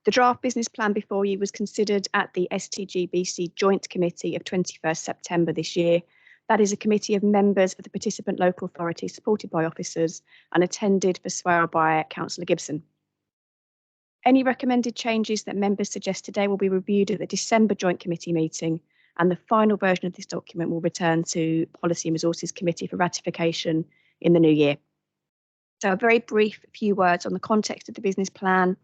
The draft business plan before you was considered at the STGBC Joint Committee of 21st September this year. That is a committee of members of the participant local authorities supported by officers and attended for swear by Councillor Gibson. Any recommended changes that members suggest today will be reviewed at the December Joint Committee meeting, and the final version of this document will return to Policy and Resources Committee for ratification in the new year. So a very brief few words on the context of the business plan.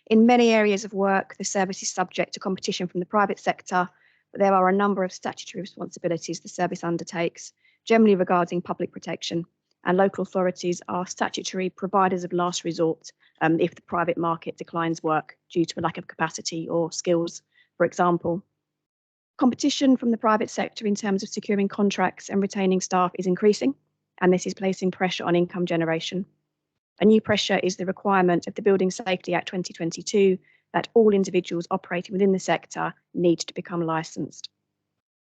In many areas of work, the service is subject to competition from the private sector, but there are a number of statutory responsibilities the service undertakes, generally regarding public protection, and local authorities are statutory providers of last resort if the private market declines work due to a lack of capacity or skills, for example. Competition from the private sector in terms of securing contracts and retaining staff is increasing, and this is placing pressure on income generation. A new pressure is the requirement of the Building Safety Act 2022 that all individuals operating within the sector need to become licensed.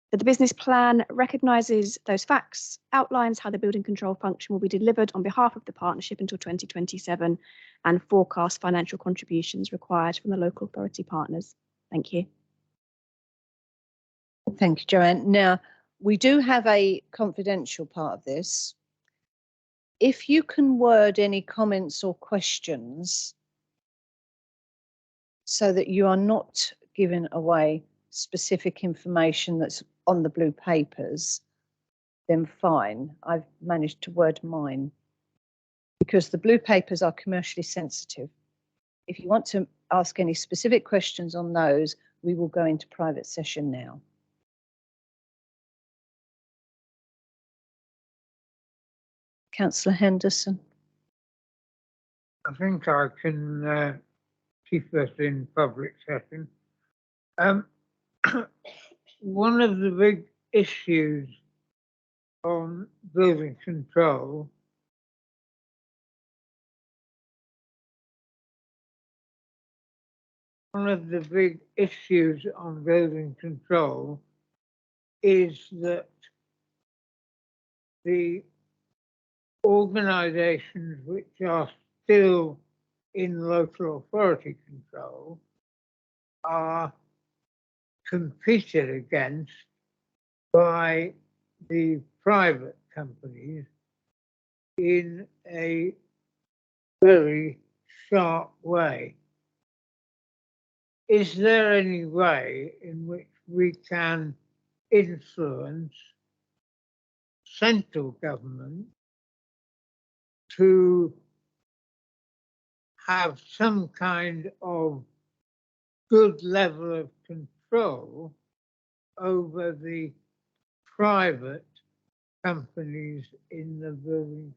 So the business plan recognises those facts, outlines how the building control function will be delivered on behalf of the partnership until 2027, and forecasts financial contributions required from the local authority partners. Thank you. Thank you, Joanne. Now, we do have a confidential part of this. If you can word any comments or questions so that you are not giving away specific information that's on the blue papers, then fine. I've managed to word mine because the blue papers are commercially sensitive. If you want to ask any specific questions on those, we will go into private session now. Councillor Henderson. I think I can keep us in public session. One of the big issues on building control is that the organisations which are still in local authority control are competed against by the private companies in a very sharp way. Is there any way in which we can influence central government to have some kind of good level of control over the private companies in the building?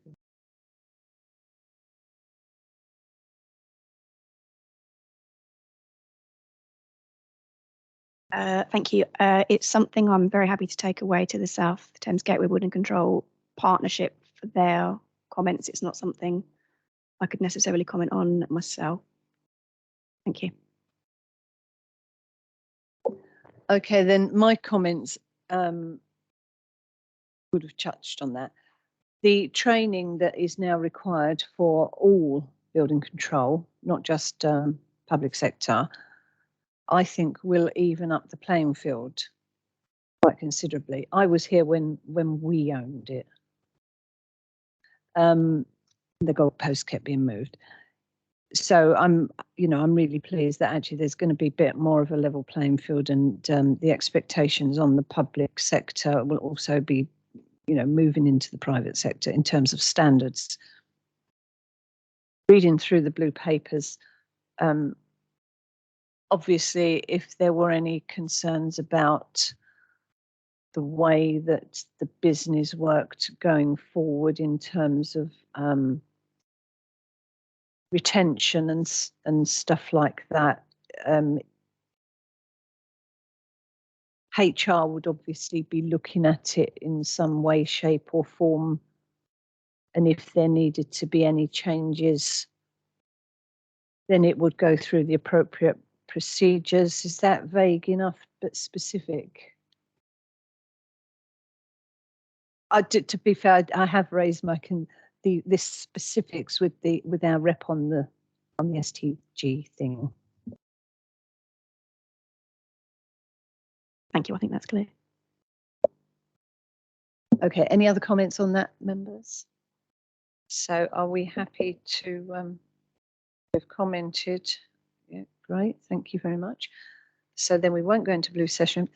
Thank you. It's something I'm very happy to take away to the South Thames Gateway Wood Control Partnership for their comments. It's not something I could necessarily comment on myself. Thank you. Okay, then my comments would have touched on that. The training that is now required for all building control, not just public sector, I think will even up the playing field quite considerably. I was here when we owned it. The goalpost kept being moved. So I'm really pleased that actually there's going to be a bit more of a level playing field, and the expectations on the public sector will also be, moving into the private sector in terms of standards. Reading through the blue papers, obviously, if there were any concerns about the way that the business worked going forward in terms of retention and stuff like that, HR would obviously be looking at it in some way, shape or form. And if there needed to be any changes, then it would go through the appropriate procedures. Is that vague enough but specific? To be fair, I have raised this specifics with our rep on the STG thing. Thank you. I think that's clear. Okay. Any other comments on that, members? So, are we happy to have commented? Yeah, great. Thank you very much. So then we won't go into blue session.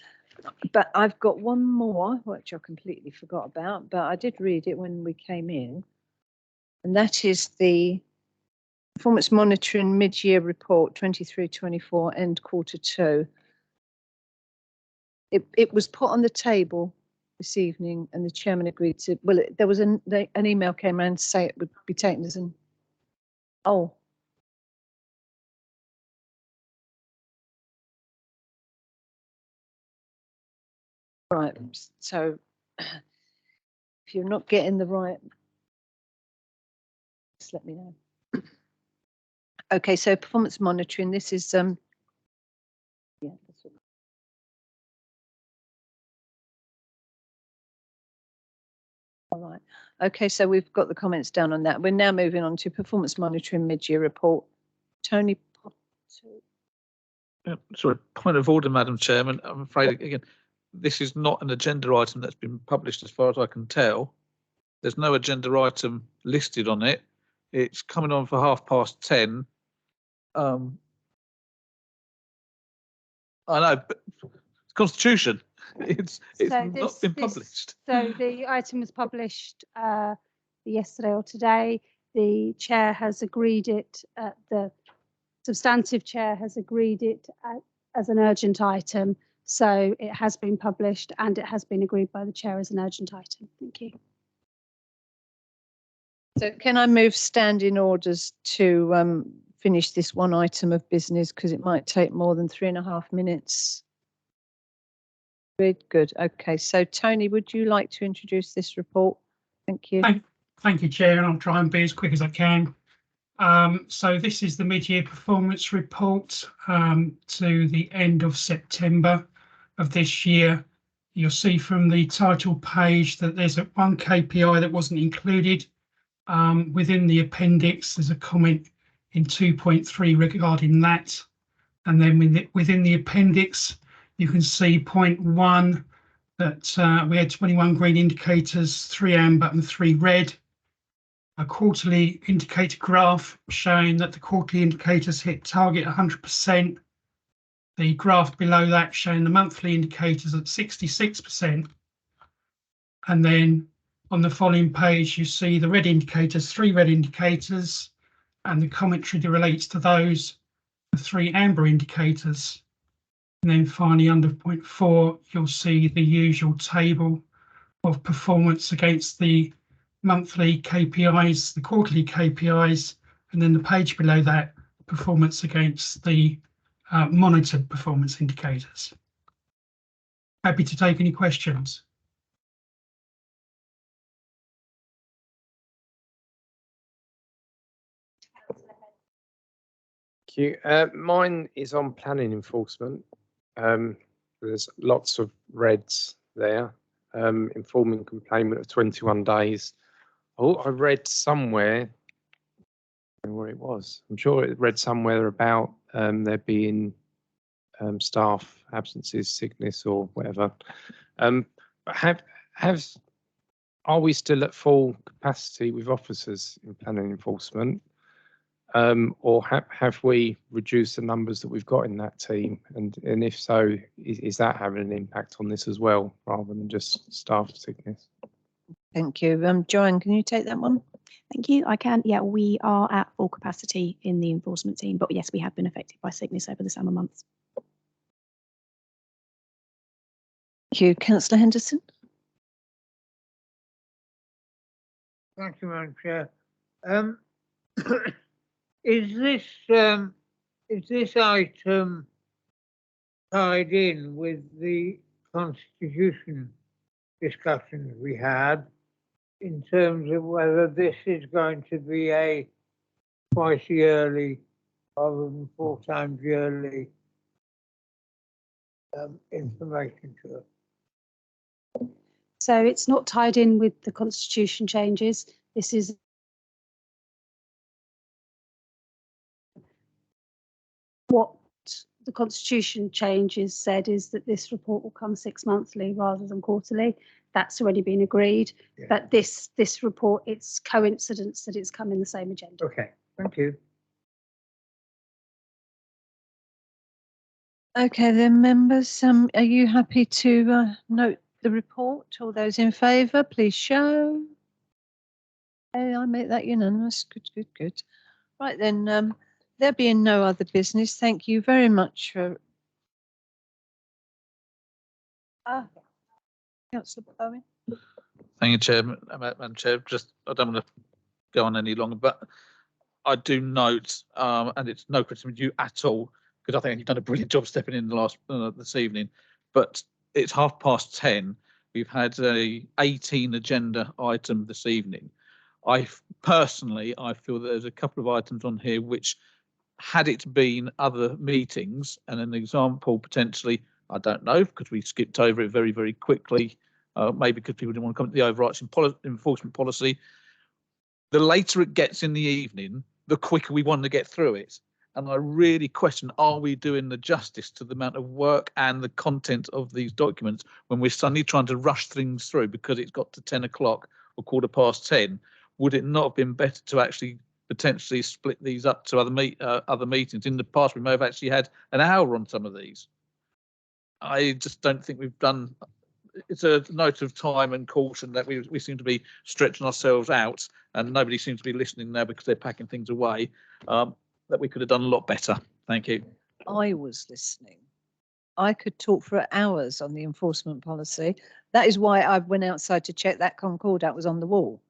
But I've got one more, which I completely forgot about, but I did read it when we came in. And that is the Performance Monitoring Mid-Year Report 23-24, end quarter 2. It was put on the table this evening and the chairman agreed to, well, there was an email came around to say it would be taken as an, oh. Right, so if you're not getting the right, just let me know. Okay, so performance monitoring, this is yeah, that's what. All right. Okay, so we've got the comments down on that. We're now moving on to performance monitoring mid-year report. Tony. Sorry, point of order, Madam Chairman. I'm afraid, again, this is not an agenda item that's been published as far as I can tell. There's no agenda item listed on it. It's coming on for 10:30. I know, but it's Constitution. It's So not been published. So the item was published yesterday or today. The chair has agreed it, the substantive chair has agreed it as an urgent item. So it has been published and it has been agreed by the chair as an urgent item. Thank you. So can I move standing orders to finish this one item of business, because it might take more than 3.5 minutes? Good. Okay, so Tony, would you like to introduce this report? Thank you. Thank you, Chair, and I'll try and be as quick as I can. So this is the mid-year performance report to the end of September of this year. You'll see from the title page that there's one KPI that wasn't included. Within the appendix, there's a comment in 2.3 regarding that. And then within the appendix, you can see point 1 that we had 21 green indicators, 3 amber and 3 red. a quarterly indicator graph showing that the quarterly indicators hit target 100%. The graph below that showing the monthly indicators at 66%. And then on the following page, you see the red indicators, 3 red indicators, and the commentary that relates to those, the 3 amber indicators. And then finally under point 4, you'll see the usual table of performance against the monthly KPIs, the quarterly KPIs, and then the page below that, performance against the monitored performance indicators. Happy to take any questions. Thank you. Mine is on planning enforcement. There's lots of reds there. Informing complainant of 21 days. Oh, I read somewhere, I don't know where it was. I'm sure it read somewhere about there being staff absences, sickness, or whatever. But are we still at full capacity with officers in planning enforcement? Or have we reduced the numbers that we've got in that team? And if so, is that having an impact on this as well, rather than just staff sickness? Thank you. Joanne, can you take that one? Thank you. I can. Yeah, we are at full capacity in the enforcement team, but yes, we have been affected by sickness over the summer months. Thank you. Councillor Henderson. Thank you, Madam Chair. Is this item tied in with the constitution discussions we had in terms of whether this is going to be a twice yearly rather than 4 times yearly information to us? So it's not tied in with the constitution changes. This is what the constitution changes said, is that this report will come 6 monthly rather than quarterly. That's already been agreed. Yeah. But this report, it's coincidence that it's come in the same agenda. Okay, thank you. Okay then, members, are you happy to note the report? All those in favour, please show. Okay, I make that unanimous. Good, good, good. Right then, there being no other business, thank you very much for. Councillor Bowen. Thank you, Chair. Madam Chair, just I don't want to go on any longer, but I do note, and it's no criticism of you at all, because I think you've done a brilliant job stepping in the last this evening. But it's 10:30. We've had a 18 agenda item this evening. I feel that there's a couple of items on here which, had it been other meetings, and an example potentially, I don't know, because we skipped over it very, very quickly, maybe because people didn't want to come to the overarching enforcement policy. The later it gets in the evening, the quicker we want to get through it. And I really question, are we doing the justice to the amount of work and the content of these documents when we're suddenly trying to rush things through because it's got to 10 o'clock or 10:15? Would it not have been better to actually potentially split these up to other meetings? In the past, we may have actually had an hour on some of these. I just don't think we've done. It's a note of time and caution that we seem to be stretching ourselves out, and nobody seems to be listening now because they're packing things away. That we could have done a lot better. Thank you. I was listening. I could talk for hours on the enforcement policy. That is why I went outside to check that concordat was on the wall,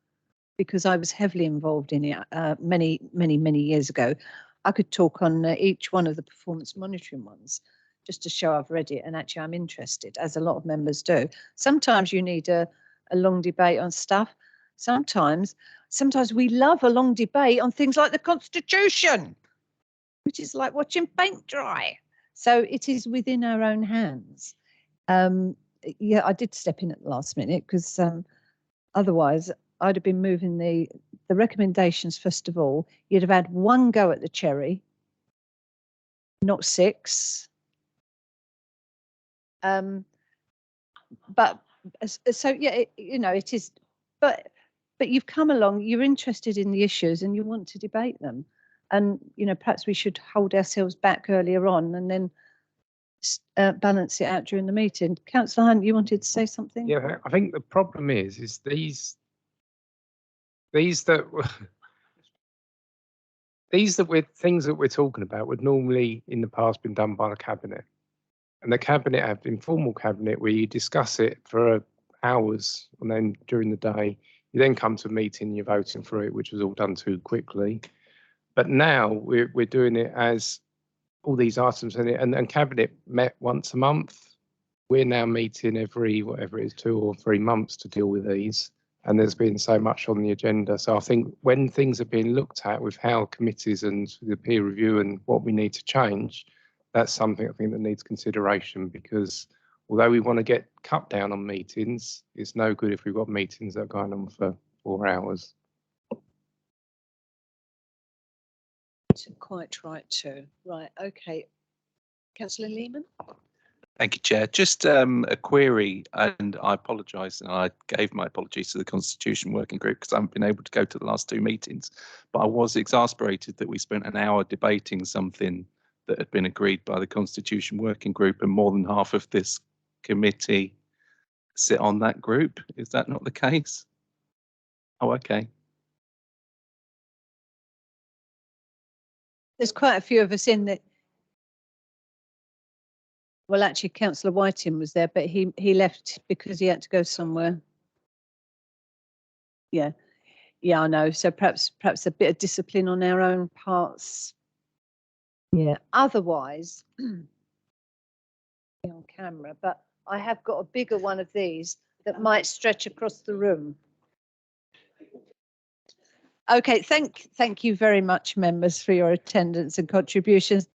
because I was heavily involved in it many years ago. I could talk on each one of the performance monitoring ones just to show I've read it, and actually I'm interested, as a lot of members do. Sometimes you need a long debate on stuff. Sometimes we love a long debate on things like the Constitution, which is like watching paint dry. So it is within our own hands. Yeah, I did step in at the last minute because otherwise I'd have been moving the recommendations first of all. You'd have had one go at the cherry, not 6. But so yeah, it is. But but you've come along, you're interested in the issues and you want to debate them. And, you know, perhaps we should hold ourselves back earlier on and then balance it out during the meeting. Councillor Hunt, you wanted to say something? Yeah, I think the problem is these that things that we're talking about would normally in the past been done by the cabinet, and the cabinet have informal cabinet where you discuss it for hours, and then during the day you then come to a meeting and you're voting for it, which was all done too quickly. But now we're doing it as all these items in it, and cabinet met once a month. We're now meeting every, whatever it is, 2 or 3 months to deal with these. And there's been so much on the agenda. So I think when things are being looked at with how committees and the peer review and what we need to change, that's something I think that needs consideration, because although we want to get cut down on meetings, it's no good if we've got meetings that are going on for 4 hours. Quite right too. Right, okay. Councillor Lehman? Thank you, Chair. Just a query, and I apologise, and I gave my apologies to the Constitution Working Group because I haven't been able to go to the last 2 meetings, but I was exasperated that we spent an hour debating something that had been agreed by the Constitution Working Group, and more than half of this committee sit on that group. Is that not the case? Oh, okay. There's quite a few of us in that. Well, actually, Councillor Whiting was there, but he left because he had to go somewhere. Yeah, I know. So perhaps a bit of discipline on our own parts. Yeah. Otherwise, on camera, but I have got a bigger one of these that might stretch across the room. Okay, thank you very much, members, for your attendance and contributions.